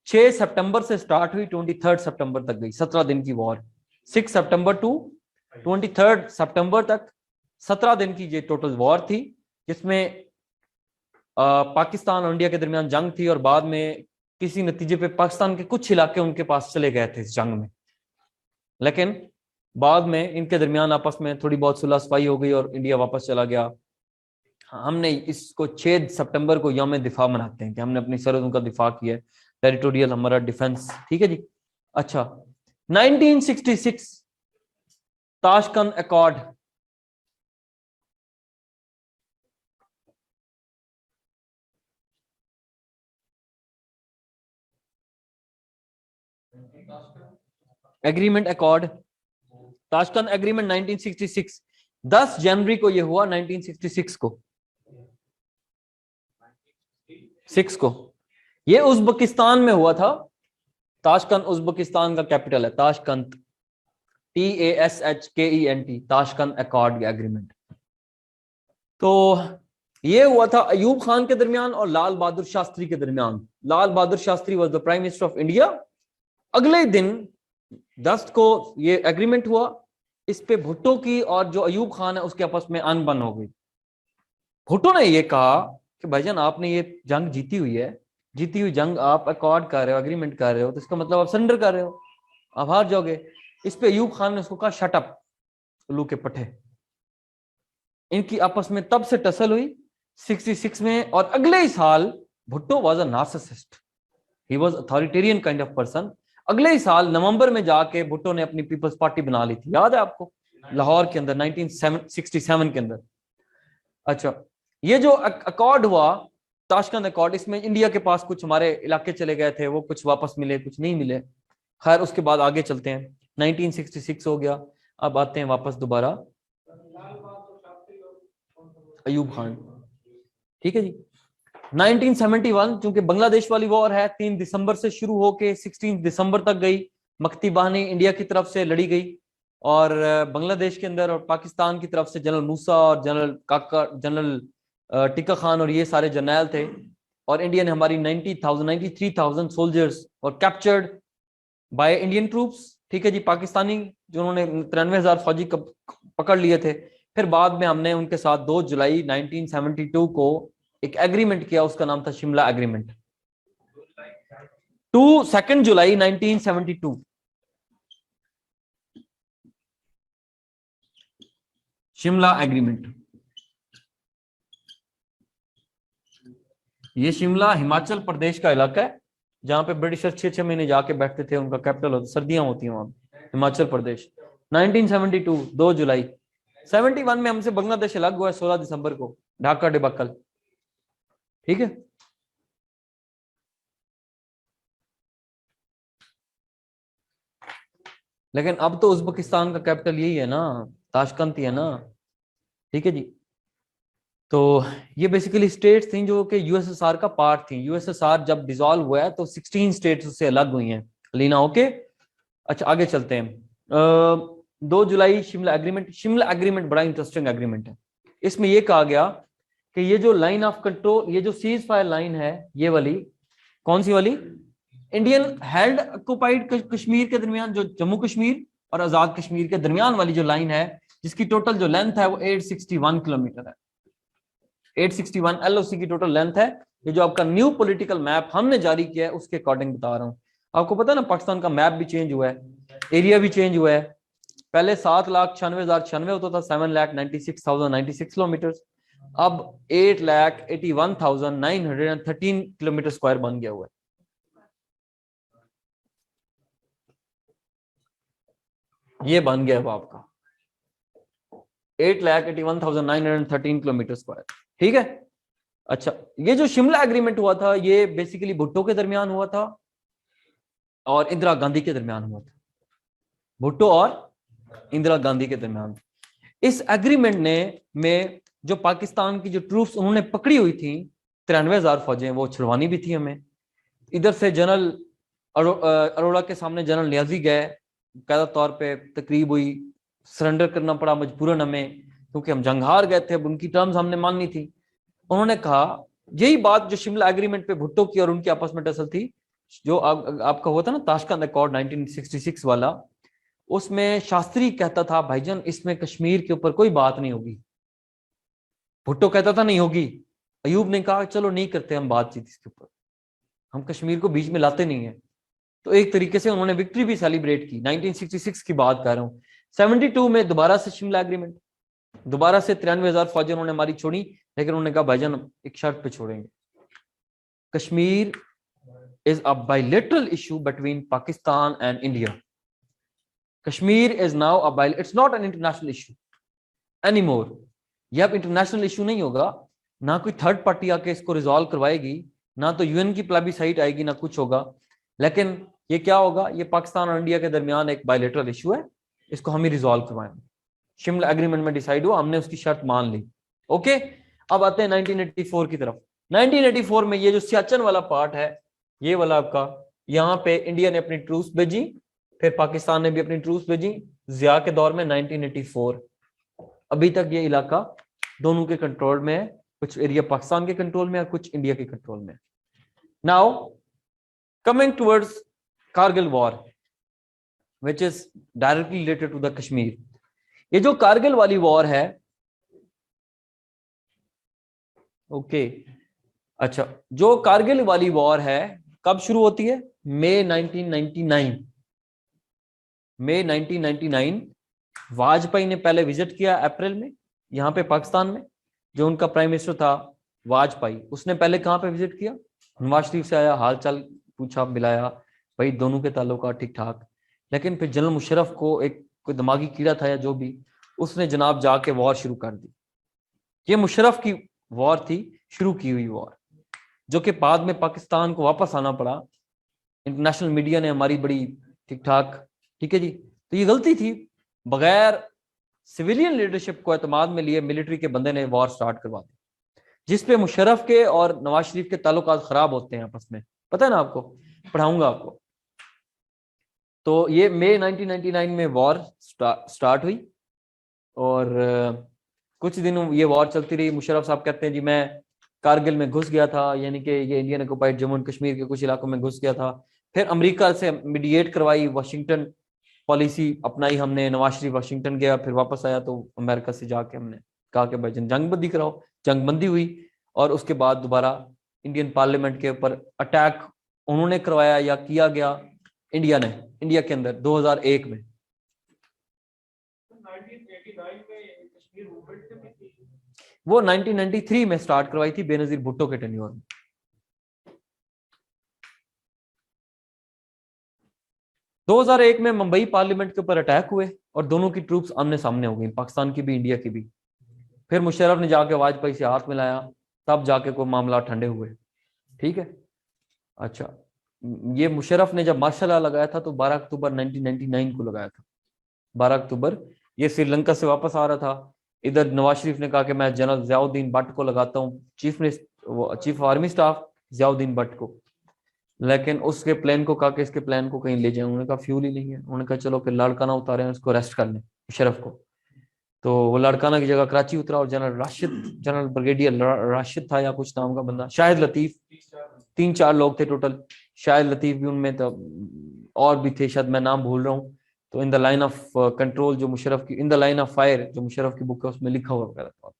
6 सितंबर से स्टार्ट हुई, 23 सितंबर तक गई, 17 दिन की वॉर। 6 सितंबर टू 23 सितंबर तक 17 दिन की ये टोटल वॉर थी, जिसमें पाकिस्तान और इंडिया के दरमियान जंग थी, और बाद में किसी नतीजे पे पाकिस्तान के कुछ इलाके उनके पास चले गए थे इस जंग में। लेकिन बाद में इनके दरमियान आपस में थोड़ी बहुत सुलह सफाई हो गई और इंडिया वापस चला गया। हमने इसको 6 सितंबर को यौम दिफा मनाते हैं कि हमने अपनी सरहदों का दिफा किया, टेरिटोरियल हमारा डिफेंस। ठीक है जी। अच्छा, 1966 Tashkent accord, agreement accord, Tashkent agreement 1966, 10 जनवरी को ये हुआ 1966 को, 6 को। ये उज्बेकिस्तान में हुआ था। ताशकंद उज्बेकिस्तान का कैपिटल है, Tashkent, TASHKENT, Tashkent accord agreement. तो ये हुआ था अयूब खान के दरमियान और लाल बहादुर शास्त्री के दरमियान। Lal Bahadur Shastri was the prime minister of India. अगले दिन 10 को ये एग्रीमेंट हुआ। इस पे भुट्टो की और जो अयूब खान है उसके आपस में अनबन हो गई। भुट्टो ने ये कहा कि भाईजान आपने ये जंग जीती हुई है, जीती हुई जंग आप अकॉर्ड कर रहे हो, एग्रीमेंट कर रहे हो, तो इसका मतलब आप सरेंडर कर रहे हो, आप हार जाओगे। इस पे अयूब खान ने उसको कहा शट अप उल्लू के पट्टे। इनकी आपस में तब से टसल हुई 66 में। और अगले ही साल Bhutto was a narcissist, he was authoritarian kind of person. अगले ही साल नवंबर में जाके भुट्टो ने अपनी पीपल्स पार्टी बना ली थी, याद है आपको, लाहौर के अंदर 1967 के अंदर। अच्छा, ये जो अकॉर्ड हुआ ताशकंद अकॉर्ड, इसमें इंडिया के पास कुछ हमारे इलाके चले गए थे, वो कुछ वापस मिले कुछ नहीं मिले। खैर उसके बाद आगे चलते हैं, 1966 हो गया। अब आते हैं वापस दोबारा अयूब खान, ठीक है जी। 1971 चूंकि बांग्लादेश वाली वॉर है, 3 दिसंबर से शुरू होके 16 दिसंबर तक गई। मक्ती बाहिनी इंडिया की तरफ से लड़ी गई और बांग्लादेश के अंदर और पाकिस्तान की तरफ से जनरल मूसा और जनरल काका, जनरल टिक्का खान और ये सारे जर्नैल थे। और इंडिया ने हमारी 93,000 सोल्जर्स और कैप्चर्ड बाय इंडियन ट्रूप्स, ठीक है जी। पाकिस्तानी जो उन्होंने 93,000 फौजी पकड़ लिए थे। फिर बाद में हमने उनके साथ 2 जुलाई 1972 को एक एग्रीमेंट किया, उसका नाम था शिमला एग्रीमेंट। 2 जुलाई 1972 शिमला एग्रीमेंट। ये शिमला हिमाचल प्रदेश का इलाका है जहां पे ब्रिटिशर 6-6 महीने जाके बैठते थे, उनका कैपिटल होता, सर्दियां होती हैं वहां, हिमाचल प्रदेश। 1972 2 जुलाई। 71 में हमसे बांग्लादेश अलग हुआ है 16 दिसंबर को, ढाका डिबक्कल, ठीक है। लेकिन अब तो उज्बेकिस्तान का कैपिटल यही है ना, ताशकंद ही है ना, ठीक है जी। तो ये बेसिकली स्टेट्स थी जो कि यूएसएसआर का पार्ट थी। यूएसएसआर जब डिसॉल्व हुआ है तो 16 स्टेट्स उससे अलग हुई हैं, लीना, ओके। अच्छा आगे चलते हैं। 2 जुलाई शिमला एग्रीमेंट। शिमला एग्रीमेंट बड़ा इंटरेस्टिंग एग्रीमेंट है। इसमें यह कहा गया कि ये जो लाइन ऑफ कंट्रोल, ये जो सीज फायर लाइन है, ये वाली कौन सी वाली, इंडियन हेल्ड ऑक्युपाइड कश्मीर के दरमियान, जो जम्मू कश्मीर और आजाद कश्मीर के दरमियान वाली जो लाइन है, जिसकी टोटल जो लेंथ है वो 861 किलोमीटर है। 861 LOC की टोटल लेंथ है। ये जो आपका न्यू पॉलिटिकल मैप हमने जारी किया है उसके अकॉर्डिंग बता रहा हूं। आपको पता है ना, पाकिस्तान का मैप भी चेंज हुआ है, एरिया भी चेंज हुआ है। पहले 7,96,096 होता था, 7,96,096 किलोमीटर। अब 8,81,913 किलोमीटर स्क्वायर बन गया हुआ है। ये बन गया है आपका 8,81,913 किलोमीटर स्क्वायर, ठीक है। अच्छा, ये जो शिमला एग्रीमेंट हुआ था ये बेसिकली भुट्टो के दरमियान हुआ था और इंदिरा गांधी के दरमियान हुआ था। भुट्टो और इंदिरा गांधी के दरमियान। इस एग्रीमेंट ने में जो पाकिस्तान की जो ट्रूप्स उन्होंने पकड़ी हुई थी, 93,000 फौजें, वो छुड़वानी भी थी हमें। इधर से जनरल अरोड़ा के सामने जनरल नियाजी गए, कायदा तौर पे तकरीब हुई, सरेंडर करना पड़ा मजबूरन हमें, क्योंकि हम जंग हार गए थे, अब उनकी टर्म्स हमने माननी थी। उन्होंने कहा यही बात जो शिमला एग्रीमेंट पे भुट्टो की और उनकी आपस में टसल थी, जो आपका हुआ था ना ताशकंद अकॉर्ड 1966 वाला, उसमें शास्त्री कहता था भाईजान इसमें कश्मीर के ऊपर कोई बात नहीं होगी। भुट्टो कहता था नहीं होगी। अयूब ने कहा चलो नहीं करते हम बातचीत इसके ऊपर, हम कश्मीर को बीच में लाते नहीं है। तो एक तरीके से उन्होंने विक्ट्री भी सेलिब्रेट की। 1966 की बात कर रहा हूँ। 72 में दोबारा से शिमला एग्रीमेंट, दोबारा से 93,000 फौजें उन्होंने हमारी छोड़ी, लेकिन उन्होंने कहा भाईजान एक शर्त पे छोड़ेंगे, Kashmir is a bilateral issue between Pakistan and India. Kashmir is now a bilateral, it's not an international issue anymore. ये अब इंटरनेशनल इशू नहीं होगा, ना कोई थर्ड पार्टी आके इसको रिजॉल्व करवाएगी, ना तो यूएन की प्लेबिसाइट आएगी, ना कुछ होगा। लेकिन ये क्या होगा, ये पाकिस्तान और इंडिया के दरमियान एक बायलैटरल इशू है, इसको हम ही रिजॉल्व करवाएंगे। शिमला एग्रीमेंट में डिसाइड हुआ, हमने उसकी शर्त मान ली। ओके, अब आते हैं 1984 की तरफ। 1984 में ये जो सियाचिन वाला पार्ट है, ये वाला आपका, यहाँ पे इंडिया ने अपनी ट्रूप्स भेजी, फिर पाकिस्तान ने भी अपनी ट्रूप्स भेजी जिया के दौर में 1984। अभी तक ये इलाका दोनों के कंट्रोल में है, कुछ एरिया पाकिस्तान के कंट्रोल में है, कुछ इंडिया के कंट्रोल में। Now coming towards Kargil war which is directly related to the Kashmir. ये जो कारगिल वाली वॉर है, ओके अच्छा, जो कारगिल वाली वॉर है कब शुरू होती है, मई 1999। मई 1999 वाजपेयी ने पहले विजिट किया अप्रैल में यहाँ पे पाकिस्तान में, जो उनका प्राइम मिनिस्टर था वाजपेयी, उसने पहले कहाँ पे विजिट किया, नवाज शरीफ से आया, हाल चाल पूछा, मिलाया, भाई दोनों के ताल्लुकात ठीक ठाक। लेकिन फिर जनरल मुशर्रफ को एक कोई दिमागी कीड़ा था या जो भी, उसने जनाब जाके वॉर शुरू कर दी। ये मुशर्रफ की वॉर थी, शुरू की हुई वॉर, जो कि बाद में पाकिस्तान को वापस आना पड़ा। इंटरनेशनल मीडिया ने हमारी बड़ी ठीक ठाक, ठीक है जी, तो ये गलती थी, बगैर सिविलियन लीडरशिप को एतमाद में लिए मिलिट्री के बंदे ने वॉर स्टार्ट करवा दी, जिसपे मुशर्रफ के और नवाज शरीफ के ताल्लुकात खराब होते हैं आपस में, पता है ना आपको, पढ़ाऊंगा आपको। तो ये मई 1999 में वॉर स्टार्ट हुई और कुछ दिन ये वॉर चलती रही। मुशर्रफ साहब कहते हैं जी मैं कारगिल में घुस गया था, यानी कि ये Indian occupied Jammu and Kashmir के कुछ इलाकों में घुस गया था। फिर अमेरिका से मीडिएट करवाई, वाशिंगटन पॉलिसी अपनाई हमने, नवाज शरीफ वाशिंगटन गया, फिर वापस आया तो अमेरिका से जाके हमने कहा कि भाई जंगबंदी कराओ, जंगबंदी हुई। और उसके बाद दोबारा इंडियन पार्लियामेंट के ऊपर अटैक उन्होंने करवाया या किया गया इंडिया ने, इंडिया के अंदर 2001 में। 1989 में कश्मीर मूवमेंट से भी थी। वो 1993 में स्टार्ट करवाई थी बेनजीर भुट्टो के टेन्योर में। 2001 में मुंबई पार्लियामेंट के ऊपर अटैक हुए और दोनों की ट्रूप्स आमने सामने हो गई, पाकिस्तान की भी इंडिया की भी। फिर मुशर्रफ ने जाके वाजपेयी से हाथ मिलाया, तब जाके कोई मामला ठंडे हुए, ठीक है। अच्छा, ये मुशर्रफ ने जब मार्शल लॉ लगाया था तो 12 अक्टूबर 1999 को लगाया था, 12 अक्टूबर। ये श्रीलंका से वापस आ रहा था, इधर नवाज शरीफ ने कहा कि मैं जनरल जियाउद्दीन भट्ट को लगाता हूँ chief army staff Ziauddin Bhatt को, लेकिन उसके प्लान को कहा कि इसके प्लान को कहीं ले जाए, उन्होंने कहा फ्यूल ही नहीं है। उन्होंने कहा चलो फिर लाड़काना उतारे, उसको अरेस्ट कर लें मुशर्रफ को। तो वो लाड़काना की जगह कराची उतरा और जनरल ब्रिगेडियर राशिद था या कुछ नाम का बंदा, शाहिद लतीफ, 3-4 लोग थे टोटल, शाहिद लतीफ भी उनमें, तो और भी थे, शायद मैं नाम भूल रहा हूँ। तो in the line of control जो मुशर्रफ की, in the line of fire जो मुशर्रफ की बुक है उसमें लिखा हुआ वगैरह था।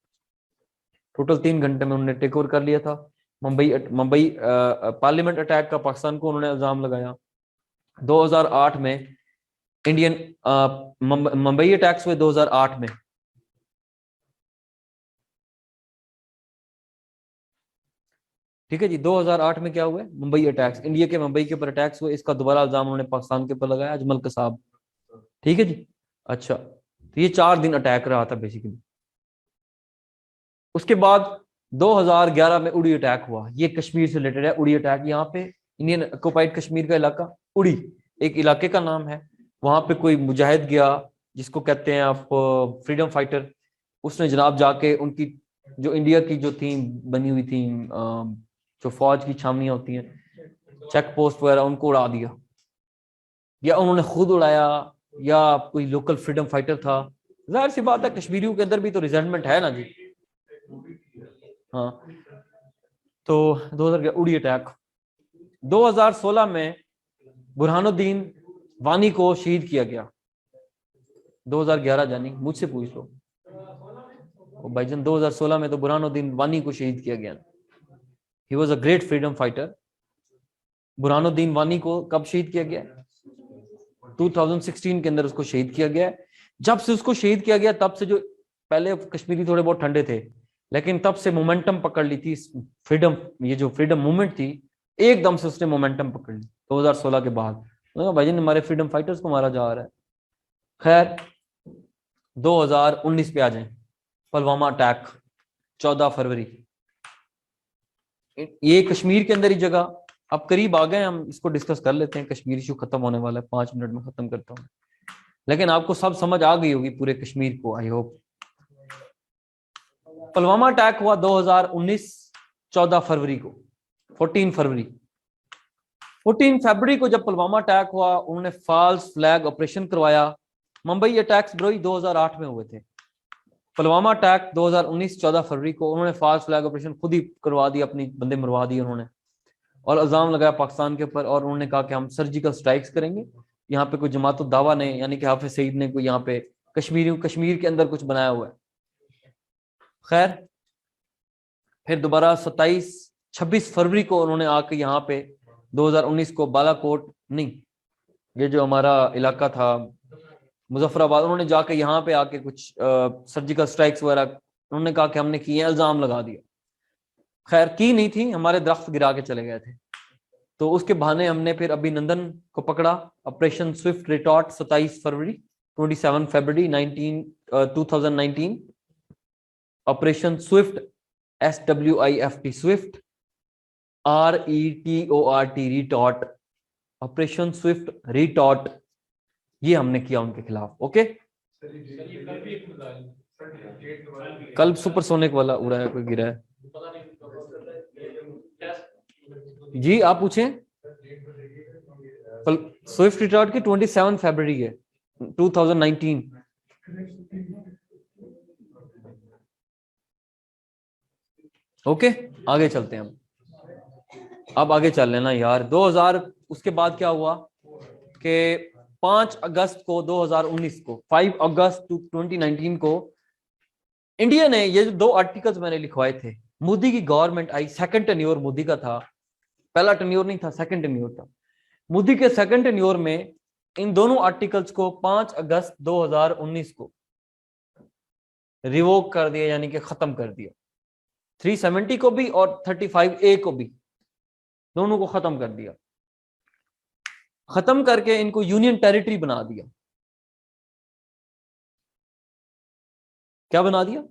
टोटल 3 घंटे में उन्होंने टेक ओवर कर लिया था। मुंबई पार्लियामेंट अटैक का पाकिस्तान को उन्होंने इल्जाम लगाया। 2008 में इंडियन मुंबई अटैक्स हुए 2008 में। ठीक है जी, 2008 में क्या हुआ, मुंबई अटैक्स, इंडिया के मुंबई के ऊपर अटैक्स हुए, इसका दोबारा इल्जाम उन्होंने पाकिस्तान के ऊपर लगाया, अजमल कसाब। ठीक है जी। अच्छा, तो ये 4 दिन अटैक रहा था बेसिकली। उसके बाद 2011 में उड़ी अटैक हुआ, ये कश्मीर से रिलेटेड है। उड़ी अटैक, यहाँ पे इंडियन ऑक्युपाइड कश्मीर का इलाका उड़ी एक इलाके का नाम है, वहां पे कोई मुजाहिद गया जिसको कहते हैं आप फ्रीडम फाइटर, उसने जनाब जाके उनकी जो इंडिया की जो थी बनी हुई थी, जो फौज की छावनियां होती हैं, चेक पोस्ट वगैरह, उनको उड़ा दिया, या उन्होंने खुद उड़ाया या कोई लोकल फ्रीडम फाइटर था। जाहिर सी बात है कश्मीरियों के अंदर भी तो रिजेंटमेंट है ना जी। हाँ, तो 2000 उड़ी अटैक। 2016 में बुरहानुद्दीन वानी को शहीद किया गया, 2011 जानी, मुझसे पूछ लो भाईजान, 2016 में तो बुरहानुद्दीन वानी को शहीद किया गया। He was a great freedom fighter. Burhanuddin वानी को कब शहीद किया गया, 2016 के अंदर उसको शहीद किया गया। जब से उसको शहीद किया गया तब से, जो पहले कश्मीरी थोड़े बहुत ठंडे थे, लेकिन तब से मोमेंटम पकड़ ली थी फ्रीडम, ये जो फ्रीडम मूवमेंट थी, एकदम से उसने मोमेंटम पकड़ ली 2016 के बाद। भाई जी हमारे फ्रीडम फाइटर्स को मारा जा रहा है। खैर 2019 पे आ जाए, पुलवामा अटैक 14 फरवरी, ये कश्मीर के अंदर ही जगह, अब करीब आ गए, हम इसको डिस्कस कर लेते हैं। कश्मीर इशू खत्म होने वाला है, 5 मिनट में खत्म करता हूँ। लेकिन आपको सब समझ आ गई होगी पूरे कश्मीर को, आई होप। पुलवामा अटैक हुआ 2019 14 फरवरी को, 14 फरवरी को जब पुलवामा अटैक हुआ, उन्होंने फॉल्स फ्लैग ऑपरेशन करवाया। मुंबई अटैक्स ब्रोई 2008 में हुए थे। पुलवामा अटैक 2019 14 फरवरी को उन्होंने फॉल्स फ्लैग ऑपरेशन खुद ही करवा दिया, अपनी बंदे मरवा दिए उन्होंने, और इल्जाम लगाया पाकिस्तान के ऊपर। और उन्होंने कहा कि हम सर्जिकल स्ट्राइक्स करेंगे। यहाँ पे कोई जमात दावा ने, यानी कि हाफिज सईद ने कोई यहाँ पे कश्मीर के अंदर कुछ बनाया हुआ है। खैर, फिर दोबारा 26 फरवरी को उन्होंने आके यहाँ पे 2019 को बालाकोट नहीं, ये जो हमारा इलाका था मुजफ्फराबाद, उन्होंने जाके यहाँ पे आके कुछ सर्जिकल स्ट्राइक्स वगैरह उन्होंने कहा कि हमने किए, इल्जाम लगा दिया। खैर की नहीं थी, हमारे दरख्त गिरा के चले गए थे। तो उसके बहाने हमने फिर अभिनंदन को पकड़ा। ऑपरेशन स्विफ्ट रिटॉर्ट 27 फरवरी 2019 operation Swift SWIFT Swift RETORT retort, operation Swift retort, ये हमने किया उनके खिलाफ। ओके, कल सुपरसोनिक वाला उड़ा है, कोई गिरा है जी? आप पूछें। स्विफ्ट रिटॉर्ट की 27 फरवरी है 2019। ओके, आगे चलते हैं हम। अब आगे चल लेना यार। 2000 उसके बाद क्या हुआ कि 5 अगस्त को 2019 को 5 अगस्त 2019 को इंडिया ने, ये जो 2 आर्टिकल्स मैंने लिखवाए थे, मोदी की गवर्नमेंट आई, सेकंड टेन्योर मोदी का था, पहला टेन्योर नहीं था, सेकंड टेन्योर था। मोदी के सेकंड टेन्योर में इन दोनों आर्टिकल्स को 5 अगस्त 2019 को रिवोक कर दिया, यानी कि खत्म कर दिया। 370 को भी और 35A को भी, दोनों को खत्म कर दिया। खत्म करके इनको यूनियन टेरिटरी बना दिया। क्या बना दिया?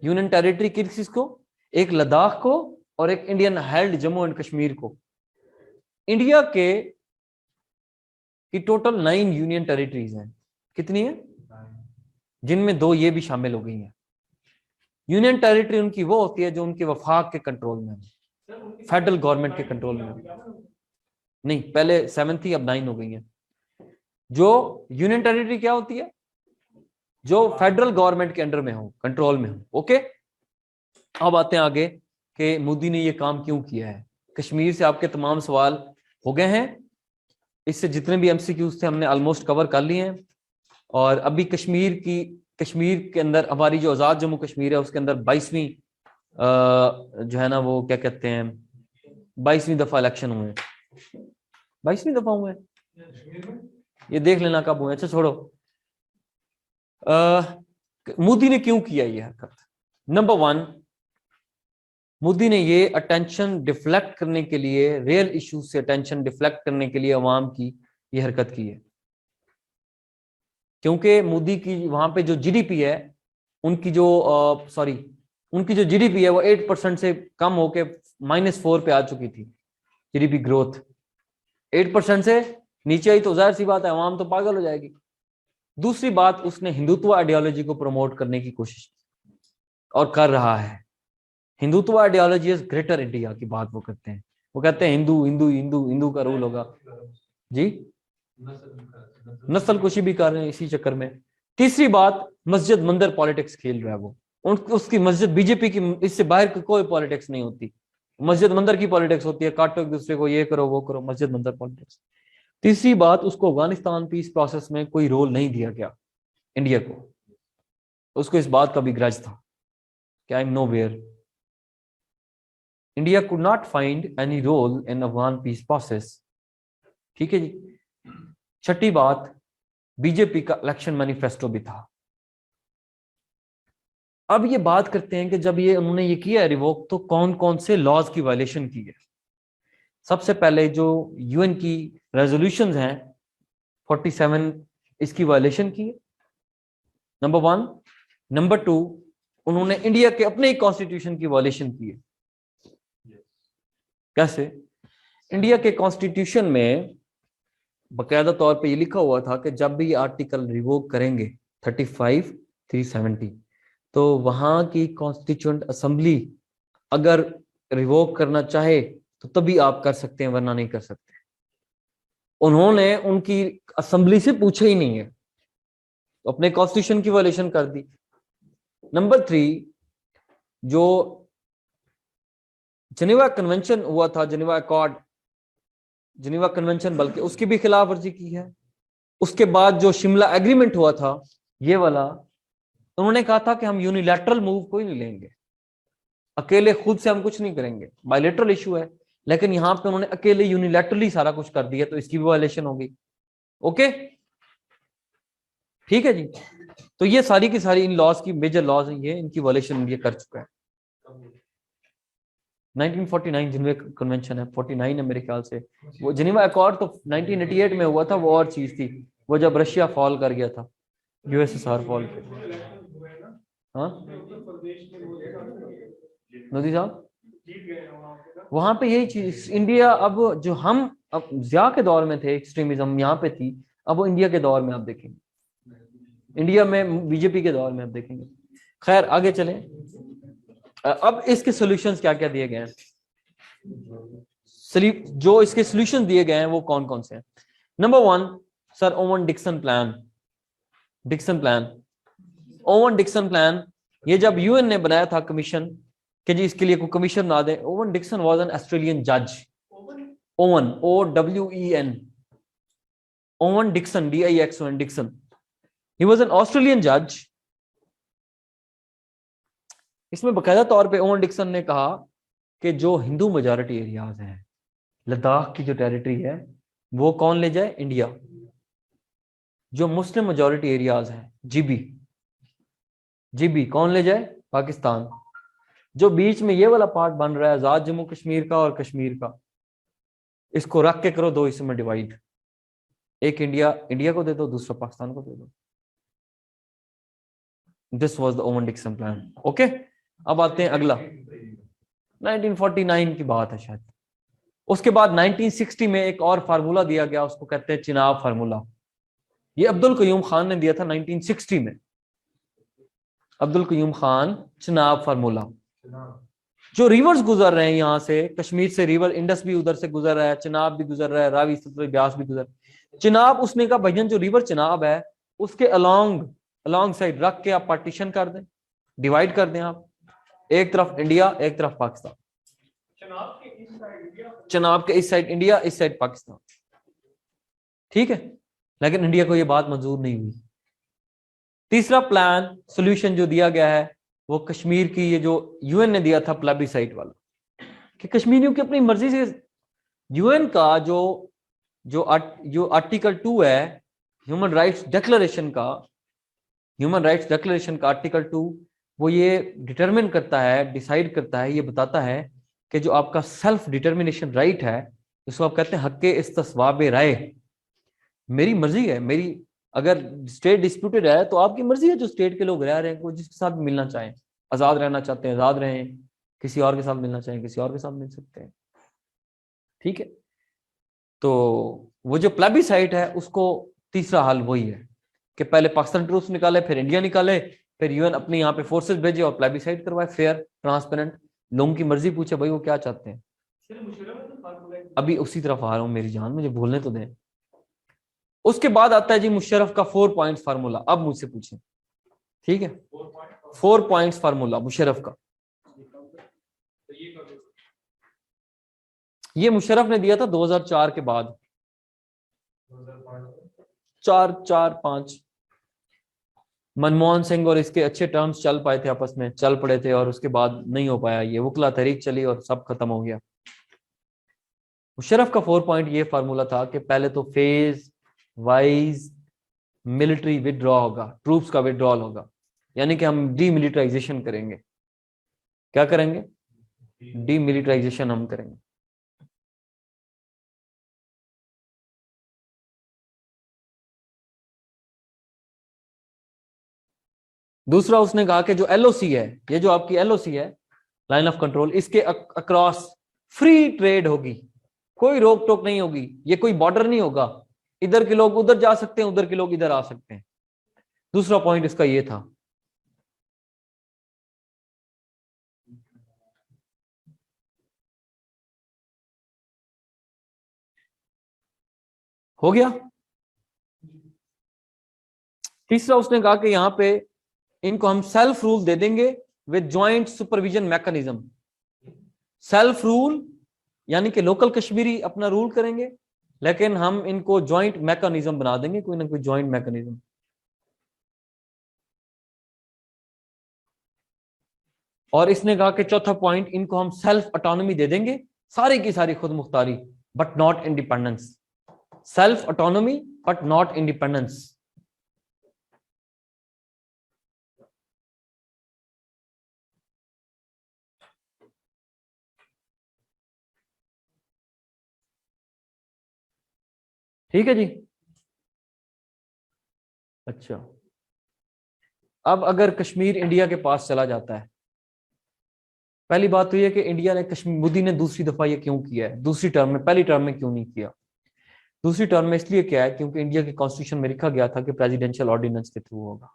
यूनियन टेरिटरी किसको? एक लद्दाख को और एक Indian held Jammu and Kashmir को। इंडिया के की टोटल 9 यूनियन टेरिटरीज हैं। कितनी है? जिनमें 2 ये भी शामिल हो गई हैं। यूनियन टेरिटरी उनकी वो होती है जो उनके वफाक के कंट्रोल में है, फेडरल गवर्नमेंट के कंट्रोल में नहीं। पहले 7 थी, अब 9 हो गई हैं। जो यूनियन टेरिटरी क्या होती है? जो फेडरल गवर्नमेंट के अंडर में हो, कंट्रोल में हो। ओके, अब आते हैं आगे कि मोदी ने ये काम क्यों किया है। कश्मीर से आपके तमाम सवाल हो गए हैं। इससे जितने भी MCQs थे हमने ऑलमोस्ट कवर कर लिए हैं। और अभी कश्मीर के अंदर हमारी जो आजाद जम्मू कश्मीर है, उसके अंदर 22वीं जो है ना, वो क्या कहते हैं, 22वीं दफा इलेक्शन हुए हैं। 22वीं दफा हुए हैं, ये देख लेना कब हुए। अच्छा छोड़ो। मोदी ने क्यों किया ये हरकत? नंबर 1, मोदी ने ये अटेंशन डिफ्लेक्ट करने के लिए, रियल इश्यूज से अटेंशन डिफ्लेक्ट करने के लिए अवाम की ये हरकत की है। क्योंकि मोदी की वहां पे जो GDP है, उनकी जो उनकी जो GDP है वो 8% से कम होके -4 पे आ चुकी थी। GDP ग्रोथ 8% से नीचे आई तो जाहिर सी बात है अवाम तो पागल हो जाएगी। दूसरी बात, उसने हिंदुत्व आइडियोलॉजी को प्रमोट करने की कोशिश और कर रहा है। Hindutva ideology is greater India की बात वो करते हैं। वो कहते हैं हिंदू हिंदू हिंदू हिंदू का रूल होगा जी, नस्ल कुशी भी कर रहे हैं इसी चक्कर में। तीसरी बात, मस्जिद मंदिर पॉलिटिक्स खेल रहा है वो। उसकी मस्जिद, बीजेपी की इससे बाहर कोई पॉलिटिक्स नहीं होती, मस्जिद मंदिर की पॉलिटिक्स होती है। काटो एक दूसरे को, ये करो वो करो, मस्जिद मंदिर पॉलिटिक्स। तीसरी बात, उसको अफगानिस्तान पीस प्रोसेस में कोई रोल नहीं दिया गया इंडिया को। उसको इस बात का भी ग्रज था कि I am nowhere, India could not find any role in Afghan peace process. ठीक है जी। छठी बात, बीजेपी का इलेक्शन मैनिफेस्टो भी था। अब ये बात करते हैं कि जब ये उन्होंने ये किया रिवोक, तो कौन कौन से लॉज की वायलेशन की है। सबसे पहले जो UN की रेजोल्यूशंस हैं 47, इसकी वायलेशन की है, नंबर 1। नंबर 2, उन्होंने इंडिया के अपने ही कॉन्स्टिट्यूशन की वायलेशन की है। कैसे? इंडिया के कॉन्स्टिट्यूशन में बकायदा तौर पे ये लिखा हुआ था कि जब भी ये आर्टिकल रिवोक करेंगे 35 370, तो वहां की कॉन्स्टिट्यूएंट असेंबली अगर रिवोक करना चाहे तो तभी आप कर सकते हैं, वरना नहीं कर सकते। उन्होंने उनकी असेंबली से पूछा ही नहीं है, तो अपने कॉन्स्टिट्यूशन की वायलेशन कर दी। नंबर 3, जो जेनेवा कन्वेंशन हुआ था, जेनेवा अकॉर्ड, जेनेवा कन्वेंशन बल्कि उसकी भी खिलाफ वर्जी की है। उसके बाद जो शिमला एग्रीमेंट हुआ था ये वाला, उन्होंने कहा था कि हम यूनिलैटरल मूव कोई नहीं लेंगे, अकेले खुद से हम कुछ नहीं करेंगे, बायलैटरल इशू है। लेकिन यहां पे उन्होंने अकेले यूनिलैटरली सारा कुछ कर दिया, तो इसकी भी वायलेशन होगी। ओके, ठीक है जी। तो ये सारी की सारी इन लॉज की मेजर लॉज हैं, ये इनकी वायलेशन ये कर चुका है। 1949 जिनेवा कन्वेंशन है, 49 है मेरे ख्याल से। वो जिनेवा अकॉर्ड तो 1988 में हुआ था, वो और चीज थी, वो जब रशिया फॉल कर गया था, यूएसएसआर फॉल कर। हाँ मोदी साहब, वहां पे यही चीज, इंडिया अब जो हम अब जिया के दौर में थे, एक्सट्रीमिज्म यहाँ पे थी, अब वो इंडिया के दौर में आप देखेंगे, इंडिया में बीजेपी के दौर में आप देखेंगे। खैर आगे चलें। अब इसके सॉल्यूशंस क्या क्या दिए गए हैं, जो इसके सॉल्यूशन दिए गए हैं वो कौन कौन से हैं। Number 1, sir Owen Dixon plan. Dixon plan, Owen Dixon plan, ये जब यूएन ने बनाया था कमीशन कि जी इसके लिए कोई कमीशन ना दे। Owen Dixon was an Australian जज। Owen, OWEN, Owen Dixon, DIXON, Dixon, he was an Australian जज। इसमें बकायदा तौर पे ओवन डिक्सन ने कहा कि जो हिंदू मेजॉरिटी एरियाज हैं, लद्दाख की जो टेरिटरी है वो कौन ले जाए, इंडिया। जो मुस्लिम मेजॉरिटी एरियाज हैं, जीबी कौन ले जाए, पाकिस्तान। जो बीच में ये वाला पार्ट बन रहा है आजाद जम्मू कश्मीर का और कश्मीर का, इसको रख के करो 2 हिस्सों में डिवाइड, एक इंडिया को दे दो, दूसरा पाकिस्तान को दे दो। This was the Owen Dixon plan. Okay, अब आते हैं अगला, 1949 की बात है शायद। उसके बाद 1960 में एक और फार्मूला दिया गया, उसको कहते हैं चिनाब फार्मूला। ये अब्दुल कयूम खान ने दिया था 1960 में, अब्दुल कयूम खान, चिनाब फार्मूला। जो रिवर्स गुजर रहे हैं यहां से, कश्मीर से रिवर इंडस भी उधर से गुजर रहा है, चिनाब भी गुजर रहा है, रावी सतलुज ब्यास भी गुजर, चिनाब उसने कहा भजन जो रिवर चिनाब है उसके अलोंग साइड रख के आप पार्टीशन कर दें, डिवाइड कर दें आप, एक तरफ इंडिया एक तरफ पाकिस्तान। चिनाब के इस साइड इंडिया, इस साइड पाकिस्तान, ठीक है। लेकिन इंडिया को यह बात मंजूर नहीं हुई। तीसरा प्लान सॉल्यूशन जो दिया गया है वो कश्मीर की, ये जो यूएन ने दिया था प्लेबिसाइट वाला, कि कश्मीरियों की अपनी मर्जी से, यूएन का जो आर्टिकल 2 है ह्यूमन राइट्स डिक्लेरेशन का, आर्टिकल 2, वो ये डिटरमिन करता है, डिसाइड करता है, ये बताता है कि जो आपका सेल्फ डिटर्मिनेशन राइट है, जिसको आप कहते हैं हक इस्तिस्वाब राय, मेरी मर्जी है, मेरी अगर स्टेट डिस्प्यूटेड है तो आपकी मर्जी है, जो स्टेट के लोग रह रहे हैं वो जिसके साथ मिलना चाहें, आजाद रहना चाहते हैं आजाद रहें, किसी और के साथ मिलना चाहें किसी और के साथ मिल सकते हैं, ठीक है। तो वो जो प्लेबिसाइट है उसको तीसरा हल वही है कि पहले पाकिस्तान ट्रूप्स निकाले, फिर इंडिया निकाले, फिर यूएन अपने यहाँ पे फोर्सेस भेजे और प्लेबिसाइट करवाए, फेयर ट्रांसपेरेंट, लोगों की मर्जी पूछे भाई वो क्या चाहते हैं। अभी उसी तरफ आ रहा हूं मेरी जान, मुझे बोलने तो दें। उसके बाद आता है जी मुशर्रफ का 4 पॉइंट्स फार्मूला। अब मुझसे पूछें, ठीक है, 4 पॉइंट्स फार्मूला मुशर्रफ का। ये मुशर्रफ ने दिया था 2004 के बाद, 4-4-5। मनमोहन सिंह और इसके अच्छे टर्म्स चल पाए थे, आपस में चल पड़े थे, और उसके बाद नहीं हो पाया, ये वकला तहरीक चली और सब खत्म हो गया। मुशर्रफ का 4 पॉइंट ये फार्मूला था कि पहले तो फेज वाइज मिलिट्री विड्रॉ होगा, ट्रूप्स का विड्रॉल होगा, यानी कि हम डीमिलिटराइजेशन करेंगे। क्या करेंगे? डीमिलिटराइजेशन हम करेंगे। दूसरा उसने कहा कि जो LOC है, ये जो आपकी LOC है, लाइन ऑफ कंट्रोल, इसके अक्रॉस फ्री ट्रेड होगी, कोई रोक टोक नहीं होगी, ये कोई बॉर्डर नहीं होगा, इधर के लोग उधर जा सकते हैं, उधर के लोग इधर आ सकते हैं। दूसरा पॉइंट इसका ये था। हो गया। तीसरा उसने कहा कि यहां पे इनको हम सेल्फ रूल दे देंगे with joint supervision mechanism. Self rule यानी कि लोकल कश्मीरी अपना रूल करेंगे, लेकिन हम इनको ज्वाइंट मैकेनिज्म बना देंगे, कोई ना कोई ज्वाइंट मैकेनिज्म। और इसने कहा कि चौथा पॉइंट, इनको हम सेल्फ ऑटोनॉमी दे देंगे, सारी की सारी खुद मुख्तारी, but not independence. Self autonomy but not independence. ठीक है जी। अच्छा, अब अगर कश्मीर इंडिया के पास चला जाता है, पहली बात तो यह कि इंडिया ने कश्मीर, मोदी ने दूसरी दफा ये क्यों किया है, दूसरी टर्म में, पहली टर्म में क्यों नहीं किया। दूसरी टर्म में इसलिए किया है क्योंकि इंडिया के कॉन्स्टिट्यूशन में लिखा गया था कि प्रेसिडेंशियल ऑर्डिनेंस के थ्रू होगा।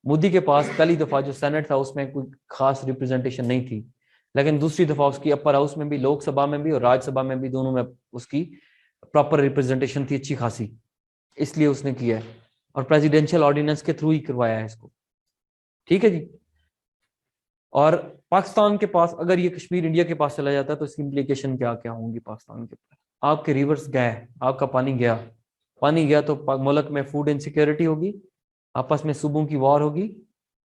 मोदी के पास पहली दफा जो सेनेट था उसमें कोई खास रिप्रेजेंटेशन नहीं थी, लेकिन दूसरी दफा उसकी अपर हाउस में भी, लोकसभा में भी और राज्यसभा में भी, दोनों में उसकी प्रॉपर रिप्रेजेंटेशन थी अच्छी खासी, इसलिए उसने किया है। और प्रेसिडेंशियल ऑर्डिनेंस के थ्रू ही करवाया है इसको। ठीक है जी। और पाकिस्तान के पास अगर ये कश्मीर इंडिया के पास चला जाता है तो इसकी इम्प्लीकेशन क्या क्या होंगी पाकिस्तान के पास। आपके रिवर्स गए, आपका पानी गया, पानी गया तो मुल्क में फूड इनसिक्योरिटी होगी, आपस में सूबों की वॉर होगी,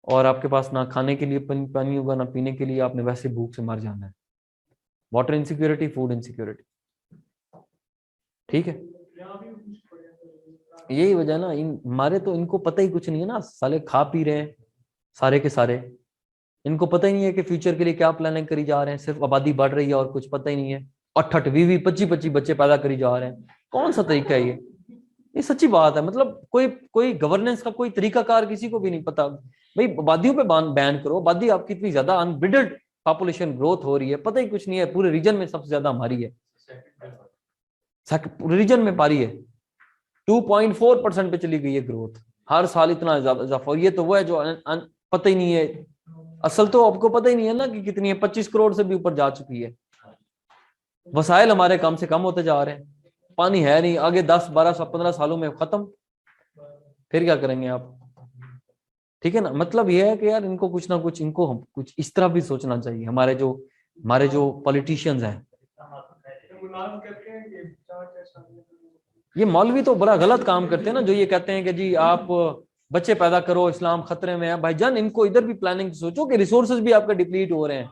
और आपके पास ना खाने के लिए पानी होगा, ना पीने के लिए, आपने वैसे भूख से मर जाना है। Water insecurity, food insecurity. ठीक है, यही वजह ना, इन हमारे तो इनको पता ही कुछ नहीं है ना, साले खा पी रहे हैं सारे के सारे, इनको पता ही नहीं है कि फ्यूचर के लिए क्या प्लानिंग करी जा रहे हैं, सिर्फ आबादी बढ़ रही है और कुछ पता ही नहीं है। 8-8, 20-20, 25-25 बच्चे पैदा करी जा रहे हैं, कौन सा तरीका है ये सच्ची बात है। मतलब कोई कोई गवर्नेंस का कोई तरीकाकार किसी को भी नहीं पता। भाई आबादियों पे बैन करो, आबादी आपकी इतनी ज्यादा अनब्रिडल्ड पॉपुलेशन ग्रोथ हो रही है, पता ही कुछ नहीं है, पूरे रीजन में सबसे ज्यादा हमारी है, पूरे रीजन में पारी है, 2.4% पे चली गई है ग्रोथ, हर साल इतना ज्यादा इजाफा। और ये तो वो है जो पता ही नहीं है, असल तो आपको पता ही नहीं है ना कि कितनी है, 25 करोड़ से भी ऊपर जा चुकी है। वसाइल हमारे कम से कम होते जा रहे हैं, पानी है नहीं, आगे 10-12-15 सालों में खत्म, फिर क्या करेंगे आप। ठीक है ना, मतलब ये है कि यार इनको कुछ ना कुछ, इनको हम कुछ इस तरह भी सोचना चाहिए, हमारे जो पॉलिटिशियंस हैं। ये मौलवी तो बड़ा गलत काम करते हैं ना, जो ये कहते हैं कि जी आप बच्चे पैदा करो, इस्लाम खतरे में है। भाईजान इनको इधर भी प्लानिंग सोचो कि रिसोर्सेज भी आपके डिप्लीट हो रहे हैं।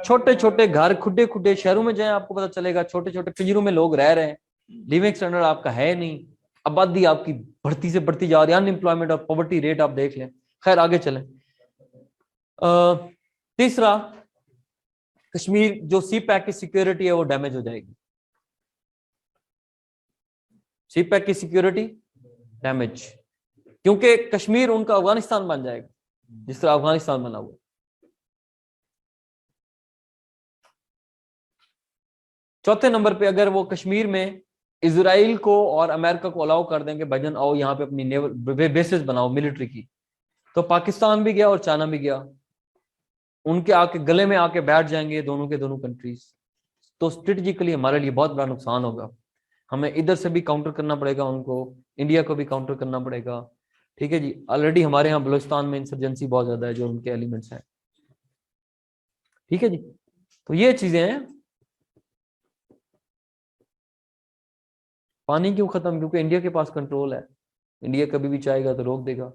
छोटे छोटे घर, खुडे खुडे शहरों में जाएं, आपको पता चलेगा छोटे छोटे पिंजरों में लोग रह रहे हैं, लिविंग स्टैंडर्ड आपका है नहीं, आबादी आपकी बढ़ती से बढ़ती जा रही है, अनएम्प्लॉयमेंट और पॉवर्टी रेट आप देख लें। खैर आगे चलें। तीसरा, कश्मीर जो सी पैक की सिक्योरिटी है वो डैमेज हो जाएगी, सी पैक की सिक्योरिटी डैमेज, क्योंकि कश्मीर उनका अफगानिस्तान बन जाएगा जिस तरह अफगानिस्तान बना हुआ। चौथे नंबर पे अगर वो कश्मीर में इजराइल को और अमेरिका को अलाउ कर देंगे, भजन आओ यहाँ पे अपनी नेवल बेसिस बनाओ मिलिट्री की, तो पाकिस्तान भी गया और चाइना भी गया, उनके आके गले में आके बैठ जाएंगे दोनों के दोनों कंट्रीज। तो स्ट्रेटेजिकली हमारे लिए बहुत बड़ा नुकसान होगा, हमें इधर से भी काउंटर करना पड़ेगा उनको, इंडिया को भी काउंटर करना पड़ेगा। ठीक है जी, ऑलरेडी हमारे यहाँ बलूचिस्तान में इंसर्जेंसी बहुत ज्यादा है, जो उनके एलिमेंट्स हैं। ठीक है जी, तो ये चीजें हैं। पानी क्यों खत्म, क्योंकि इंडिया के पास कंट्रोल है, इंडिया कभी भी चाहेगा तो रोक देगा।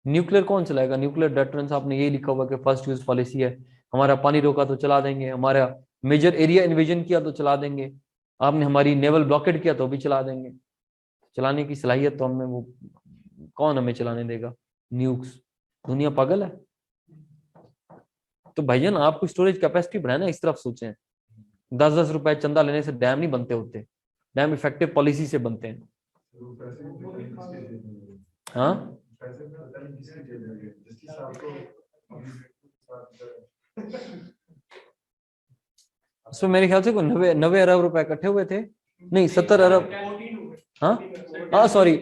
न्यूक्लियर कौन चलाएगा, न्यूक्लियर डेटरेंस आपने यही लिखा हुआ कि फर्स्ट यूज पॉलिसी है, हमारा पानी रोका तो चला देंगे, हमारा मेजर एरिया इन्वेजन किया तो चला देंगे, आपने हमारी नेवल ब्लॉकेड किया तो भी चला देंगे। चलाने की सलाहियत तो हमें, वो कौन हमें चलाने देगा न्यूक्स, दुनिया पागल है। तो भैया आपको स्टोरेज कैपेसिटी बढ़ाना, इस तरफ सोचें। 10-10 रुपए चंदा लेने से डैम नहीं बनते होते, डैम इफेक्टिव पॉलिसी से बनते हैं। हाँ, उसमें मेरे ख्याल से कोई 90 अरब रुपए इकट्ठे हुए थे, नहीं 70 अरब, हाँ हाँ सॉरी,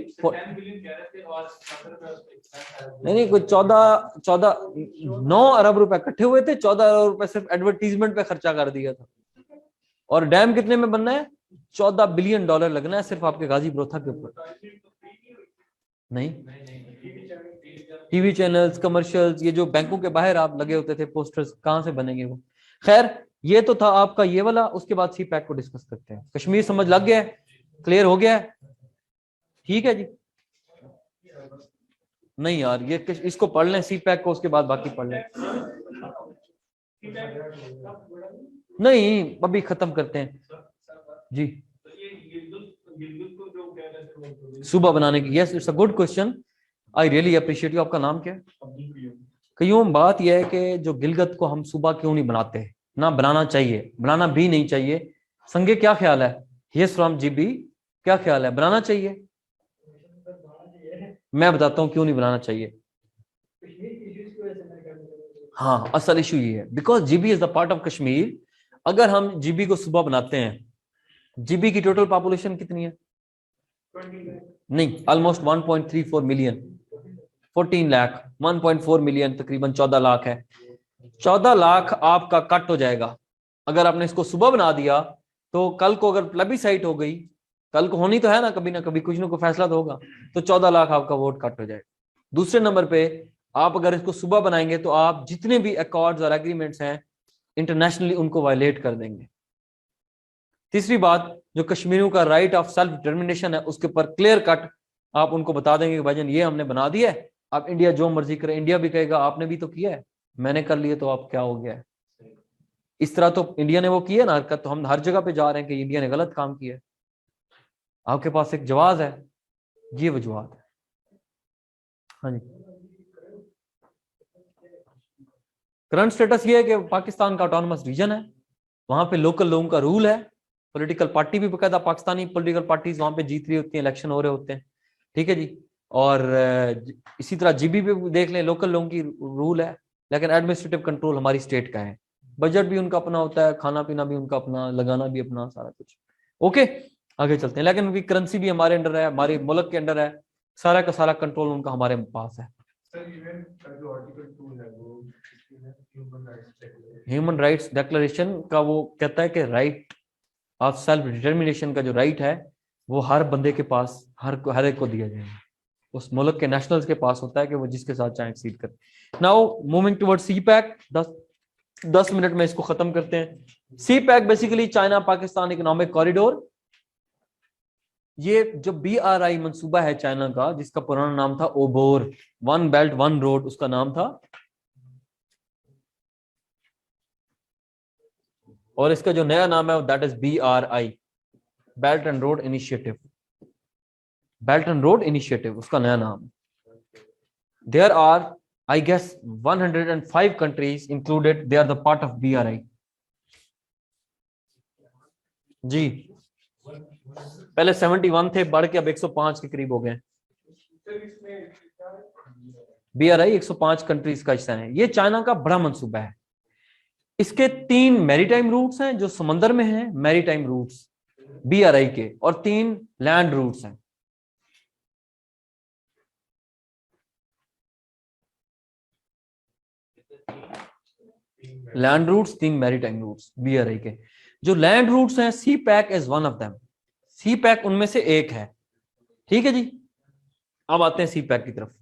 नहीं कोई 9 अरब रुपए इकट्ठे हुए थे, 14 अरब रुपए सिर्फ एडवर्टीजमेंट पे खर्चा कर दिया था। और डैम कितने में बनना है? $14 बिलियन लगना है सिर्फ आपके गाजी ब्रोथा के ऊपर। नहीं, टीवी चैनल्स, कमर्शियल्स, ये जो बैंकों के बाहर आप लगे होते थे पोस्टर्स, कहां से बनेंगे वो? खैर, ये तो था आपका ये वाला। उसके बाद सी पैक को डिस्कस करते हैं। कश्मीर समझ लग गया है? क्लियर हो गया है? ठीक है जी। नहीं यार, ये इसको पढ़ लें सी पैक को, उसके बाद बाकी पढ़ लें। नहीं, अभी खत्म करते हैं जी। सुबह बनाने की, yes it's a good question, I really appreciate you. आपका नाम क्या है? कईयों बात यह है कि जो गिलगत को हम सुबह क्यों नहीं बनाते, ना बनाना चाहिए, बनाना भी नहीं चाहिए। संगे क्या ख्याल है? यस फ्रॉम जीबी, क्या ख्याल है, बनाना चाहिए? मैं बताता हूं क्यों नहीं बनाना चाहिए। हाँ, असल इशू ये है because GB is the part of Kashmir. अगर हम जीबी को सुबह बनाते हैं, जीबी की टोटल पॉपुलेशन कितनी है? नहीं, ऑलमोस्ट 1.34 मिलियन, 14 लाख, 1.4 मिलियन, तकरीबन 14 लाख है। 14 लाख आपका कट हो जाएगा अगर आपने इसको सुबह बना दिया। तो कल को अगर प्लेबिसाइट हो गई, कल को होनी तो है ना कभी कुछ ना कोई फैसला तो होगा, तो 14 लाख आपका वोट कट हो जाएगा। दूसरे नंबर पे, आप अगर इसको सुबह बनाएंगे तो आप जितने भी अकॉर्ड्स और एग्रीमेंट्स हैं इंटरनेशनली, उनको वायलेट कर देंगे। तीसरी बात, जो कश्मीरियों का राइट ऑफ सेल्फ डिटर्मिनेशन है, उसके ऊपर क्लियर कट आप उनको बता देंगे कि भाईजान ये हमने बना दिया है, आप इंडिया जो मर्जी करें। इंडिया भी कहेगा आपने भी तो किया है, मैंने कर लिया तो आप क्या हो गया है। इस तरह तो इंडिया ने वो किया ना हरकत, तो हम हर जगह पे जा रहे हैं कि इंडिया ने गलत काम किया है। आपके पास एक जवाब है, ये वजूहत है। हाँ जी, करंट स्टेटस ये है कि पाकिस्तान का ऑटोनमस रीजन है, वहां पे लोकल लोगों का रूल है। पॉलिटिकल पार्टी भी बकायदा पाकिस्तानी पॉलिटिकल पार्टीज वहां पे जीत रही होती हैं, इलेक्शन हो रहे होते हैं, ठीक है जी। और इसी तरह जीबी पे देख लें, लोकल लोगों की रूल है, लेकिन एडमिनिस्ट्रेटिव कंट्रोल हमारी स्टेट का है। बजट भी उनका अपना होता है, खाना पीना भी उनका अपना, लगाना भी अपना, सारा कुछ ओके। आगे चलते हैं, लेकिन उनकी करेंसी भी हमारे अंडर है, हमारे मुल्क के अंडर है, सारा का सारा कंट्रोल उनका हमारे पास है। ह्यूमन राइट्स डिक्लेरेशन का वो कहता है कि राइट ऑफ सेल्फ डिटर्मिनेशन का जो राइट है वो हर बंदे के पास, हर एक को दिया जाएगा। उस मुल्क के नेशनल्स के पास होता है कि वो जिसके साथ चाहे एक्सीड करे। Now moving toward CPEC, 10 minute में इसको खत्म करते हैं। CPEC basically China Pakistan economic corridor. ये जो BRI मंसूबा है चाइना का, जिसका पुराना नाम था OBOR, one belt one road उसका नाम था, और इसका जो नया नाम है that is BRI, belt and road initiative. Belt and road initiative उसका नया नाम। There are I guess 105 countries included, they are the part of BRI जी। पहले 71 थे, बढ़ के अब 105 के करीब हो गए। BRI 105 कंट्रीज का हिस्सा है। ये चाइना का बड़ा मंसूबा है। इसके 3 मैरीटाइम रूट्स हैं जो समंदर में हैं, मैरीटाइम रूट्स BRI के, और 3 लैंड रूट्स हैं। Land routes, 3 maritime routes BRI के। जो लैंड रूट्स हैं, CPEC is one of them, CPEC उनमें से एक है, ठीक है जी। अब आते हैं सी पैक की तरफ।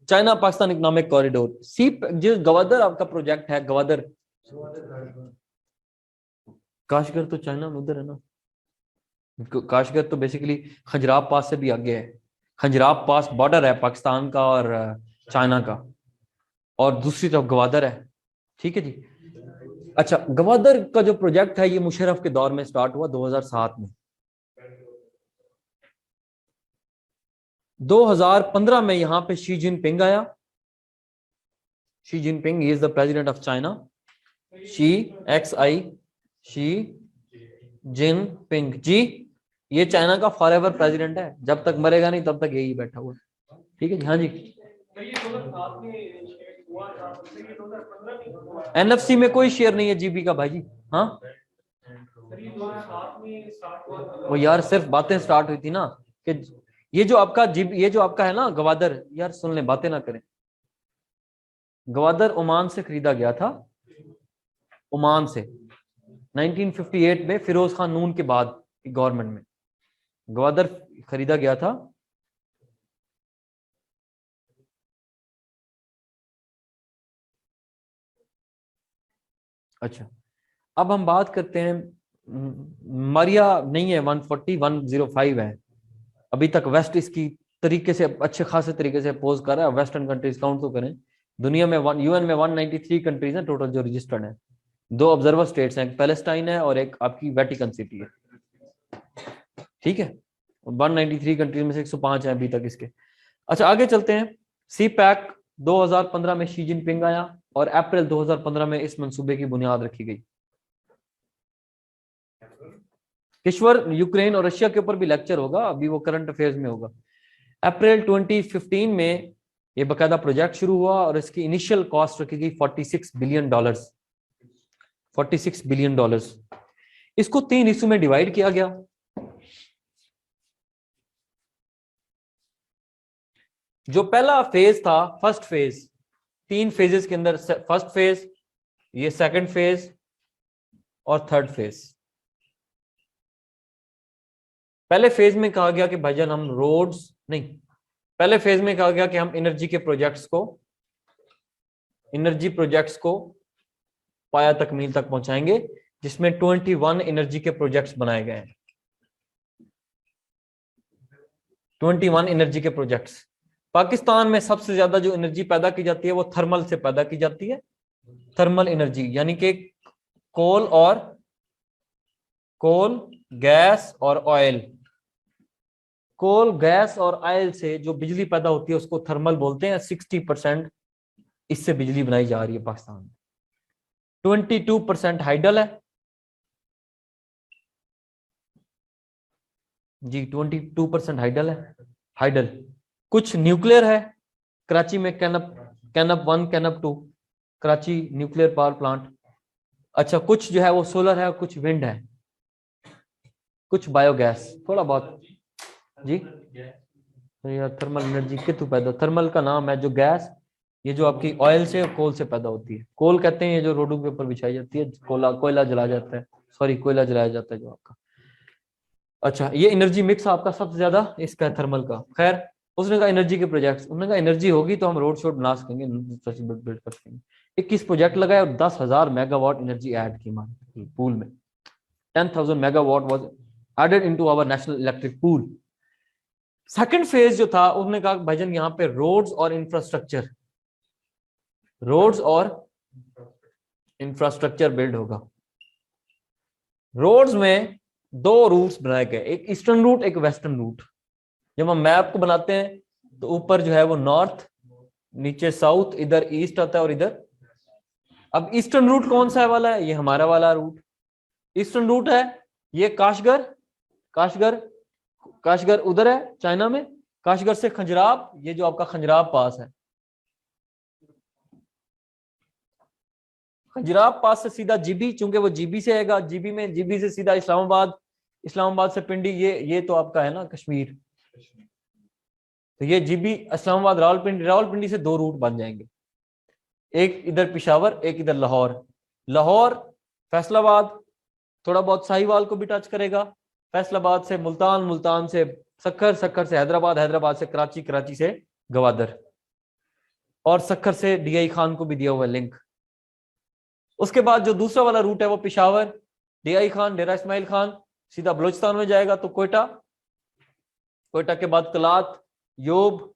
चाइना पाकिस्तान इकोनॉमिक कॉरिडोर, सी जो गवादर आपका प्रोजेक्ट है, गवादर काशगर तो चाइना में उधर है ना। काशगर तो बेसिकली खंजराब पास से भी आगे है। खंजराब पास बॉर्डर है पाकिस्तान का और चाइना का, और दूसरी तरफ गवादर है, ठीक है जी। अच्छा, गवादर का जो प्रोजेक्ट है ये मुशर्रफ के दौर में स्टार्ट हुआ 2007 में। 2015 में यहां पे शी जिनपिंग आया। Xi Jinping is the president of China, Xi XI, Xi Jinping ji. ये चाइना का फॉरएवर प्रेसिडेंट है, जब तक मरेगा नहीं तब तक यही बैठा हुआ, ठीक है जी। हाँ जी, हुआ था, जैसे कि 2015 में हुआ। एनएफसी में कोई शेयर नहीं है जीबी का भाई जी। हाँ सर ये 2007 में स्टार्ट हुआ था। वो यार सिर्फ बातें स्टार्ट हुई थी ना कि ये जो आपका ये जो आपका है ना गवादर, यार सुन ले, बातें ना करें। गवादर ओमान से खरीदा गया था, ओमान से 1958 में फिरोज खान नून के बाद की गवर्नमेंट में गवादर खरीदा गया था। अच्छा अब हम बात करते हैं, मारिया नहीं है, 140 105 है अभी तक। वेस्ट इसकी तरीके से अच्छे खासे तरीके से अपोज कर रहा है। वेस्टर्न कंट्रीज काउंट तो करें, दुनिया में यूएन में 193 कंट्रीज हैं टोटल जो रजिस्टर्ड हैं। 2 ऑब्जर्वर स्टेट्स हैं, एक पैलेस्टाइन है और एक आपकी वेटिकन सिटी है। ठीक है, 193 कंट्रीज में से 105 है अभी तक इसके। अच्छा आगे चलते हैं। सी पैक 2015 में शी जिनपिंग आया और अप्रैल 2015 में इस मंसूबे की बुनियाद रखी गई। किश्वर यूक्रेन और रशिया के ऊपर भी लेक्चर होगा, अभी वो करंट अफेयर्स में होगा। अप्रैल 2015 में ये बकायदा प्रोजेक्ट शुरू हुआ और इसकी इनिशियल कॉस्ट रखी गई $46 बिलियन। $46 बिलियन। इसको 3 हिस्सों में डिवाइड किया गया। जो पहला फेज था, फर्स्ट फेज, 3 फेजेस के अंदर, फर्स्ट फेज, ये सेकंड फेज और थर्ड फेज। पहले फेज में कहा गया कि भाईजान हम रोड्स नहीं, पहले फेज में कहा गया कि हम एनर्जी प्रोजेक्ट्स को पाया तकमील तक पहुंचाएंगे, जिसमें 21 एनर्जी के प्रोजेक्ट्स बनाए गए हैं। 21 एनर्जी के प्रोजेक्ट्स। पाकिस्तान में सबसे ज्यादा जो एनर्जी पैदा की जाती है वो थर्मल से पैदा की जाती है। थर्मल एनर्जी यानी कि कोल, गैस और ऑयल। कोल, गैस और ऑयल से जो बिजली पैदा होती है उसको थर्मल बोलते हैं। 60% इससे बिजली बनाई जा रही है पाकिस्तान में। 22% हाइडल है जी, 22% हाइडल है। हाइडल कुछ न्यूक्लियर है, कराची में कैनप 1 कैनप 2 कराची न्यूक्लियर पावर प्लांट। अच्छा कुछ जो है वो सोलर है और कुछ विंड है, कुछ बायोगैस थोड़ा बहुत जी। तो यार थर्मल एनर्जी कितु पैदा, थर्मल का नाम है जो गैस, ये जो आपकी ऑयल से और कोल से पैदा होती है। कोल कहते हैं ये जो रोडों के ऊपर बिछाई जाती है, कोयला जलाया जाता है, कोयला जलाया जाता है जो आपका। अच्छा ये एनर्जी मिक्स आपका सबसे ज्यादा इसका थर्मल का। खैर उसने कहा एनर्जी के प्रोजेक्ट्स, उन्होंने कहा एनर्जी होगी तो हम रोड शोड बना सकेंगे, बिल्ड कर सकेंगे। 21 प्रोजेक्ट लगाए और 10,000 मेगावाट एनर्जी ऐड की मान पूल में। 10,000 megawatt was added into our national electric pool. Second phase जो था उन्होंने कहा भाईजान यहाँ पे रोड्स और इंफ्रास्ट्रक्चर बिल्ड होगा। रोड्स में 2 रूट्स बनाए गए, एक ईस्टर्न रूट एक वेस्टर्न रूट। जब हम मैप को बनाते हैं तो ऊपर जो है वो नॉर्थ, नीचे साउथ, इधर ईस्ट आता है और इधर। अब ईस्टर्न रूट कौन सा है वाला है, ये हमारा वाला रूट ईस्टर्न रूट है। ये काशगर उधर है चाइना में, काशगर से खंजराब, ये जो आपका खंजराब पास है, खंजराब पास से सीधा जीबी, चूंकि वो जीबी से आएगा, जीबी से सीधा इस्लामाबाद से पिंडी, ये तो आपका है ना कश्मीर। तो ये जीबी इस्लामाबाद रावलपिंडी से 2 रूट बन जाएंगे, एक इधर पिशावर एक इधर लाहौर फैसलाबाद, थोड़ा बहुत साहिवाल को भी टच करेगा, फैसलाबाद से मुल्तान से सखर से हैदराबाद से कराची से गवादर, और सखर से डीआई खान को भी दिया हुआ है लिंक। उसके बाद जो दूसरा वाला रूट है वो पिशावर, डीआई खान, डेरा इस्माइल खान, सीधा बलोचिस्तान में जाएगा तो कोयटा के बाद कलात, योब,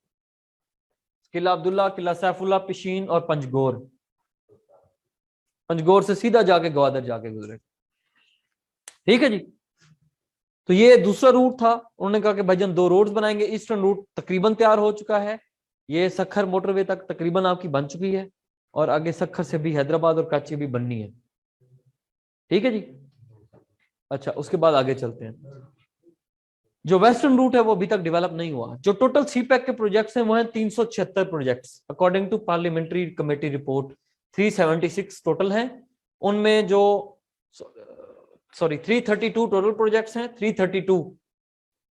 किला अब्दुल्ला, किला सैफुल्ला, पिशीन और पंजगोर से सीधा जाके ग्वादर जाके गुजरे। ठीक है जी। तो ये दूसरा रूट था। उन्होंने कहा कि भाईजान 2 रोड्स बनाएंगे। ईस्टर्न रूट तकरीबन तैयार हो चुका है, ये सखर मोटरवे तक तकरीबन आपकी बन चुकी है, और आगे सखर से भी हैदराबाद और कराची भी बननी है। ठीक है जी। अच्छा उसके बाद आगे चलते हैं। जो वेस्टर्न रूट है वो अभी तक डेवलप नहीं हुआ। जो टोटल सीपैक के प्रोजेक्ट्स हैं वो हैं 376 projects according to parliamentary committee report. 376 total हैं, उनमें जो 332 टोटल प्रोजेक्ट्स हैं, 332,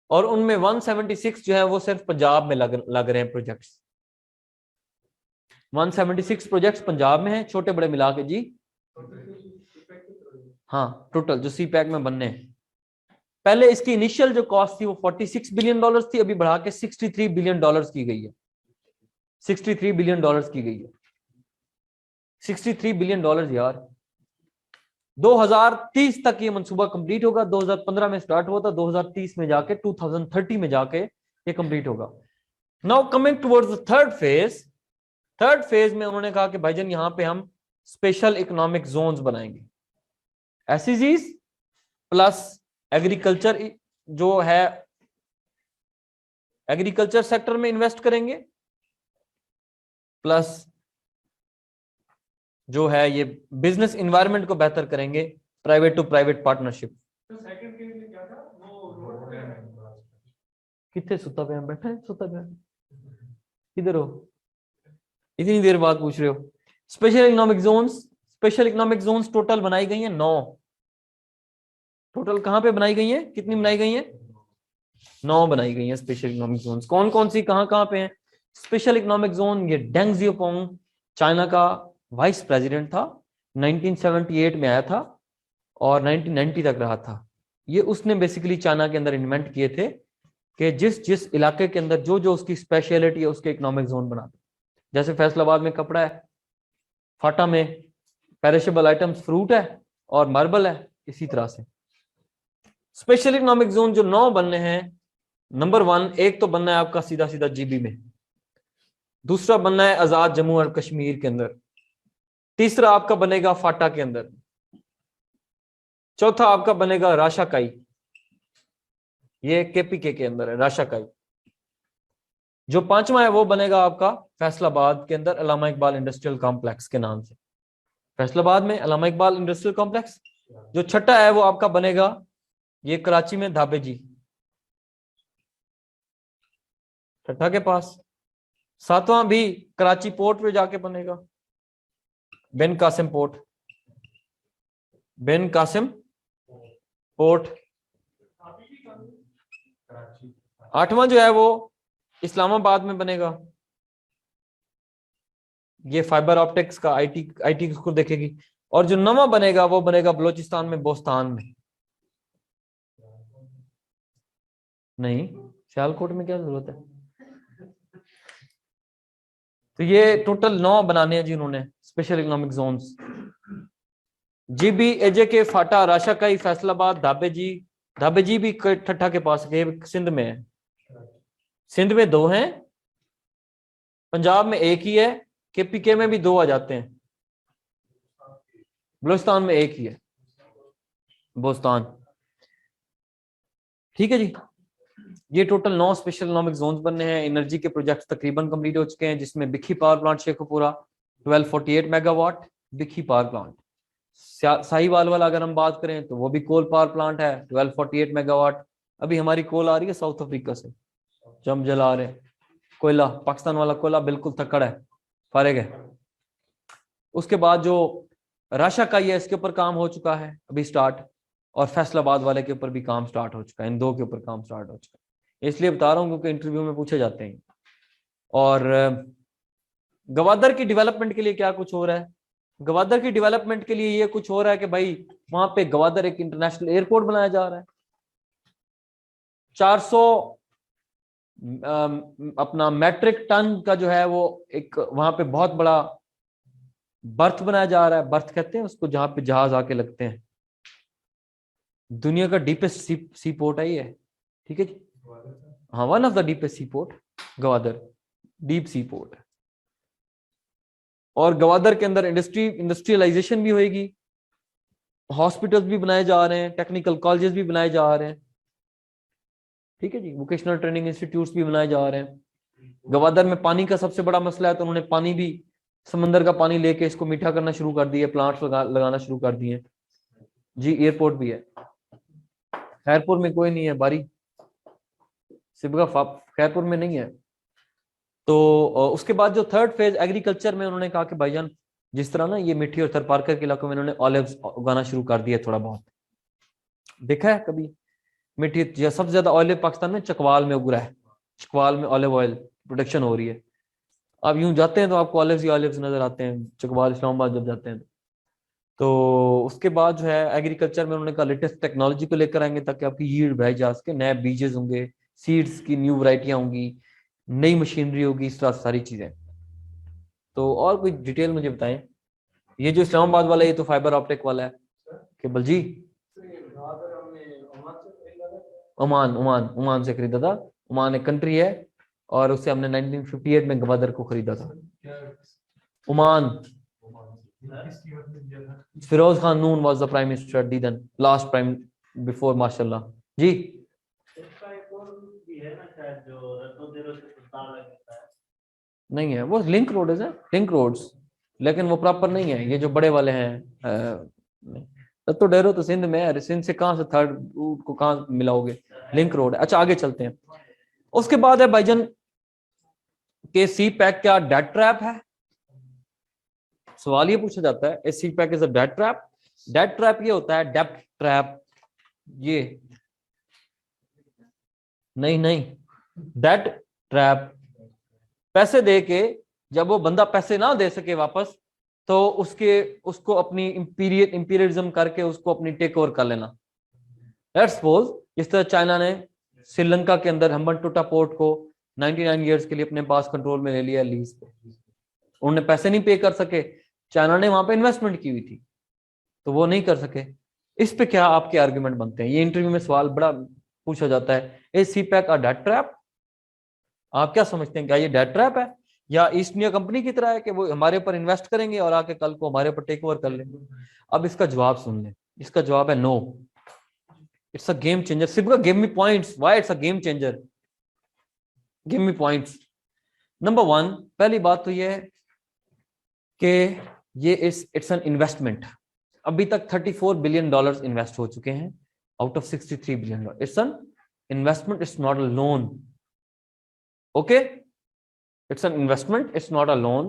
और उनमें 176 जो है वो सिर्फ पंजाब में लग रहे हैं प्रोजेक्ट्स। 176 प्रोजेक्ट्स पंजाब में हैं, छोटे बड़े मिला के जी। हाँ, टोटल जो सीपैक में बनने हैं। पहले इसकी इनिशियल जो कॉस्ट थी वो $46 बिलियन थी, अभी बढ़ा के $63 बिलियन की गई है। $63 बिलियन की गई है। $63 बिलियन यार। 2030 तक ये मंसूबा कंप्लीट होगा। 2015 में स्टार्ट हुआ था, 2030 में जाके 2030 में जाके ये कंप्लीट होगा। Now coming towards the third phase. Third phase में उन्होंने कहा कि भाईजान यहां पे हम स्पेशल इकोनॉमिक जोन्स बनाएंगे। एसईजीज प्लस एग्रीकल्चर, जो है एग्रीकल्चर सेक्टर में इन्वेस्ट करेंगे, प्लस जो है ये बिजनेस एनवायरनमेंट को बेहतर करेंगे, private to private partnership. Second case में क्या था, वो रोड पे कितने सुता पे बैठा है, सुता पे किधर हो, इतनी देर बाद पूछ रहे हो। Special economic zones, special economic zones total बनाई गई हैं 9। टोटल कहां पे बनाई गई है, कितनी बनाई गई है? 9 बनाई गई है स्पेशल इकोनॉमिक जोन्स। कौन कौन सी, कहां कहां पे हैं स्पेशल इकोनॉमिक जोन? ये डेंग जियोपोंग चाइना का वाइस प्रेसिडेंट था, 1978 में आया था और 1990 तक रहा था। ये उसने बेसिकली चाइना के अंदर इन्वेंट किए थे कि जिस जिस इलाके के अंदर जो जो उसकी स्पेशलिटी है उसके इकोनॉमिक जोन बनाते। जैसे फैसलाबाद में कपड़ा है, फाटा में पेरिशेबल आइटम्स फ्रूट है और मार्बल है, इसी तरह से स्पेशल इकोनॉमिक जोन जो 9 बनने हैं। नंबर 1, एक तो बनना है आपका सीधा सीधा जीबी में, दूसरा बनना है आजाद जम्मू और कश्मीर के अंदर, तीसरा आपका बनेगा फाटा के अंदर, चौथा आपका बनेगा राशाकाई, ये केपीके के अंदर है राशाकाई। जो पांचवा है वो बनेगा आपका फैसलाबाद के अंदर अल्लामा इकबाल इंडस्ट्रियल कॉम्प्लेक्स के नाम से, फैसलाबाद में अल्लामा इकबाल इंडस्ट्रियल कॉम्प्लेक्स। जो छठा है वो आपका बनेगा ये कराची में धाबे जी, छठा के पास। सातवां भी कराची पोर्ट पे जाके बनेगा, बिन कासिम पोर्ट, बिन कासिम पोर्ट। आठवां जो है वो इस्लामाबाद में बनेगा, ये फाइबर ऑप्टिक्स का आईटी उसको देखेगी। और जो नवा बनेगा वो बनेगा बलोचिस्तान में, बोस्तान में। नहीं, सियालकोट में क्या जरूरत है? तो ये टोटल 9 बनाने हैं जी उन्होंने स्पेशल इकोनॉमिक जोन्स। जीबी, एजे के, फाटा, राशाकाई, फैसलाबाद, धाबे जी भी ठट्ठा के पास सिंध में है। सिंध में 2 हैं, पंजाब में 1 ही है, केपीके में भी 2 आ जाते हैं, बलूचिस्तान में 1 ही है, बोस्तान। ठीक है जी। ये टोटल 9 स्पेशल इकोनॉमिक जोन्स बनने हैं। एनर्जी के प्रोजेक्ट्स तकरीबन कंप्लीट हो चुके हैं, जिसमें Bhikhi power plant Sheikhupura 1248 megawatt Bhikhi power plant. Sahiwal वाला अगर हम बात करें तो वो भी कोल पावर प्लांट है 1248 मेगावाट। अभी हमारी कोल आ रही है साउथ अफ्रीका से, जो हम जला रहे हैं कोयला, पाकिस्तान वाला कोयला बिल्कुल तकड़ है, फारिग है। उसके बाद जो राशाकाई है इसके ऊपर काम हो चुका है अभी स्टार्ट, और फैसलाबाद वाले के ऊपर भी काम स्टार्ट हो चुका है, इन 2 के ऊपर काम स्टार्ट हो चुका है। इसलिए बता रहा हूँ क्योंकि इंटरव्यू में पूछे जाते हैं। और गवादर की डेवलपमेंट के लिए क्या कुछ हो रहा है? गवादर की डेवलपमेंट के लिए ये कुछ हो रहा है कि भाई वहां पे गवादर एक इंटरनेशनल एयरपोर्ट बनाया जा रहा है। 400 अपना मैट्रिक टन का जो है वो एक वहां पे बहुत बड़ा बर्थ बनाया जा रहा है। बर्थ कहते हैं उसको जहां पे जहाज आके लगते हैं। दुनिया का डीपेस्ट सी पोर्ट है ये, ठीक है जी। हाँ, one of the deepest sea port Gwadar, deep sea port. और गवादर के अंदर इंडस्ट्रियलाइजेशन भी होगी, हॉस्पिटल्स भी बनाए जा रहे हैं, टेक्निकल कॉलेजेस भी बनाए जा रहे हैं, ठीक है जी। वोकेशनल ट्रेनिंग इंस्टीट्यूट्स भी बनाए जा रहे हैं। गवादर में पानी का सबसे बड़ा मसला है, तो उन्होंने पानी भी, समंदर का पानी लेके इसको मीठा करना शुरू कर दिया, प्लांट्स लगाना शुरू कर दिए जी। एयरपोर्ट भी है, खैरपुर में कोई नहीं है बारी, सिबगा खैरपुर में नहीं है। तो उसके बाद जो थर्ड फेज एग्रीकल्चर में उन्होंने कहा कि भाईजान जिस तरह ना ये मिट्टी और थरपारकर के इलाकों में इन्होंने ऑलिव्स उगाना शुरू कर दिया, थोड़ा बहुत देखा है कभी मिट्टी, सबसे ज्यादा ऑलिव पाकिस्तान में चकवाल में उग रहा है, चकवाल में ऑलिव ऑयल प्रोडक्शन हो रही है। आप यूं जाते हैं तो आपको ऑलिव्स ही ऑलिव्स नजर आते हैं चकवाल इस्लामाबाद जब जाते हैं तो उसके बाद जो है एग्रीकल्चर में उन्होंने कहा लेटेस्ट टेक्नोलॉजी को लेकर आएंगे ताकि आपकी यील्ड बढ़ाई जा सके, नए बीजेस होंगे, सीड्स की न्यू वैरायटियां होंगी, नई मशीनरी होगी, इस तरह सारी चीजें। तो और कोई डिटेल मुझे बताएं। ये जो इस्लामाबाद वाला ये तो फाइबर ऑप्टिक वाला है केबल जी, ओमान ओमान ओमान से खरीदा था। ओमान एक कंट्री है और उससे हमने 1958 में गवादर को खरीदा था। Oman, Firoz Khan Noon was the prime minister दीदन, लास्ट प्राइम बिफोर माशाल्लाह जी। नहीं है वो लिंक रोड है, लिंक रोड्स, लेकिन वो प्रॉपर नहीं है ये जो बड़े वाले हैं। तो डेरो तो सिंध में है, सिंध से कहां से थर्ड रूट को कहां मिलाओगे, लिंक रोड है। अच्छा आगे चलते हैं। उसके बाद है भाईजान के सी पैक क्या डेट ट्रैप है, सवाल ये पूछा जाता है a CPEC is a debt trap. Debt trap ये होता है डेप्ट ट्रैप, ये नहीं नहीं डेट ट्रैप, पैसे दे के जब वो बंदा पैसे ना दे सके वापस तो उसको अपनी इंपीरियलिज्म करके उसको अपनी टेक ओवर कर लेना। लेट्स सपोज जिस तरह चाइना ने श्रीलंका के अंदर हम्बनटोटा पोर्ट को 99 इयर्स के लिए अपने पास कंट्रोल में ले लिया लीज पे, उन्होंने पैसे नहीं पे कर सके, चाइना ने वहां पे इन्वेस्टमेंट की हुई थी तो वो नहीं कर सके। इस पे क्या आपके आर्गुमेंट बनते हैं, ये इंटरव्यू में सवाल बड़ा पूछा जाता है। A C pack a debt trap, आप क्या समझते हैं, क्या ये डेट ट्रैप है या ईस्ट इंडिया कंपनी की तरह है कि वो हमारे ऊपर इन्वेस्ट करेंगे और आके कल को हमारे ऊपर टेक ओवर कर लेंगे? अब इसका जवाब सुन लें, इसका जवाब है no, it's a game changer. सिर्फ give me points why it's a game changer, give me points. Number one, पहली बात तो ये है कि ये इट्स एन इन्वेस्टमेंट। अभी तक $34 बिलियन इन्वेस्ट हो चुके हैं out of $63 billion. It's an investment, it's not a loan. Okay, it's an investment, it's not a loan.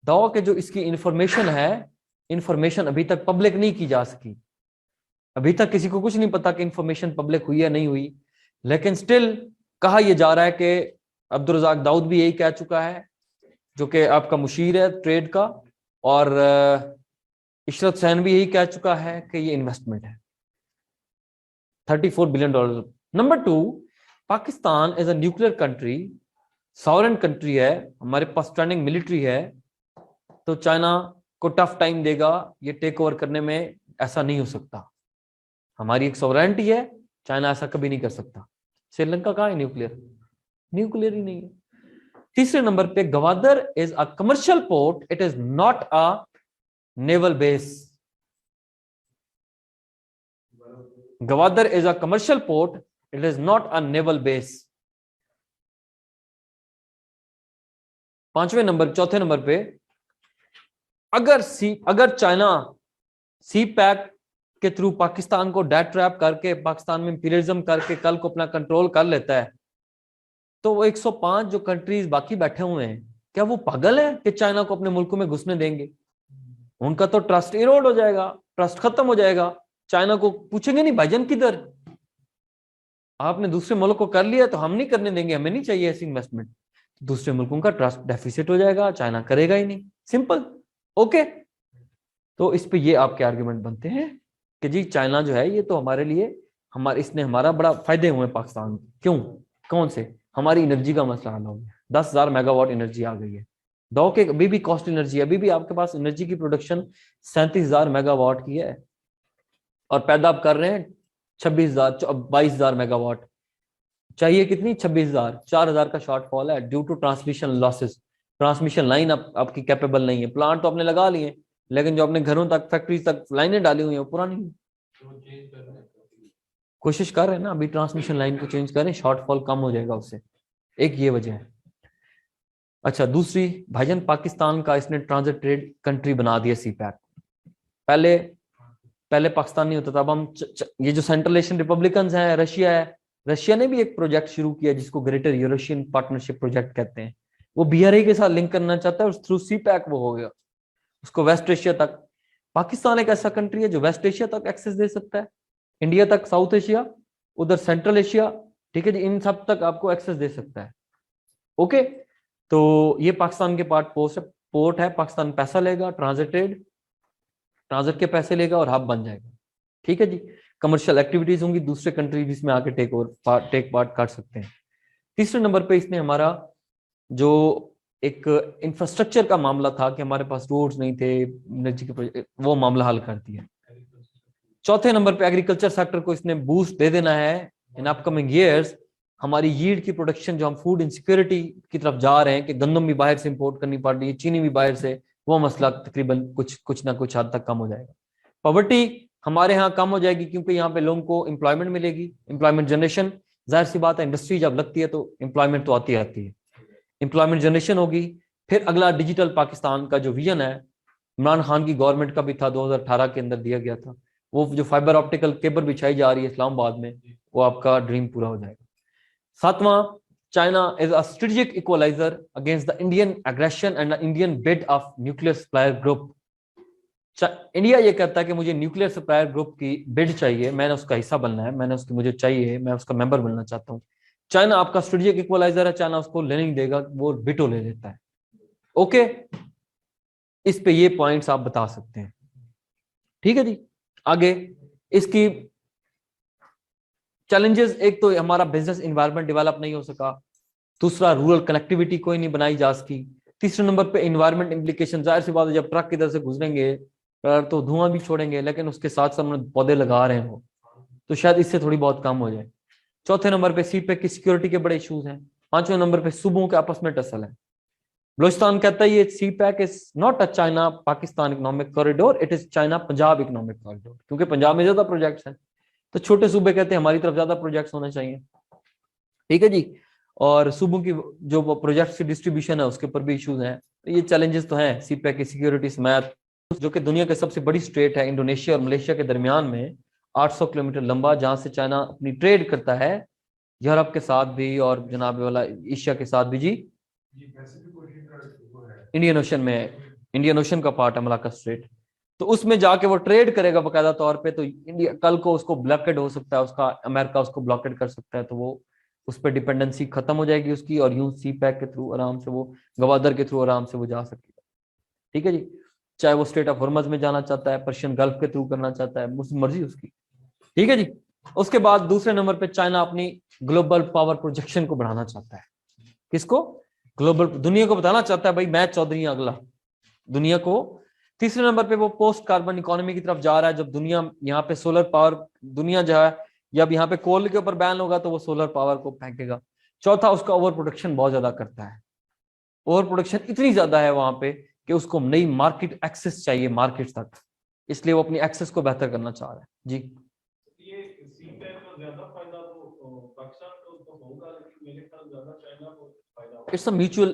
दावा के जो इसकी इंफॉर्मेशन है, इंफॉर्मेशन अभी तक पब्लिक नहीं की जा सकी, अभी तक किसी को कुछ नहीं पता कि इंफॉर्मेशन पब्लिक हुई या नहीं हुई, लेकिन स्टिल कहा यह जा रहा है कि अब्दुल रज़ाक दाऊद भी यही कह चुका है जो कि आपका मुशीर है ट्रेड का, और इशरत सैन भी यही कह चुका है कि ये इन्वेस्टमेंट है। $34 billion. Number two, Pakistan is a nuclear country, sovereign country है, हमारे पास स्टैंडिंग मिलिट्री है, तो चाइना को टफ टाइम देगा ये टेक ओवर करने में, ऐसा नहीं हो सकता। हमारी एक सॉवरेनिटी है, चाइना ऐसा कभी नहीं कर सकता। श्रीलंका कहाँ है न्यूक्लियर, न्यूक्लियर ही नहीं है। तीसरे नंबर पे Gwadar is a commercial port, it is not a naval base. Gwadar is a commercial port, it is not a naval base. चौथे नंबर पे अगर चाइना सी पैक के थ्रू पाकिस्तान को डेट ट्रैप करके पाकिस्तान में इंपीरियलिज्म करके कल को अपना कंट्रोल कर लेता है, तो वो 105 जो कंट्रीज बाकी बैठे हुए हैं, क्या वो पागल है कि चाइना को अपने मुल्कों में घुसने देंगे? उनका तो ट्रस्ट इरोड हो जाएगा, ट्रस्ट खत्म हो जाएगा। चाइना को पूछेंगे नहीं भाईजान किधर, आपने दूसरे मुल्क को कर लिया तो हम नहीं करने देंगे, हमें नहीं चाहिए ऐसी इन्वेस्टमेंट। दूसरे मुल्कों का ट्रस्ट डेफिसिट हो जाएगा, चाइना करेगा ही नहीं, सिंपल। ओके, तो इस पे ये आपके आर्गुमेंट बनते हैं कि जी चाइना जो है ये तो हमारे लिए इसने हमारा बड़ा फायदे हुए पाकिस्तान। क्यों, कौन से? हमारी एनर्जी का मसला हल हो गया, 10,000 मेगावाट एनर्जी आ गई है। दो के अभी भी कॉस्ट एनर्जी है, अभी भी आपके पास एनर्जी की प्रोडक्शन 37,000 मेगावाट की है और पैदा आप कर रहे हैं 22,000 मेगावाट। चाहिए कितनी? 26,000। 4,000 का शॉर्टफॉल है due to transmission losses. Transmission line आपकी कैपेबल नहीं है। प्लांट तो आपने लगा लिए, लेकिन जो अपने घरों तक फैक्ट्री तक लाइनें डाली हुई हैं वो पुरानी है। कोशिश कर रहे हैं ना अभी ट्रांसमिशन लाइन को चेंज करें, शॉर्टफॉल कम हो जाएगा उससे, एक ये वजह है। अच्छा, दूसरी भाईजान पाकिस्तान का इसने ट्रांजिट ट्रेड कंट्री बना दिया सी पैक। पहले पाकिस्तान नहीं होता था, अब हम ये जो सेंट्रल एशियन रिपब्लिकन है, रशिया है, रशिया ने भी एक प्रोजेक्ट शुरू किया जिसको ग्रेटर यूरेशियन पार्टनरशिप प्रोजेक्ट कहते हैं। वो BRI के साथ लिंक करना चाहता है और थ्रू CPEC वो हो गया उसको वेस्ट एशिया तक। पाकिस्तान एक ऐसा कंट्री है जो वेस्ट एशिया तक एक्सेस दे सकता है, इंडिया तक, साउथ एशिया, उधर सेंट्रल एशिया, ठीक है जी, इन सब तक आपको एक्सेस दे सकता है। ओके, तो ये पाकिस्तान के पार्ट पोर्ट है, पाकिस्तान पैसा लेगा, ट्रांजिट के पैसे लेगा और हब बन जाएगा। ठीक है जी, कमर्शियल एक्टिविटीज होंगी, दूसरे कंट्री जिसमें आके टेक पार्ट कर सकते हैं। तीसरे नंबर पे इसने हमारा जो एक इंफ्रास्ट्रक्चर का मामला था कि हमारे पास रोड्स नहीं थे, एनर्जी के, वो मामला हल कर दिया। चौथे नंबर पे एग्रीकल्चर सेक्टर को इसने बूस्ट दे देना है इन अपकमिंग ईयर्स। हमारी यील्ड की प्रोडक्शन, जो हम फूड इनसिक्योरिटी की तरफ जा रहे हैं कि गंदम भी बाहर से इंपोर्ट करनी पड़ रही है, चीनी भी बाहर से, वो मसला तकरीबन कुछ ना कुछ हद तक कम हो जाएगा। पॉवर्टी हमारे यहाँ कम हो जाएगी क्योंकि यहाँ पे लोगों को एम्प्लॉयमेंट मिलेगी, एम्प्लॉयमेट जनरेशन, जाहिर सी बात है इंडस्ट्री जब लगती है तो एम्प्लॉयमेंट तो आती है, एम्प्लॉयमेंट जनरेशन होगी। फिर अगला डिजिटल पाकिस्तान का जो विजन है, इमरान खान की गवर्नमेंट का भी था, 2018 के अंदर दिया गया था, वो जो फाइबर ऑप्टिकल केबल बिछाई जा रही है इस्लामाबाद में, वो आपका ड्रीम पूरा हो जाएगा। सातवां, China is a strategic equaliser against the Indian aggression and the Indian bid of nuclear supplier group. India ये कहता है कि मुझे न्यूक्लियर सप्लायर ग्रुप की बिड चाहिए, मैंने उसका हिस्सा बनना है, मुझे चाहिए, मैं उसका मेंबर बनना चाहता हूँ। चाइना आपका स्ट्रेटेजिक इक्वलाइजर है, चाइना उसको लेने नहीं देगा, वो बिटो ले लेता है। ओके, इस पे ये पॉइंट्स आप बता सकते हैं। ठीक है जी, आगे इसकी चैलेंजेस, एक तो हमारा बिजनेस इन्वायरमेंट डेवलप नहीं हो सका, दूसरा रूरल कनेक्टिविटी कोई नहीं बनाई जा सकी, तीसरे नंबर पे इन्वायरमेंट इम्प्लीकेशन, जाहिर सी बात है जब ट्रक इधर से गुजरेंगे तो धुआं भी छोड़ेंगे, लेकिन उसके साथ साथ उन्होंने पौधे लगा रहे हो तो शायद इससे थोड़ी बहुत कम हो जाए। चौथे नंबर पे CPEC की सिक्योरिटी के बड़े इश्यूज हैं। पांचवें नंबर पे सूबों के आपस में टसल है। बलूचिस्तान कहता है ये CPEC is not a China Pakistan economic corridor, it is China Punjab economic corridor, क्योंकि पंजाब में ज्यादा प्रोजेक्ट्स हैं, तो छोटे सूबे कहते हैं हमारी तरफ ज्यादा प्रोजेक्ट्स होने चाहिए। ठीक है जी, और सूबों की जो प्रोजेक्ट्स की डिस्ट्रीब्यूशन है उसके ऊपर भी इश्यूज हैं। ये चैलेंजेस तो हैं CPEC की सिक्योरिटी समेत, जो कि दुनिया की सबसे बड़ी स्टेट है, इंडोनेशिया और मलेशिया के दरमियान में 800 किलोमीटर लंबा, जहां से चाइना अपनी ट्रेड करता है यूरोप के साथ भी और जनाब वाला एशिया के साथ भी। जी, इंडियन ओशन में, इंडियन ओशन का पार्ट है मलाक्का स्ट्रेट, तो उसमें जाके वो ट्रेड करेगा बकायदा तौर पे, तो इंडिया कल को उसको ब्लॉकेड हो सकता है, उसका अमेरिका उसको ब्लॉकेड कर सकता है, तो वो उस पर डिपेंडेंसी खत्म हो जाएगी उसकी, और यूं CPEC के थ्रू आराम से वो, गवादर के थ्रू आराम से वो जा सकेगा। ठीक है जी, चाहे वो स्टेट ऑफ हॉर्मज में जाना चाहता है, पर्शियन गल्फ के थ्रू करना चाहता है, मर्जी उसकी। ठीक है जी, उसके बाद दूसरे नंबर पे चाइना अपनी ग्लोबल पावर प्रोजेक्शन को बढ़ाना चाहता है। किसको? ग्लोबल, दुनिया को बताना चाहता है भाई मैं चौधरी हूं अगला, दुनिया को। तीसरे नंबर पे वो पोस्ट कार्बन इकोनॉमी की तरफ जा रहा है, जब दुनिया यहाँ पे सोलर पावर, दुनिया जो है जब यहाँ पे कोल के ऊपर बैन होगा तो वो सोलर पावर को फेंकेगा। चौथा, उसका ओवर प्रोडक्शन बहुत ज्यादा करता है, ओवर प्रोडक्शन इतनी ज्यादा है वहां पे कि उसको नई मार्केट एक्सेस चाहिए, मार्केट तक, इसलिए वो अपनी एक्सेस को बेहतर करना चाह रहा है। जी, ये CPEC का ज्यादा फायदा तो पाकिस्तान को होगा, लेकिन मेरे ख्याल ज्यादा चाइना को फायदा होगा। इट्स अ म्यूचुअल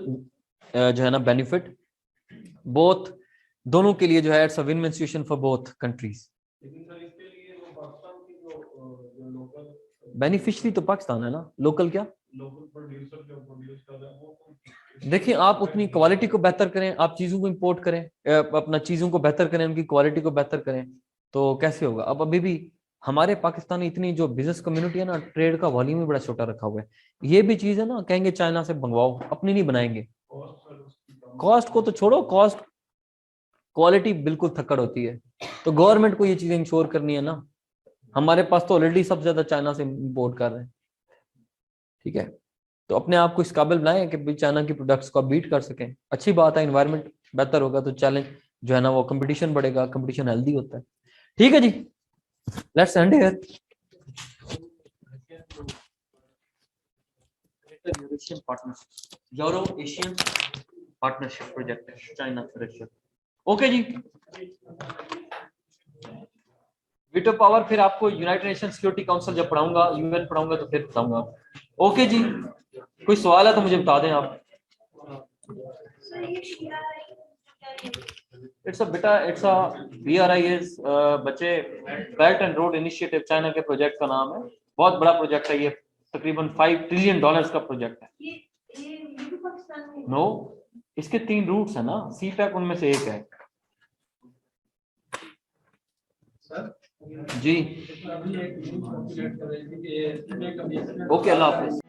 जो है ना बेनिफिट, बोथ, दोनों के लिए जो है, it's a win win situation for both countries. लेकिन सर इसके लिए वो पाकिस्तान की जो लोकल बेनिफिशियरी तो पाकिस्तान है ना, लोकल क्या, लोकल प्रोड्यूसर जो प्रोड्यूस कर रहे हैं वो देखिए आप उतनी क्वालिटी को बेहतर करें, आप चीजों को इंपोर्ट करें, अपना चीजों को बेहतर करें, उनकी क्वालिटी को बेहतर करें, तो कैसे होगा। अब अभी भी हमारे पाकिस्तानी इतनी जो बिजनेस कम्युनिटी है ना, ट्रेड का वॉल्यूम भी बड़ा छोटा रखा हुआ है। ये भी चीज है ना, कहेंगे चाइना से मंगवाओ, अपनी नहीं बनाएंगे। कॉस्ट को तो छोड़ो, कॉस्ट, क्वालिटी बिल्कुल थक्कड़ होती है, तो गवर्नमेंट को ये चीजें इंश्योर करनी है ना। हमारे पास तो ऑलरेडी सबसे ज्यादा चाइना से इंपोर्ट कर रहे हैं। ठीक है, तो अपने आप को इस काबिल बनाएं कि भाई चाइना की प्रोडक्ट्स को आप बीट कर सकें। अच्छी बात है, इन्वायरमेंट बेहतर होगा तो चैलेंज जो है ना वो कंपटीशन बढ़ेगा, कंपटीशन हेल्दी होता है। ठीक है जी, let's end here. Eurasian partnership, Euro Asian partnership project है, चाइना रशिया। ओके जी, वीटो पावर फिर आपको यूनाइटेड नेशन सिक्योरिटी काउंसिल जब पढ़ाऊंगा, UN पढ़ाऊंगा तो फिर बताऊंगा। ओके जी, कोई सवाल है तो मुझे बता दें आप। इट्स अ बेटा, इट्स अ BRI इज बच्चे, belt and road initiative, China के प्रोजेक्ट का नाम है, बहुत बड़ा प्रोजेक्ट है ये, तकरीबन $5 ट्रिलियन का प्रोजेक्ट है। ये भी पाकिस्तान में नो, इसके 3 रूट्स है ना, सीपैक उनमें से एक है। जी, ओके, अल्लाह हाफिज।